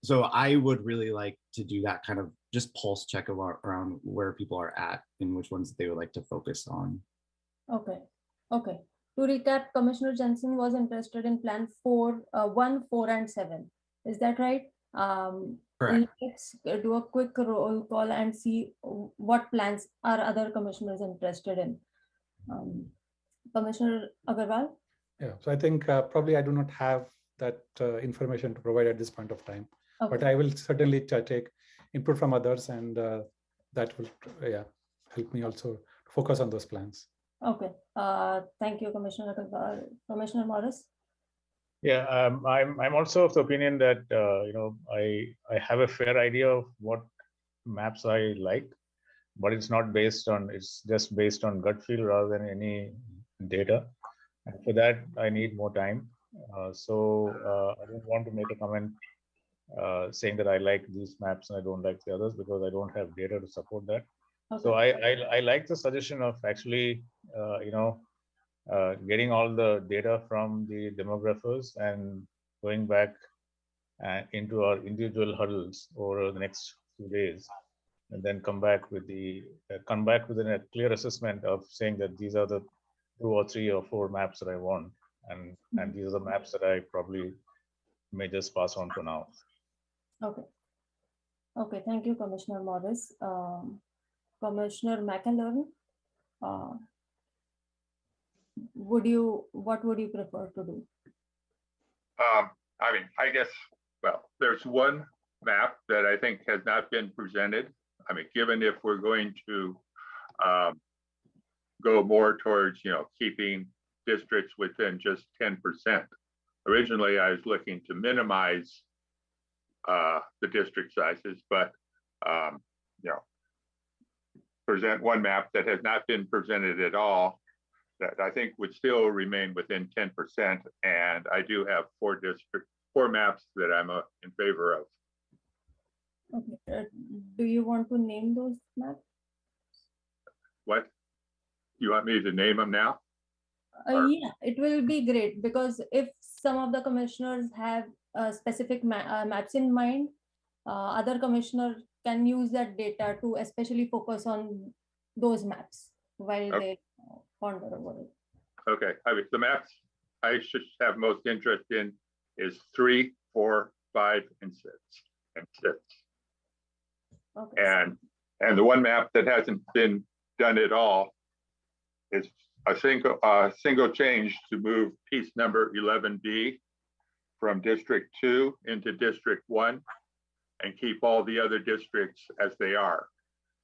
[SPEAKER 10] So I would really like to do that kind of just pulse check around where people are at and which ones they would like to focus on.
[SPEAKER 1] Okay. To recap, Commissioner Jensen was interested in Plan 1, 4, and 7. Is that right?
[SPEAKER 10] Correct.
[SPEAKER 1] Let's do a quick roll call and see what plans are other commissioners interested in. Commissioner Agarwal?
[SPEAKER 15] Yeah, so I think probably I do not have that information to provide at this point of time, but I will certainly take input from others, and that will help me also focus on those plans.
[SPEAKER 1] Okay, thank you, Commissioner Agarwal. Commissioner Morris?
[SPEAKER 16] Yeah, I'm also of the opinion that I have a fair idea of what maps I like, but it's just based on gut feel rather than any data. And for that, I need more time. So I don't want to make a comment saying that I like these maps and I don't like the others, because I don't have data to support that. Okay. So I like the suggestion of actually, getting all the data from the demographers and going back into our individual huddles over the next few days, and then come back with a clear assessment of saying that these are the 2 or 3 or 4 maps that I want, and these are the maps that I probably may just pass on for now.
[SPEAKER 1] Okay, thank you, Commissioner Morris. Commissioner McAllister, what would you prefer to do?
[SPEAKER 13] I guess, well, there's one map that I think has not been presented. Given if we're going to go more towards, keeping districts within just 10%. Originally, I was looking to minimize the district sizes, but present one map that has not been presented at all that I think would still remain within 10%. And I do have 4 maps that I'm in favor of.
[SPEAKER 1] Okay. Do you want to name those maps?
[SPEAKER 13] What? You want me to name them now?
[SPEAKER 1] Yeah, it will be great, because if some of the commissioners have specific maps in mind, other commissioners can use that data to especially focus on those maps while they ponder over it. Okay,
[SPEAKER 13] the maps I should have most interest in is 3, 4, 5, and 6. Okay. And the one map that hasn't been done at all is a single change to move piece number 11B from District 2 into District 1 and keep all the other districts as they are.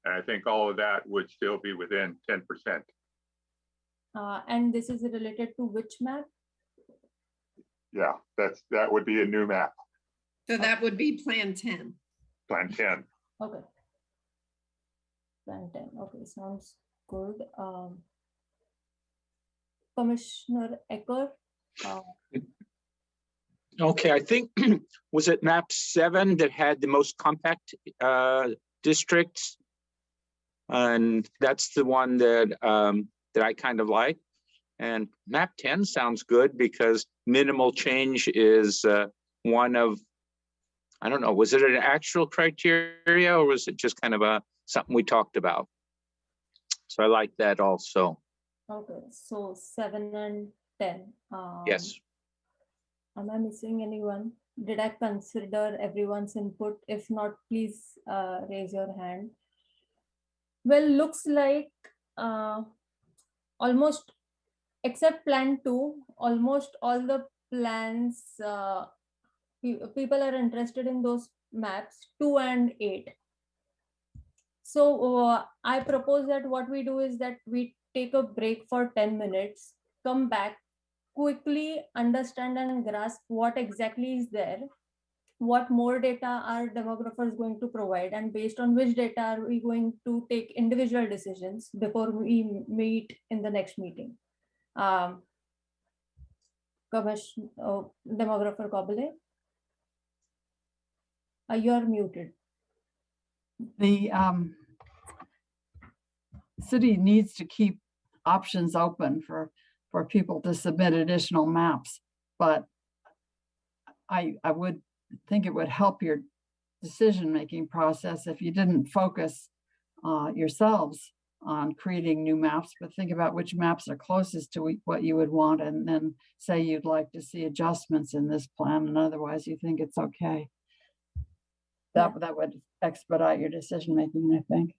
[SPEAKER 13] And I think all of that would still be within 10%.
[SPEAKER 1] And this is related to which map?
[SPEAKER 13] Yeah, that would be a new map,
[SPEAKER 7] So that would be Plan 10.
[SPEAKER 13] Plan 10.
[SPEAKER 1] Okay. Plan 10. Okay, sounds good. Commissioner Ecker.
[SPEAKER 14] Okay, I think, was it map 7 that had the most compact districts? And that's the one that that I kind of like. And map 10 sounds good because minimal change is one of, I don't know, was it an actual criteria or was it just kind of something we talked about? So I like that also.
[SPEAKER 1] Okay, so 7 and 10.
[SPEAKER 14] Yes.
[SPEAKER 1] Am I missing anyone? Did I consider everyone's input? If not, please raise your hand. Well, looks like almost, except Plan 2, almost all the plans, people are interested in those maps 2 and 8. So I propose that what we do is that we take a break for 10 minutes, come back, quickly understand and grasp what exactly is there, what more data are demographers going to provide, and based on which data are we going to take individual decisions before we meet in the next meeting. Demographer Kobale, you are muted.
[SPEAKER 6] The city needs to keep options open for people to submit additional maps, but I would think it would help your decision-making process if you didn't focus yourselves on creating new maps, but think about which maps are closest to what you would want, and then say you'd like to see adjustments in this plan, and otherwise you think it's okay. That would expedite your decision-making, I think.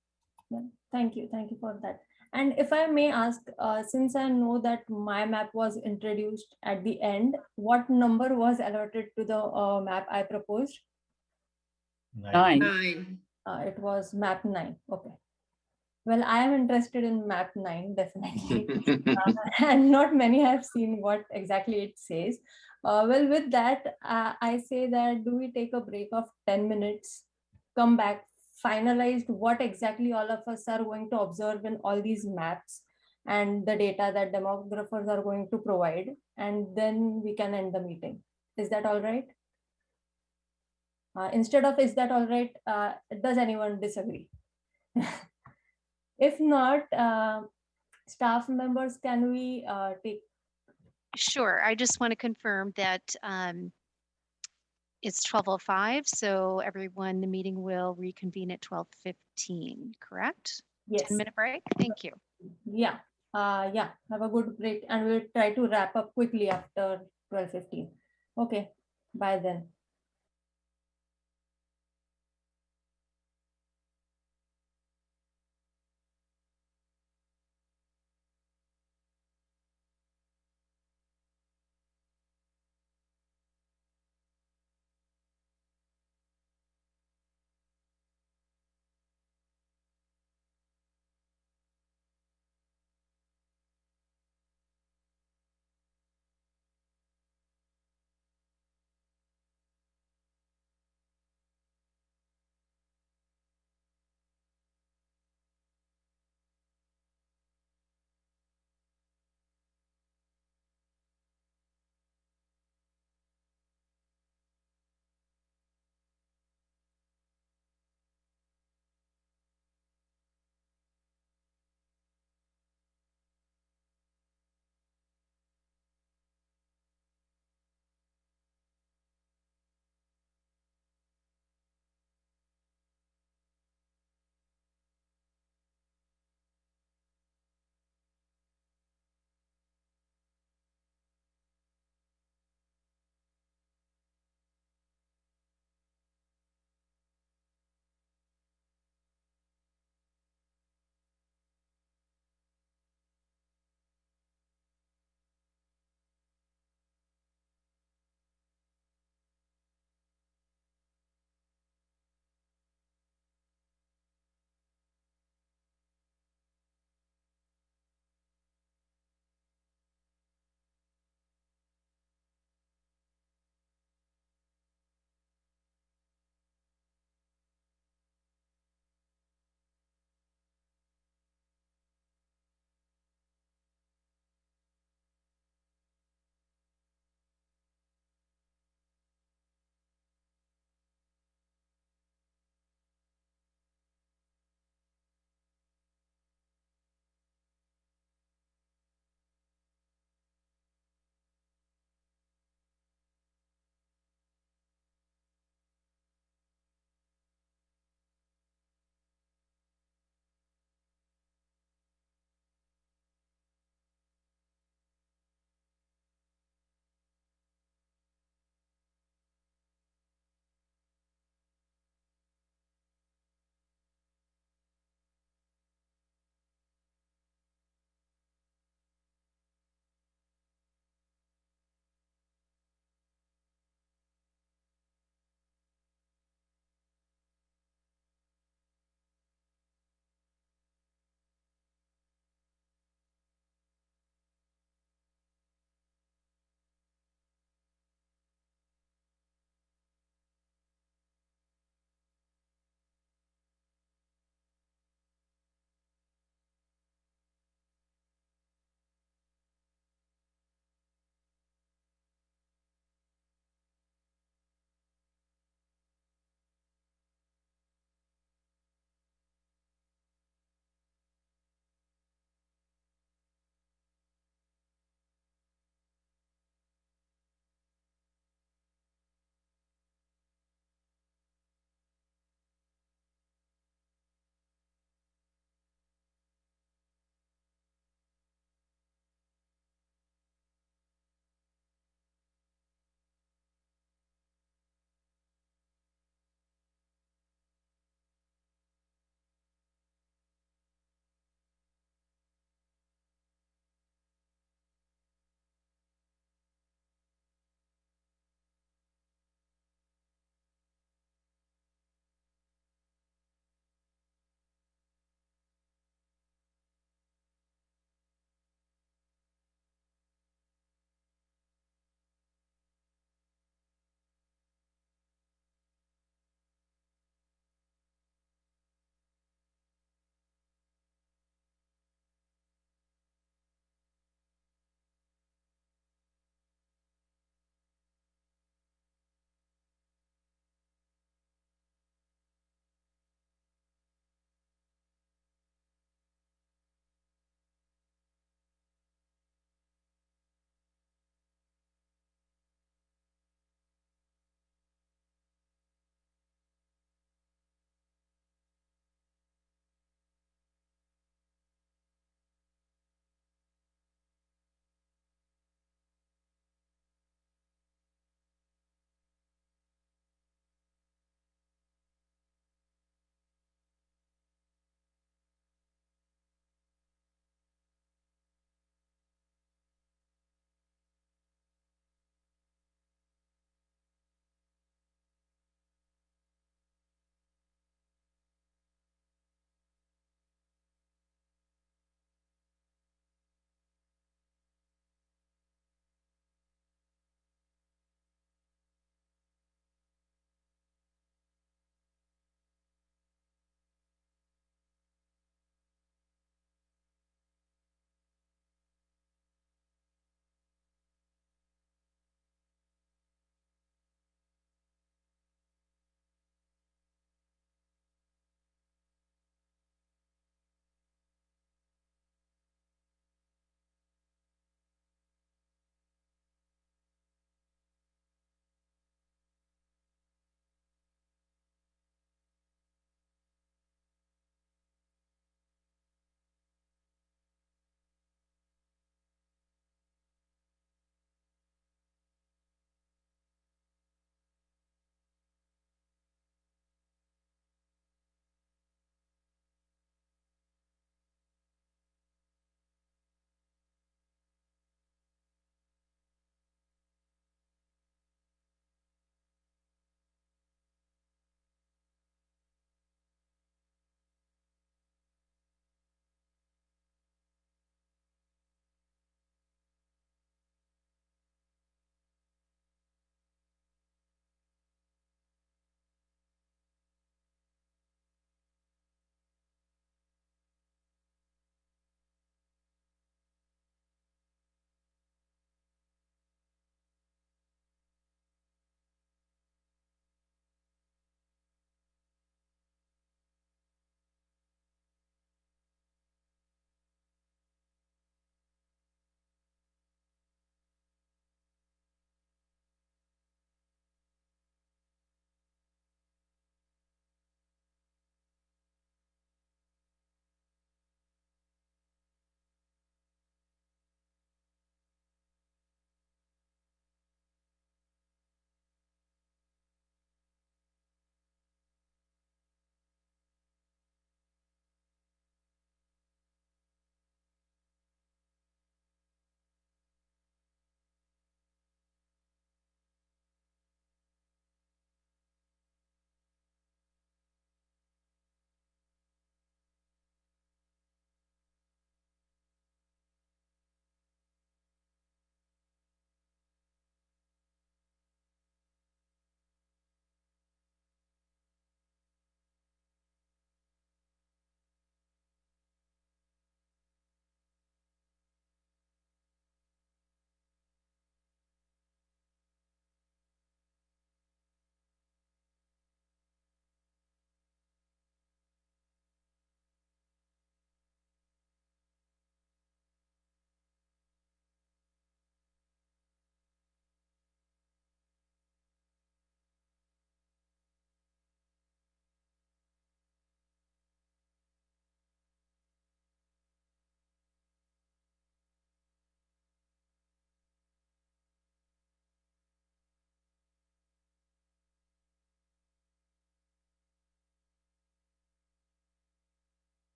[SPEAKER 1] Yeah, thank you for that. And if I may ask, since I know that my map was introduced at the end, what number was allotted to the map I proposed?
[SPEAKER 6] 9.
[SPEAKER 1] It was map 9. Okay. Well, I am interested in map 9, definitely. And not many have seen what exactly it says. Well, with that, I say that do we take a break of 10 minutes, come back, finalized what exactly all of us are going to observe in all these maps and the data that demographers are going to provide, and then we can end the meeting. Is that all right? Instead of is that all right, does anyone disagree? If not, staff members, can we take?
[SPEAKER 5] Sure, I just want to confirm that it's 12:05, so everyone, the meeting will reconvene at 12:15, correct?
[SPEAKER 1] Yes.
[SPEAKER 5] 10-minute break, thank you.
[SPEAKER 1] Yeah, yeah, have a good break, and we'll try to wrap up quickly after 12:15. Okay, bye then.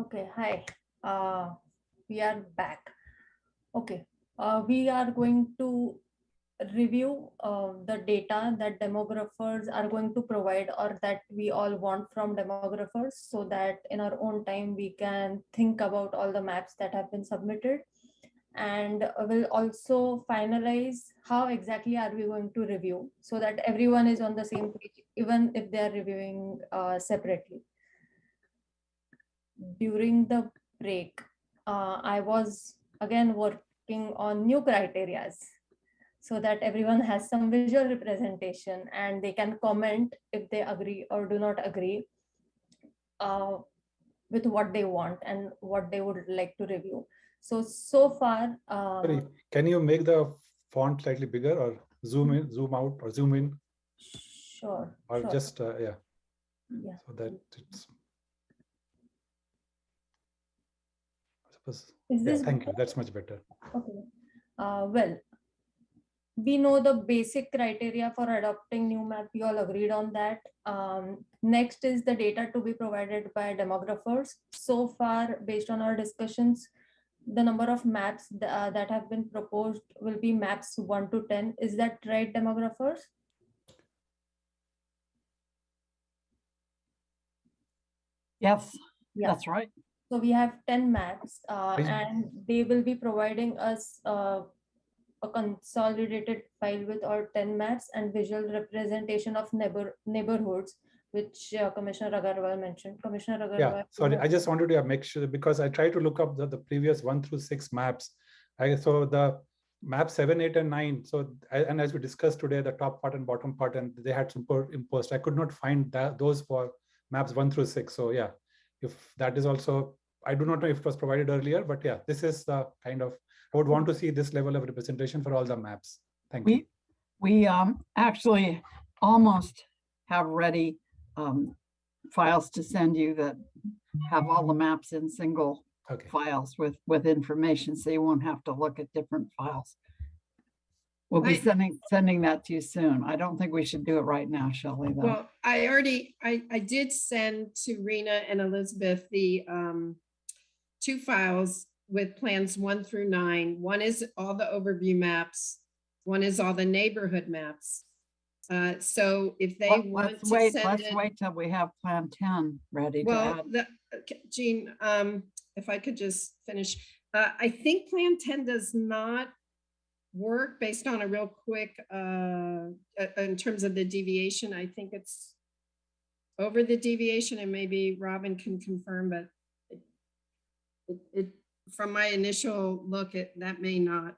[SPEAKER 1] Okay, hi. We are back. Okay, we are going to review the data that demographers are going to provide or that we all want from demographers, so that in our own time we can think about all the maps that have been submitted, and we'll also finalize how exactly are we going to review so that everyone is on the same page, even if they are reviewing separately. During the break, I was again working on new criterias so that everyone has some visual representation and they can comment if they agree or do not agree with what they want and what they would like to review. So far,
[SPEAKER 15] Sorry, can you make the font slightly bigger or zoom in, zoom out, or zoom in?
[SPEAKER 1] Sure.
[SPEAKER 15] Or
[SPEAKER 1] sure.
[SPEAKER 15] just, yeah.
[SPEAKER 1] Yeah.
[SPEAKER 15] So that it's.
[SPEAKER 1] Is
[SPEAKER 15] Yeah,
[SPEAKER 1] this
[SPEAKER 15] thank you.
[SPEAKER 1] better?
[SPEAKER 15] That's much better.
[SPEAKER 1] Okay. Well, we know the basic criteria for adopting new map. We all agreed on that. Next is the data to be provided by demographers. So far, based on our discussions, the number of maps that have been proposed will be maps 1 to 10. Is that right, demographers?
[SPEAKER 6] Yes,
[SPEAKER 1] Yeah.
[SPEAKER 6] that's right.
[SPEAKER 1] So we have 10 maps and they will be providing us a consolidated file with all 10 maps and visual representation of neighborhoods, which Commissioner Agarwal mentioned. Commissioner Agarwal.
[SPEAKER 15] Yeah, sorry, I just wanted to make sure, because I tried to look up the previous 1 through 6 maps. So the map 7, 8, and 9. So, and as we discussed today, the top part and bottom part, and they had superimposed. I could not find those for maps 1 through 6. So yeah, if that is also, I do not know if it was provided earlier, but yeah, this is the kind of, I would want to see this level of representation for all the maps. Thank you.
[SPEAKER 6] We actually almost have ready files to send you that have all the maps in single files with information, so you won't have to look at different files. We'll be sending that to you soon. I don't think we should do it right now, Shelley, though.
[SPEAKER 7] Well, I did send to Rena and Elizabeth the 2 files with plans 1 through 9. One is all the overview maps. One is all the neighborhood maps. So if they want to
[SPEAKER 6] let's
[SPEAKER 7] send it,
[SPEAKER 6] wait till we have Plan 10 ready.
[SPEAKER 7] well, Jean, if I could just finish, I think Plan 10 does not work based on a real quick, in terms of the deviation. I think it's over the deviation, and maybe Robin can confirm, but it from my initial look, that may not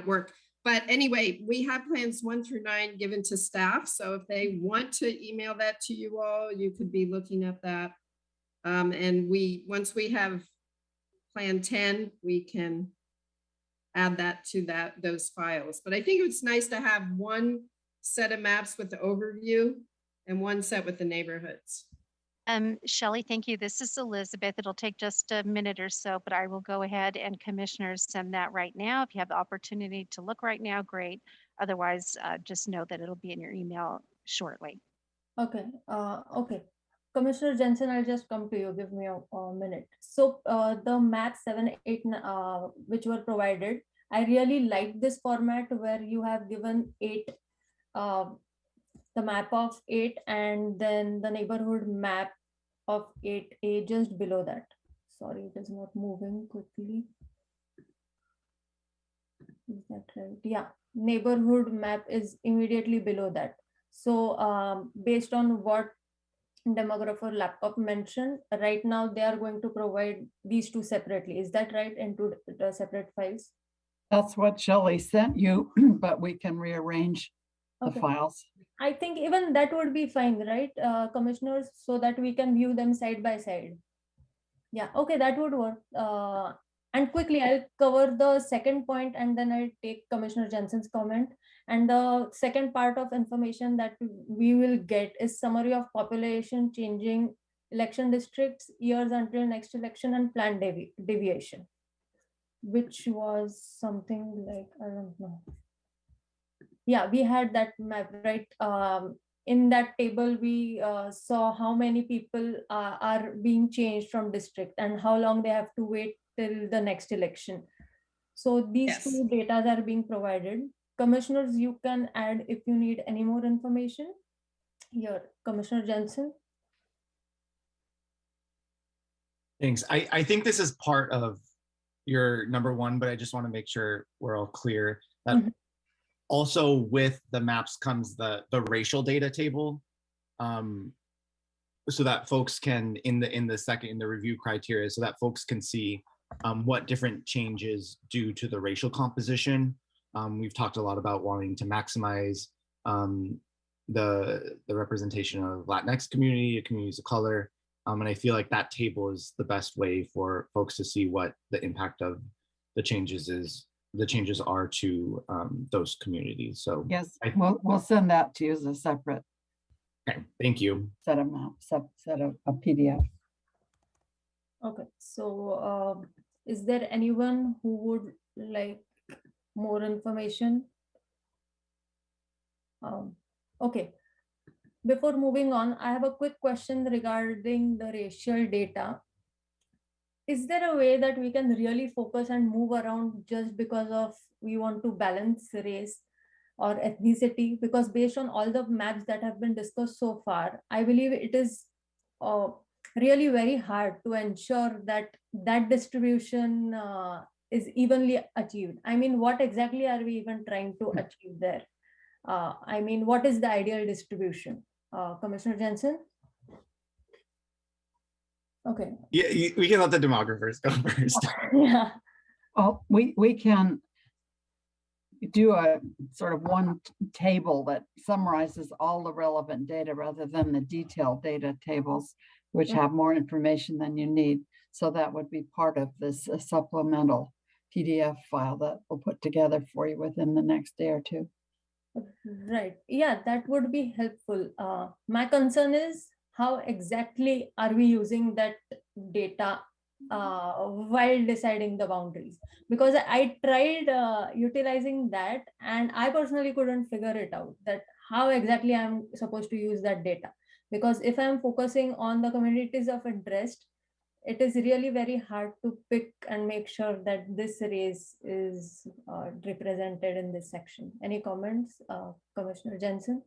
[SPEAKER 7] work. But anyway, we have plans 1 through 9 given to staff. So if they want to email that to you all, you could be looking at that. And once we have Plan 10, we can add that to those files. But I think it's nice to have one set of maps with the overview and one set with the neighborhoods.
[SPEAKER 5] Shelley, thank you. This is Elizabeth. It'll take just a minute or so, but I will go ahead and commissioners send that right now. If you have the opportunity to look right now, great. Otherwise, just know that it'll be in your email shortly.
[SPEAKER 1] Okay. Okay. Commissioner Jensen, I'll just come to you. Give me a minute. So the map 7, 8, which were provided, I really like this format where you have given 8, the map of 8, and then the neighborhood map of 8A just below that. Sorry, it is not moving quickly. Is that right? Yeah, neighborhood map is immediately below that. So based on what demographer laptop mentioned, right now they are going to provide these 2 separately. Is that right? Into the separate files?
[SPEAKER 6] That's what Shelley sent you, but we can rearrange the files.
[SPEAKER 1] I think even that would be fine, right, commissioners, so that we can view them side by side. Yeah, okay, that would work. And quickly, I'll cover the second point and then I'll take Commissioner Jensen's comment. And the second part of information that we will get is summary of population changing, election districts, years until next election, and planned deviation, which was something like, I don't know. Yeah, we had that map, right? in that table, we saw how many people are being changed from district and how long they have to wait till the next election. So these
[SPEAKER 7] Yes.
[SPEAKER 1] two data are being provided. Commissioners, you can add if you need any more information. Here, Commissioner Jensen.
[SPEAKER 10] Thanks. I think this is part of your number one, but I just want to make sure we're all clear that also with the maps comes the racial data table, so that folks can in the review criteria, so that folks can see what different changes due to the racial composition. We've talked a lot about wanting to maximize the representation of Latinx community, communities of color. And I feel like that table is the best way for folks to see what the impact of the changes are to those communities. So
[SPEAKER 6] yes, we'll send that to you as a separate.
[SPEAKER 10] Okay, thank you.
[SPEAKER 6] Set of maps, set of a PDF.
[SPEAKER 1] Okay, so is there anyone who would like more information? Okay. Before moving on, I have a quick question regarding the racial data. Is there a way that we can really focus and move around just because of we want to balance race or ethnicity? Because based on all the maps that have been discussed so far, I believe it is really very hard to ensure that that distribution is evenly achieved. I mean, what exactly are we even trying to achieve there? I mean, what is the ideal distribution? Commissioner Jensen? Okay.
[SPEAKER 10] Yeah, we can let the demographers go first.
[SPEAKER 1] Yeah.
[SPEAKER 6] Oh, we can do a sort of one table that summarizes all the relevant data rather than the detailed data tables, which have more information than you need. So that would be part of this supplemental PDF file that we'll put together for you within the next day or two.
[SPEAKER 1] Right. Yeah, that would be helpful. My concern is how exactly are we using that data while deciding the boundaries? Because I tried utilizing that and I personally couldn't figure it out, that how exactly I'm supposed to use that data. Because if I'm focusing on the communities of interest, it is really very hard to pick and make sure that this race is represented in this section. Any comments, Commissioner Jensen?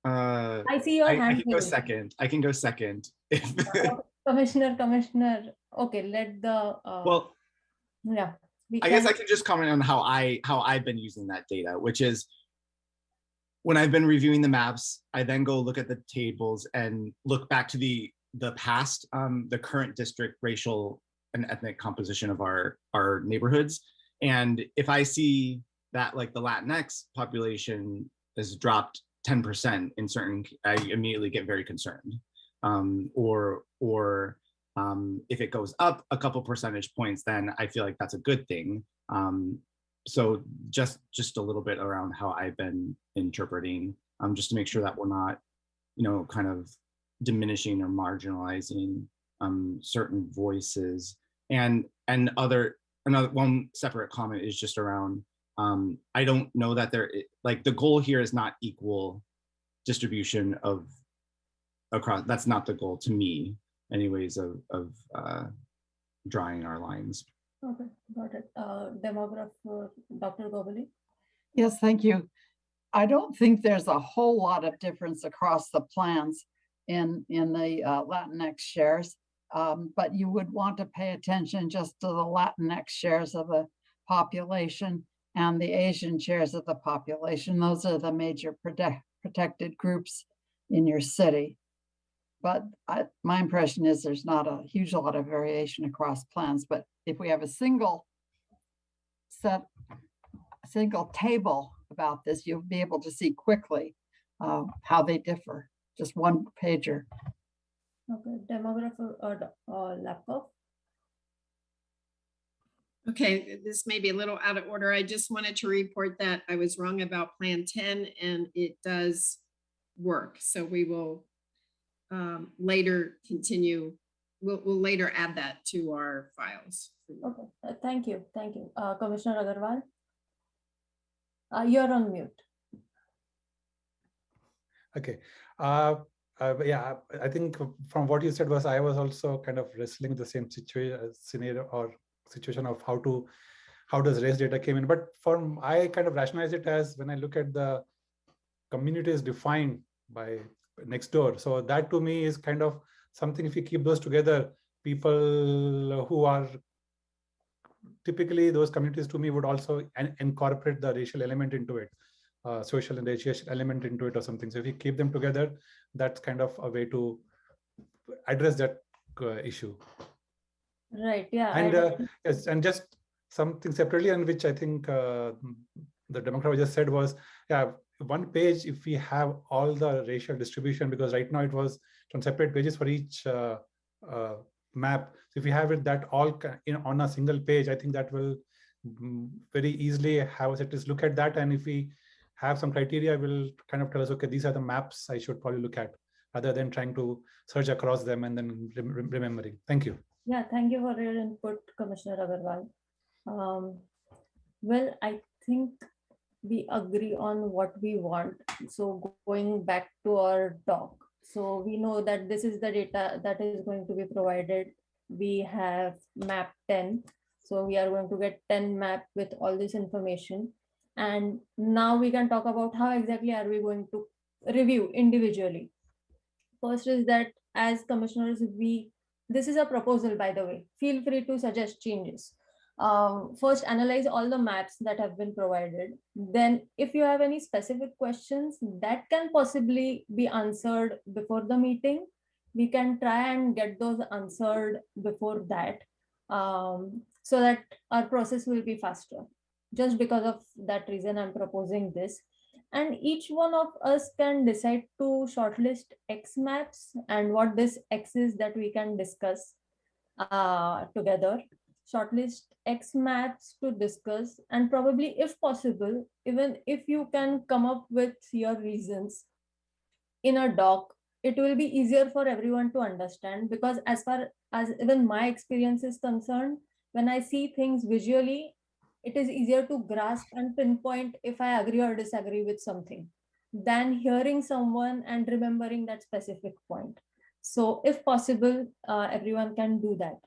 [SPEAKER 1] I see your hand.
[SPEAKER 10] I can go second. I can go second.
[SPEAKER 1] Commissioner. Okay, let the.
[SPEAKER 10] Well,
[SPEAKER 1] yeah.
[SPEAKER 10] I guess I can just comment on how I've been using that data, which is when I've been reviewing the maps, I then go look at the tables and look back to the past, the current district racial and ethnic composition of our neighborhoods. And if I see that like the Latinx population has dropped 10% in certain, I immediately get very concerned. Or if it goes up a couple percentage points, then I feel like that's a good thing. So just a little bit around how I've been interpreting, just to make sure that we're not, kind of diminishing or marginalizing certain voices. And another one separate comment is just around, I don't know that like the goal here is not equal distribution of across. That's not the goal to me, anyways, of drawing our lines.
[SPEAKER 1] Okay, got it. Demographer, Dr. Gobali.
[SPEAKER 6] Yes, thank you. I don't think there's a whole lot of difference across the plans in the Latinx shares, but you would want to pay attention just to the Latinx shares of the population and the Asian shares of the population. Those are the major protected groups in your city. But my impression is there's not a huge lot of variation across plans, but if we have a single table about this, you'll be able to see quickly how they differ. Just one pager.
[SPEAKER 1] Okay, demographer Lapkov.
[SPEAKER 7] Okay, this may be a little out of order. I just wanted to report that I was wrong about Plan 10 and it does work. So we will later continue. We'll later add that to our files.
[SPEAKER 1] Okay, thank you. Commissioner Agarwal. You're on mute.
[SPEAKER 15] Okay. Yeah, I think from what you said was I was also kind of wrestling the same scenario or situation of how does race data came in. But I kind of rationalize it as when I look at the community is defined by next door. So that to me is kind of something, if you keep those together, people who are typically those communities to me would also incorporate the racial element into it, social and racial element into it or something. So if you keep them together, that's kind of a way to address that issue.
[SPEAKER 1] Right. Yeah.
[SPEAKER 15] And yes, and just something separately, and which I think the Democrat just said was, yeah, one page if we have all the racial distribution, because right now it was on separate pages for each map. So if we have it that all on a single page, I think that will very easily have us at least look at that. And if we have some criteria, will kind of tell us, okay, these are the maps I should probably look at, rather than trying to search across them and then remembering. Thank you.
[SPEAKER 1] Yeah, thank you for your input, Commissioner Agarwal. Well, I think we agree on what we want. So going back to our doc, so we know that this is the data that is going to be provided. We have map 10. So we are going to get 10 map with all this information. And now we can talk about how exactly are we going to review individually. First is that as commissioners, this is a proposal, by the way. Feel free to suggest changes. First, analyze all the maps that have been provided. Then, if you have any specific questions that can possibly be answered before the meeting, we can try and get those answered before that, so that our process will be faster. Just because of that reason, I'm proposing this. And each one of us can decide to shortlist X maps and what this X is that we can discuss together. Shortlist X maps to discuss, and probably, if possible, even if you can come up with your reasons in a doc, it will be easier for everyone to understand, because as far as even my experience is concerned, when I see things visually, it is easier to grasp and pinpoint if I agree or disagree with something than hearing someone and remembering that specific point. So if possible, everyone can do that.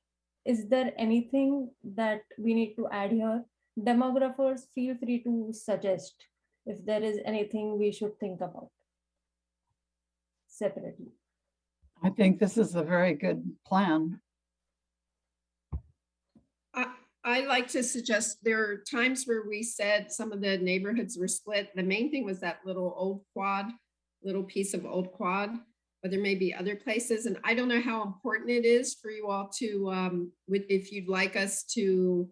[SPEAKER 1] Is there anything that we need to add here? Demographers, feel free to suggest if there is anything we should think about separately.
[SPEAKER 6] I think this is a very good plan.
[SPEAKER 7] I like to suggest there are times where we said some of the neighborhoods were split. The main thing was that little piece of old quad, but there may be other places. And I don't know how important it is for you all to, if you'd like us to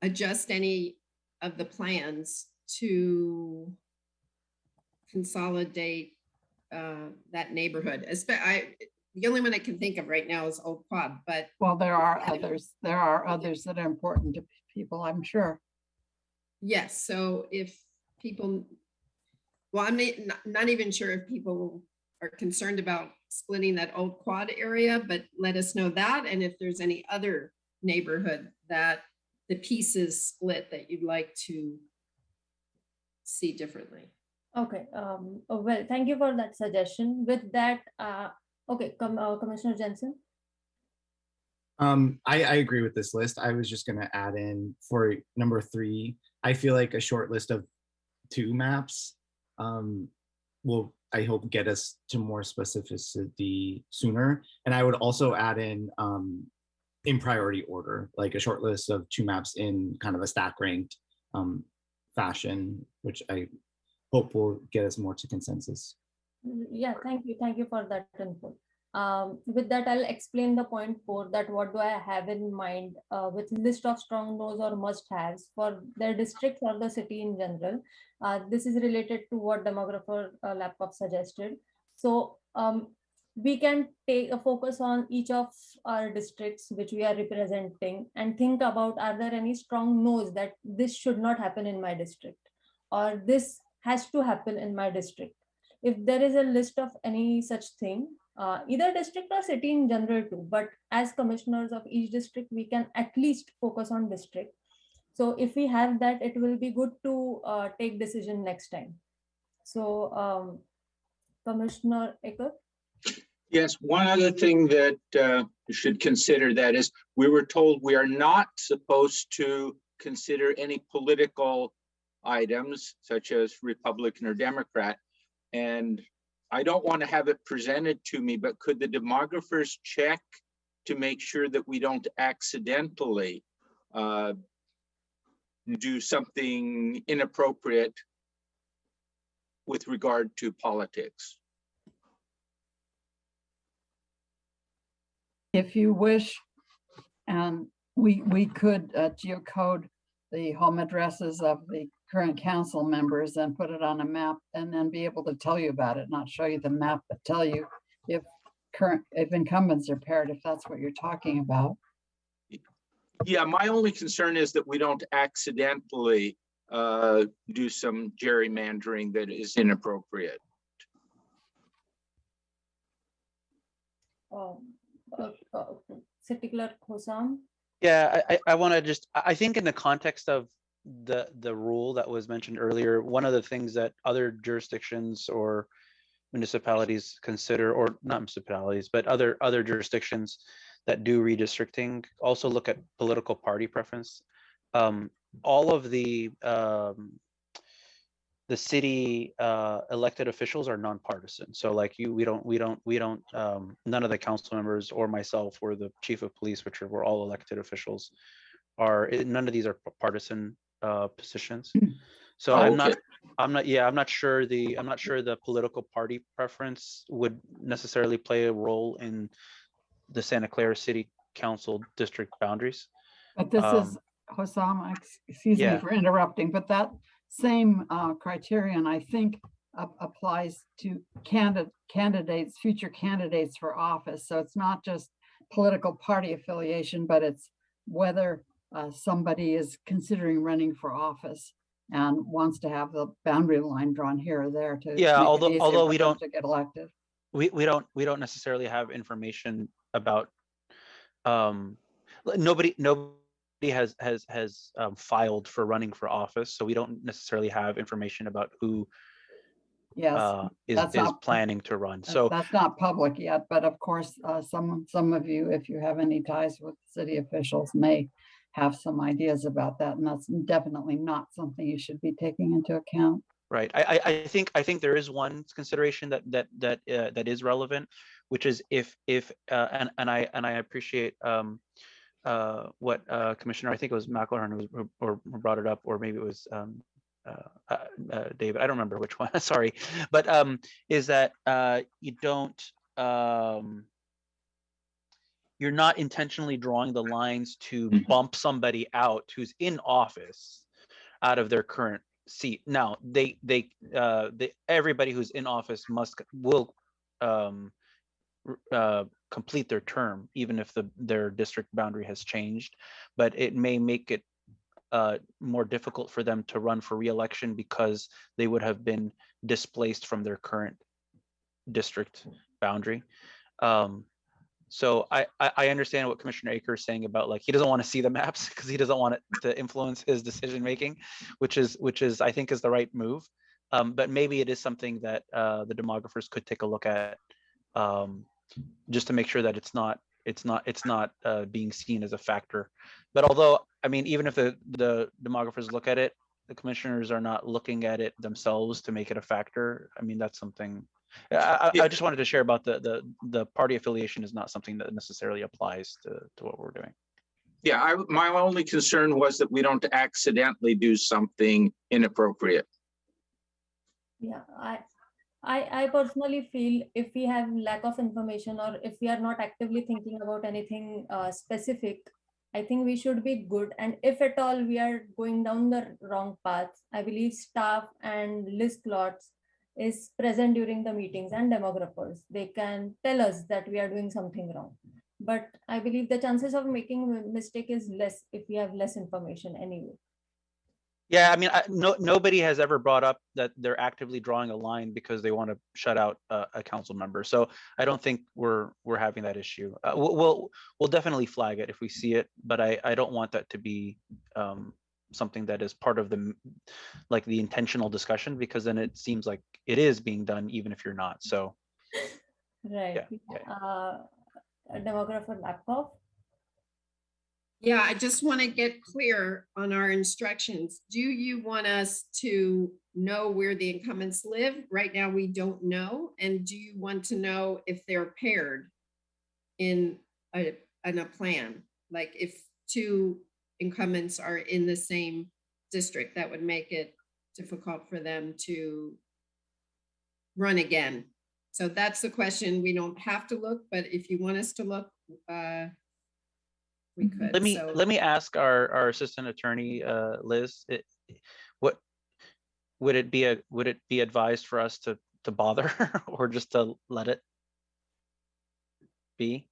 [SPEAKER 7] adjust any of the plans to consolidate that neighborhood. The only one I can think of right now is Old Quad, but.
[SPEAKER 6] Well, there are others. There are others that are important to people, I'm sure.
[SPEAKER 7] Yes, so if people, well, I'm not even sure if people are concerned about splitting that Old Quad area, but let us know that. And if there's any other neighborhood that the pieces split that you'd like to see differently.
[SPEAKER 1] Okay, well, thank you for that suggestion. With that, okay, Commissioner Jensen.
[SPEAKER 10] I agree with this list. I was just going to add in for number 3. I feel like a short list of 2 maps will, I hope, get us to more specificity sooner. And I would also add in priority order, like a short list of 2 maps in kind of a stack ranked fashion, which I hope will get us more to consensus.
[SPEAKER 1] Yeah, thank you for that input. With that, I'll explain the point 4, that what do I have in mind with list of strong no's or must-haves for their districts or the city in general. This is related to what demographer Laptop suggested. So we can take a focus on each of our districts which we are representing and think about, are there any strong no's that this should not happen in my district, or this has to happen in my district. If there is a list of any such thing, either district or city in general too, but as commissioners of each district, we can at least focus on district. So if we have that, it will be good to take decision next time. So Commissioner Ecker?
[SPEAKER 14] Yes, one other thing that you should consider that is we were told we are not supposed to consider any political items such as Republican or Democrat. And I don't want to have it presented to me, but could the demographers check to make sure that we don't accidentally do something inappropriate with regard to politics?
[SPEAKER 6] If you wish, and we could geocode the home addresses of the current council members and put it on a map and then be able to tell you about it, not show you the map, but tell you if incumbents are paired, if that's what you're talking about.
[SPEAKER 14] Yeah, my only concern is that we don't accidentally do some gerrymandering that is inappropriate.
[SPEAKER 1] City Clerk Hossam?
[SPEAKER 3] Yeah, I want to just, I think in the context of the rule that was mentioned earlier, one of the things that other jurisdictions or municipalities consider, or not municipalities, but other jurisdictions that do redistricting also look at political party preference. All of the city elected officials are nonpartisan. So like we don't none of the council members or myself or the chief of police, which we're all elected officials, none of these are partisan positions. So I'm not sure the political party preference would necessarily play a role in the Santa Clara City Council district boundaries.
[SPEAKER 6] But this is, Hossam, excuse me for interrupting, but that same criterion, I think, applies to candidates, future candidates for office. So it's not just political party affiliation, but it's whether somebody is considering running for office and wants to have the boundary line drawn here or there to
[SPEAKER 3] although we don't
[SPEAKER 6] to get elected.
[SPEAKER 3] We don't necessarily have information about nobody has filed for running for office, so we don't necessarily have information about who is planning to run. So
[SPEAKER 6] that's not public yet, but of course some of you, if you have any ties with city officials, may have some ideas about that, and that's definitely not something you should be taking into account.
[SPEAKER 3] Right. I think there is one consideration that is relevant, which is if and I appreciate what Commissioner, I think it was McElhern who brought it up, or maybe it was David. I don't remember which one. Sorry, but is that you don't you're not intentionally drawing the lines to bump somebody out who's in office out of their current seat. Now everybody who's in office will complete their term, even if their district boundary has changed, but it may make it more difficult for them to run for re-election because they would have been displaced from their current district boundary. So I understand what Commissioner Aker is saying about, like, he doesn't want to see the maps because he doesn't want it to influence his decision making, which is I think is the right move. But maybe it is something that the demographers could take a look at, just to make sure that it's not being seen as a factor. But although, I mean, even if the demographers look at it, the commissioners are not looking at it themselves to make it a factor. I mean, that's something. I just wanted to share about the party affiliation is not something that necessarily applies to what we're doing.
[SPEAKER 14] Yeah, my only concern was that we don't accidentally do something inappropriate.
[SPEAKER 1] Yeah, I personally feel if we have lack of information, or if we are not actively thinking about anything specific, I think we should be good. And if at all we are going down the wrong path, I believe staff and list lots is present during the meetings, and demographers, they can tell us that we are doing something wrong. But I believe the chances of making a mistake is less if we have less information anyway.
[SPEAKER 3] Yeah, I mean, nobody has ever brought up that they're actively drawing a line because they want to shut out a council member. So I don't think we're having that issue. We'll definitely flag it if we see it, but I don't want that to be something that is part of the intentional discussion, because then it seems like it is being done even if you're not. So
[SPEAKER 1] Right. Demographer Lapkov.
[SPEAKER 7] Yeah, I just want to get clear on our instructions. Do you want us to know where the incumbents live? Right now, we don't know. And do you want to know if they're paired in a plan? Like if two incumbents are in the same district, that would make it difficult for them to run again. So that's the question. We don't have to look, but if you want us to look, we could.
[SPEAKER 3] Let me ask our assistant attorney, Liz. What would it be advised for us to bother or just to let it be?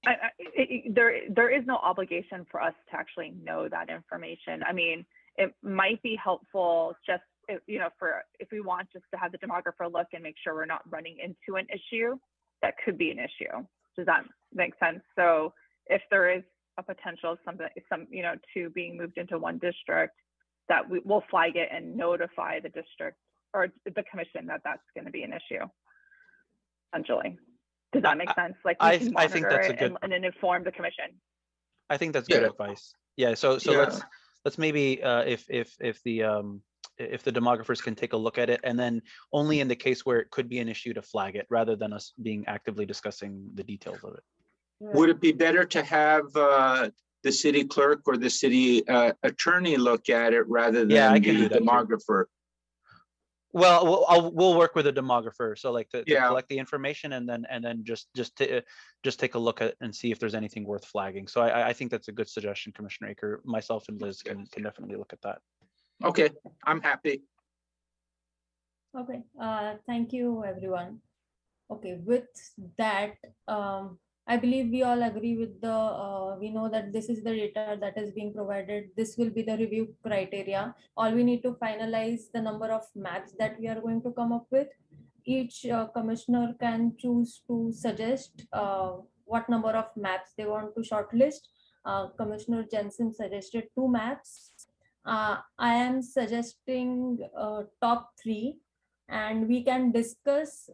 [SPEAKER 9] There is no obligation for us to actually know that information. I mean, it might be helpful just if we want just to have the demographer look and make sure we're not running into an issue that could be an issue. Does that make sense? So if there is a potential to being moved into one district, that we will flag it and notify the district or the commission that that's going to be an issue. Essentially, does that make sense? Like we can monitor it and inform the commission.
[SPEAKER 3] I think that's good advice. Yeah. So let's maybe if the demographers can take a look at it, and then only in the case where it could be an issue to flag it, rather than us being actively discussing the details of it.
[SPEAKER 14] Would it be better to have the city clerk or the city attorney look at it rather than the demographer?
[SPEAKER 3] Well, we'll work with a demographer, so to collect the information and then just take a look at and see if there's anything worth flagging. So I think that's a good suggestion, Commissioner Aker. Myself and Liz can definitely look at that.
[SPEAKER 14] Okay, I'm happy.
[SPEAKER 1] Okay, thank you, everyone. Okay, with that, I believe we all agree with we know that this is the data that is being provided. This will be the review criteria. All we need to finalize the number of maps that we are going to come up with. Each commissioner can choose to suggest what number of maps they want to shortlist. Commissioner Jensen suggested 2 maps. I am suggesting top 3, and we can discuss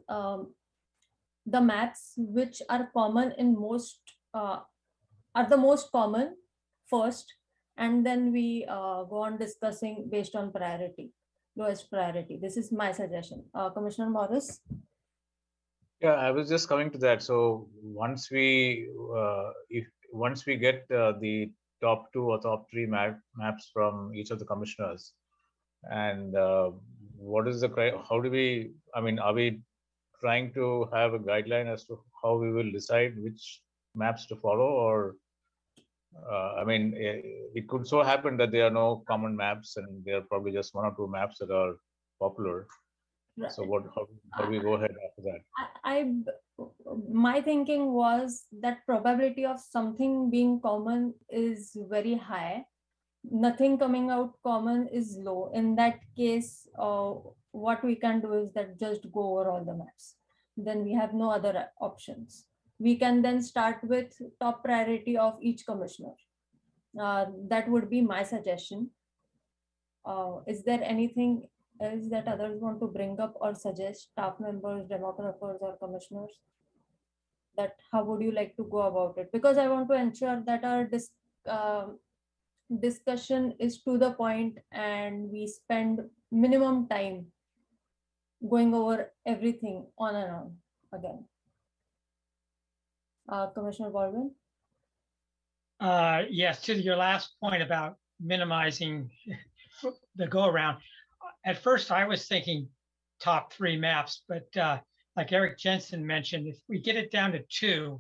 [SPEAKER 1] the maps which are common in are the most common first, and then we go on discussing based on priority, lowest priority. This is my suggestion. Commissioner Morris.
[SPEAKER 16] Yeah, I was just coming to that. So once we get the top 2 or top 3 maps from each of the commissioners, and what is how do we, I mean, are we trying to have a guideline as to how we will decide which maps to follow, or I mean, it could so happen that there are no common maps and there are probably just 1 or 2 maps that are popular. Right. So how do we go ahead after that?
[SPEAKER 1] My thinking was that probability of something being common is very high. Nothing coming out common is low. In that case, what we can do is that just go over all the maps. Then we have no other options. We can then start with top priority of each commissioner. That would be my suggestion. Is there anything else that others want to bring up or suggest, staff members, demographers, or commissioners? That how would you like to go about it? Because I want to ensure that our discussion is to the point and we spend minimum time going over everything on and on again. Commissioner Baldwin?
[SPEAKER 4] Yes, to your last point about minimizing the go around. At first I was thinking top 3 maps, but like Eric Jensen mentioned, if we get it down to 2,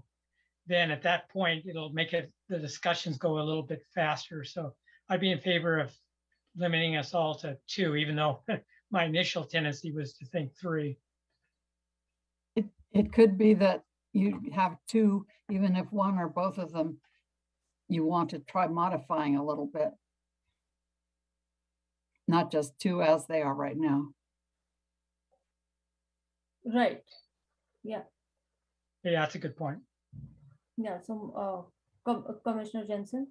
[SPEAKER 4] then at that point, it'll make the discussions go a little bit faster. So I'd be in favor of limiting us all to 2, even though my initial tendency was to think 3.
[SPEAKER 6] It could be that you have 2, even if 1 or both of them you want to try modifying a little bit. Not just 2 as they are right now.
[SPEAKER 1] Right. Yeah.
[SPEAKER 4] Yeah, that's a good point.
[SPEAKER 1] Yeah. So, Commissioner Jensen.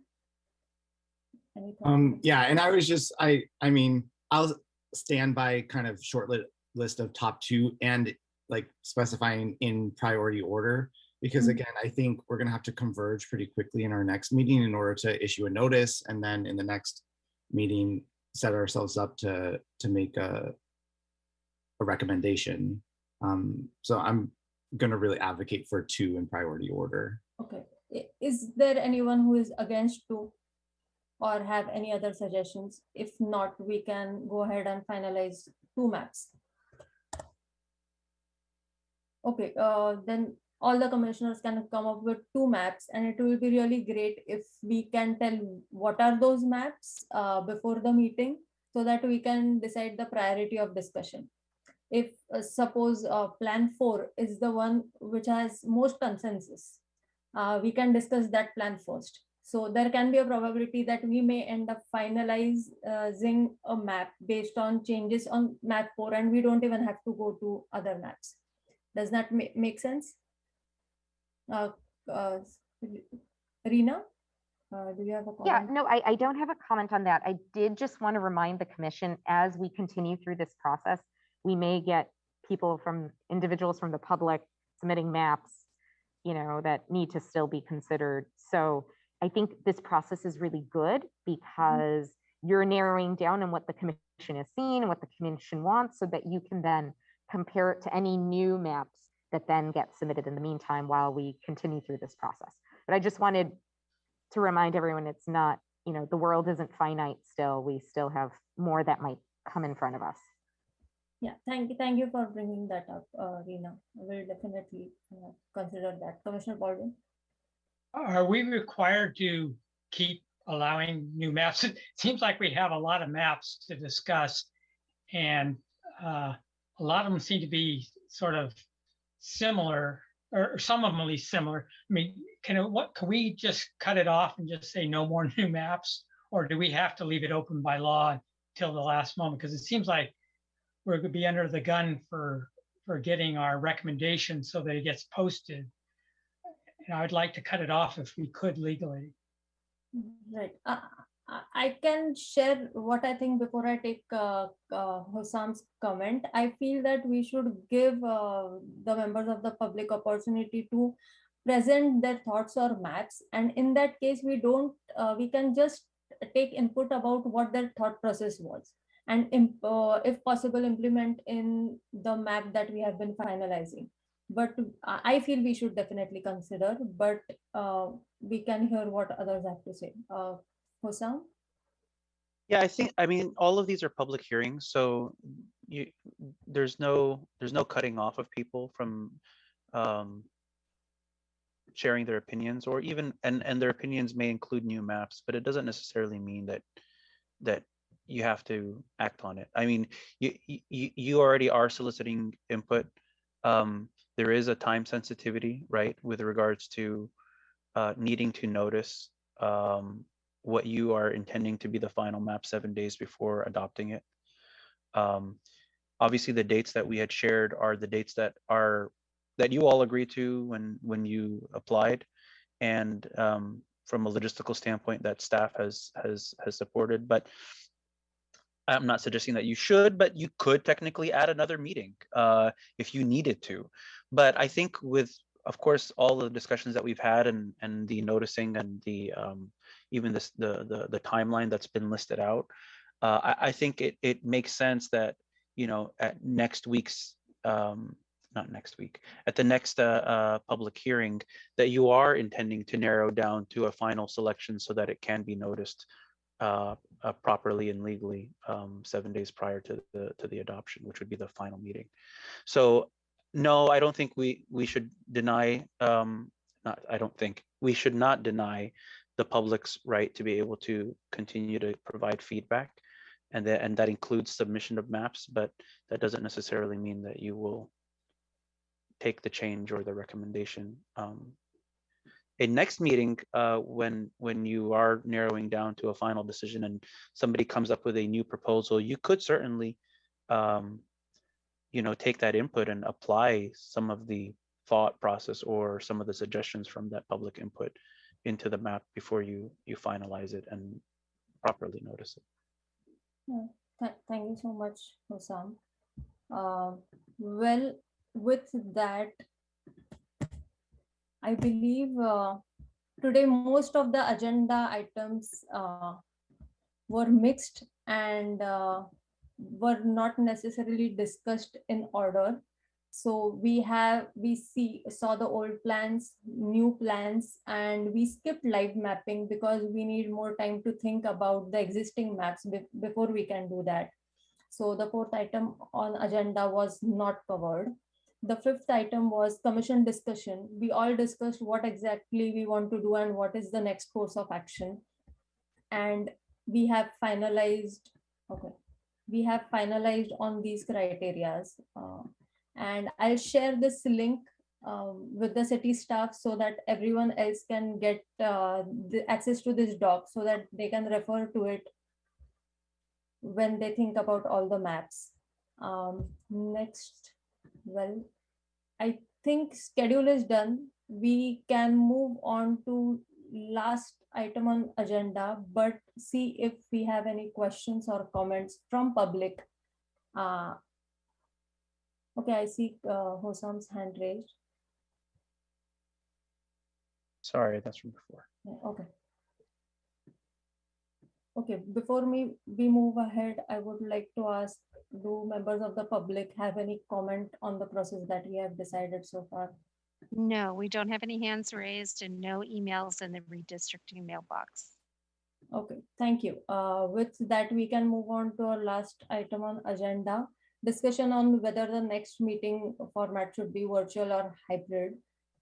[SPEAKER 1] Any thoughts?
[SPEAKER 10] Yeah, and I was just, I mean, I'll stand by kind of short list of top 2 and like specifying in priority order, because again, I think we're gonna have to converge pretty quickly in our next meeting in order to issue a notice, and then in the next meeting, set ourselves up to make a recommendation. So I'm gonna really advocate for 2 in priority order.
[SPEAKER 1] Okay. Is there anyone who is against 2 or have any other suggestions? If not, we can go ahead and finalize 2 maps. Okay, then all the commissioners can come up with 2 maps, and it will be really great if we can tell what are those maps before the meeting, so that we can decide the priority of discussion. If suppose plan 4 is the one which has most consensus, we can discuss that plan first. So there can be a probability that we may end up finalizing a map based on changes on map 4, and we don't even have to go to other maps. Does that make sense? Rina, do you have a comment?
[SPEAKER 8] Yeah, no, I don't have a comment on that. I did just want to remind the commission, as we continue through this process, we may get people from individuals from the public submitting maps, you know, that need to still be considered. So I think this process is really good because you're narrowing down on what the commission has seen and what the commission wants, so that you can then compare it to any new maps that then get submitted in the meantime while we continue through this process. But I just wanted to remind everyone, it's not, you know, the world isn't finite still. We still have more that might come in front of us.
[SPEAKER 1] Yeah, thank you for bringing that up, Rina. We'll definitely consider that. Commissioner Baldwin?
[SPEAKER 4] Are we required to keep allowing new maps? It seems like we have a lot of maps to discuss, and a lot of them seem to be sort of similar, or some of them at least similar. I mean, can we just cut it off and just say no more new maps, or do we have to leave it open by law till the last moment? Because it seems like we're going to be under the gun for getting our recommendation so that it gets posted. And I'd like to cut it off if we could legally.
[SPEAKER 1] Right. I can share what I think before I take Hossam's comment. I feel that we should give the members of the public opportunity to present their thoughts or maps, and in that case, we can just take input about what their thought process was, and if possible, implement in the map that we have been finalizing. But I feel we should definitely consider, but we can hear what others have to say. Hossam?
[SPEAKER 3] Yeah, I mean, all of these are public hearings, so there's no cutting off of people from sharing their opinions, or even, and their opinions may include new maps, but it doesn't necessarily mean that you have to act on it. I mean, you already are soliciting input. There is a time sensitivity, right, with regards to needing to notice what you are intending to be the final map 7 days before adopting it. Obviously, the dates that we had shared are the dates that you all agreed to when you applied, and from a logistical standpoint that staff has supported. But I'm not suggesting that you should, but you could technically add another meeting if you needed to. But I think with, of course, all the discussions that we've had and the noticing and the even the timeline that's been listed out, I think it makes sense that, you know, at next week's not next week, at the next public hearing, that you are intending to narrow down to a final selection so that it can be noticed properly and legally 7 days prior to the adoption, which would be the final meeting. So no, I don't think we should deny, we should not deny the public's right to be able to continue to provide feedback, and that includes submission of maps, but that doesn't necessarily mean that you will take the change or the recommendation. A next meeting, when you are narrowing down to a final decision and somebody comes up with a new proposal, you could certainly you know, take that input and apply some of the thought process or some of the suggestions from that public input into the map before you finalize it and properly notice it.
[SPEAKER 1] Thank you so much, Hosam. Well, with that, I believe today most of the agenda items were mixed and were not necessarily discussed in order. So we saw the old plans, new plans, and we skipped live mapping because we need more time to think about the existing maps before we can do that. So the fourth item on agenda was not covered. The fifth item was commission discussion. We all discussed what exactly we want to do and what is the next course of action. And we have finalized, on these criterias. And I'll share this link with the city staff so that everyone else can get the access to this doc so that they can refer to it when they think about all the maps. Next, well, I think schedule is done. We can move on to last item on agenda, but see if we have any questions or comments from public. Okay, I see Hosam's hand raised.
[SPEAKER 3] Sorry, that's from before.
[SPEAKER 1] Okay. Okay, before we move ahead, I would like to ask, do members of the public have any comment on the process that we have decided so far?
[SPEAKER 5] No, we don't have any hands raised and no emails in the redistricting mailbox.
[SPEAKER 1] Okay, thank you. With that, we can move on to our last item on agenda, discussion on whether the next meeting format should be virtual or hybrid.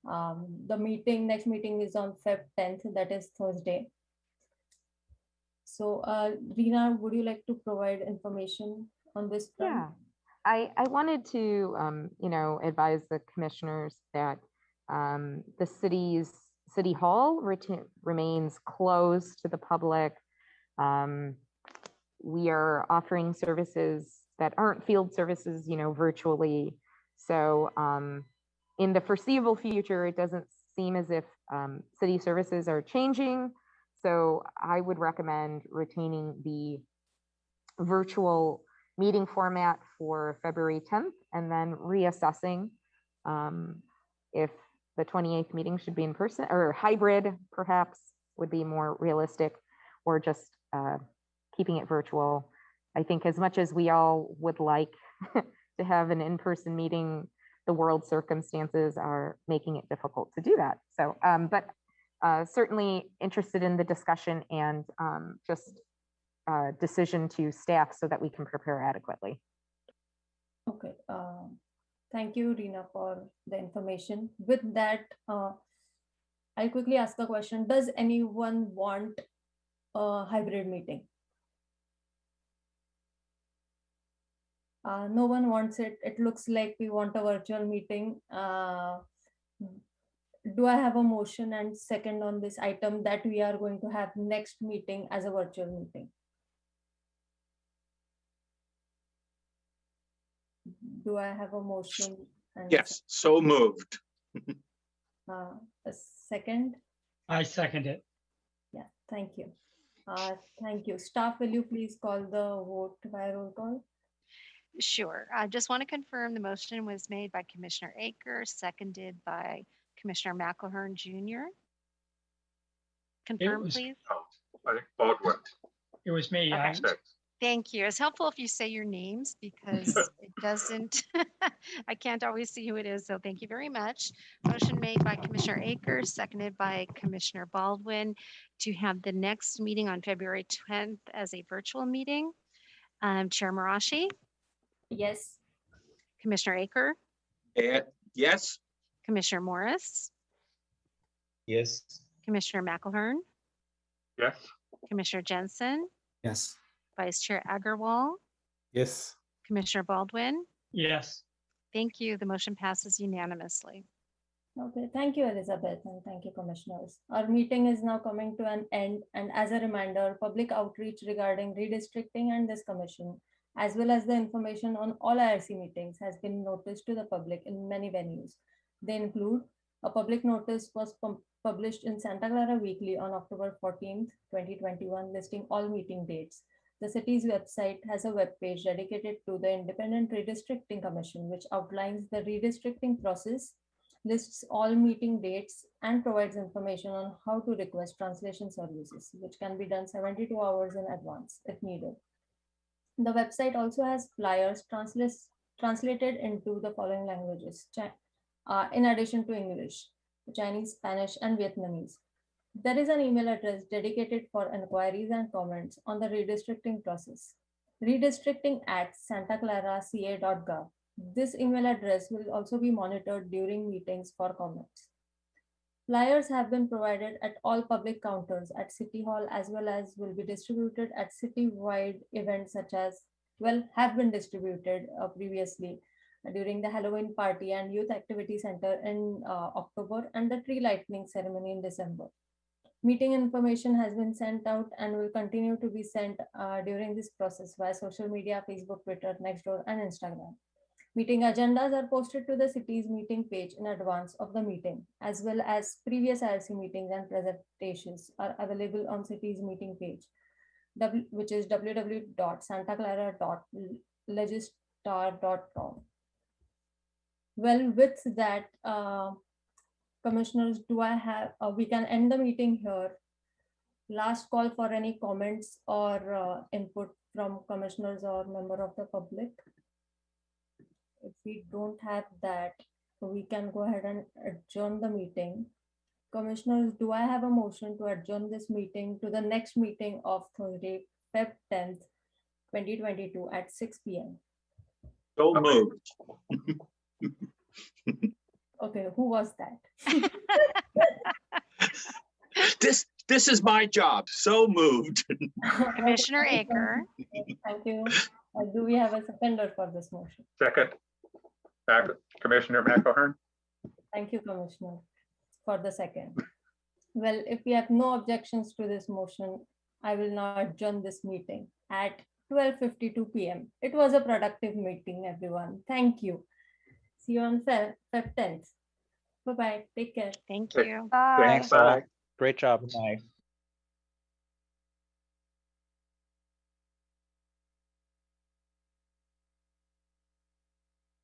[SPEAKER 1] The next meeting is on Feb 10th, that is Thursday. So Reena, would you like to provide information on this front?
[SPEAKER 8] Yeah, I wanted to, advise the commissioners that the City Hall remains closed to the public. We are offering services that aren't field services, virtually. So in the foreseeable future, it doesn't seem as if city services are changing. So I would recommend retaining the virtual meeting format for February 10th and then reassessing if the 28th meeting should be in person or hybrid, perhaps would be more realistic, or just keeping it virtual. I think as much as we all would like to have an in-person meeting, the world circumstances are making it difficult to do that. So, but certainly interested in the discussion and just decision to staff so that we can prepare adequately.
[SPEAKER 1] Okay, thank you, Reena, for the information. With that, I'll quickly ask a question. Does anyone want a hybrid meeting? No one wants it. It looks like we want a virtual meeting. Do I have a motion and second on this item that we are going to have next meeting as a virtual meeting? Do I have a motion? And
[SPEAKER 14] Yes, so moved.
[SPEAKER 1] a second?
[SPEAKER 4] I second it.
[SPEAKER 1] Yeah, thank you. Thank you. Staff, will you please call the vote by roll call?
[SPEAKER 5] Sure. I just want to confirm the motion was made by Commissioner Aker, seconded by Commissioner McElhern Jr. Confirm, please.
[SPEAKER 13] I think Baldwin.
[SPEAKER 4] It was me.
[SPEAKER 5] Okay. Thank you. It's helpful if you say your names because it doesn't, I can't always see who it is. So thank you very much. Motion made by Commissioner Aker, seconded by Commissioner Baldwin to have the next meeting on February 10th as a virtual meeting. Chair Marashi?
[SPEAKER 1] Yes.
[SPEAKER 5] Commissioner Aker?
[SPEAKER 14] Yes.
[SPEAKER 5] Commissioner Morris?
[SPEAKER 16] Yes.
[SPEAKER 5] Commissioner McElhern?
[SPEAKER 13] Yes.
[SPEAKER 5] Commissioner Jensen?
[SPEAKER 10] Yes.
[SPEAKER 5] Vice Chair Agarwal?
[SPEAKER 15] Yes.
[SPEAKER 5] Commissioner Baldwin?
[SPEAKER 4] Yes.
[SPEAKER 5] Thank you. The motion passes unanimously.
[SPEAKER 1] Okay, thank you, Elizabeth, and thank you, commissioners. Our meeting is now coming to an end, and as a reminder, public outreach regarding redistricting and this commission, as well as the information on all IRC meetings, has been noticed to the public in many venues. They include A public notice was published in Santa Clara Weekly on October 14th, 2021, listing all meeting dates. The city's website has a web page dedicated to the Independent Redistricting Commission, which outlines the redistricting process, lists all meeting dates, and provides information on how to request translation services, which can be done 72 hours in advance if needed. The website also has flyers translated into the following languages, in addition to English, Chinese, Spanish, and Vietnamese. There is an email address dedicated for inquiries and comments on the redistricting process, redistricting@santaclaraca.gov. This email address will also be monitored during meetings for comments. Flyers have been provided at all public counters at City Hall, as well as will be distributed at city-wide events such as, have been distributed previously during the Halloween party and Youth Activity Center in October and the tree lighting ceremony in December. Meeting information has been sent out and will continue to be sent during this process via social media, Facebook, Twitter, Nextdoor, and Instagram. Meeting agendas are posted to the city's meeting page in advance of the meeting, as well as previous IRC meetings and presentations are available on city's meeting page, which is www.santaclara.legistar.com. Well, with that, commissioners, do I have, we can end the meeting here. Last call for any comments or input from commissioners or member of the public. If we don't have that, we can go ahead and adjourn the meeting. Commissioners, do I have a motion to adjourn this meeting to the next meeting of Thursday, Feb 10th, 2022 at 6 p.m.
[SPEAKER 2] So moved.
[SPEAKER 1] Okay, who was that?
[SPEAKER 2] This is my job. So moved.
[SPEAKER 5] Commissioner Aker.
[SPEAKER 1] Thank you. Do we have a seconder for this motion?
[SPEAKER 13] Second, Commissioner McElhern.
[SPEAKER 1] Thank you, Commissioner, for the second. Well, if we have no objections to this motion, I will now adjourn this meeting at 12:52 p.m. It was a productive meeting, everyone. Thank you. See you on Feb 10th. Bye-bye. Take care.
[SPEAKER 5] Thank you.
[SPEAKER 3] Thanks.
[SPEAKER 2] Bye.
[SPEAKER 3] Great job.
[SPEAKER 16] Good night.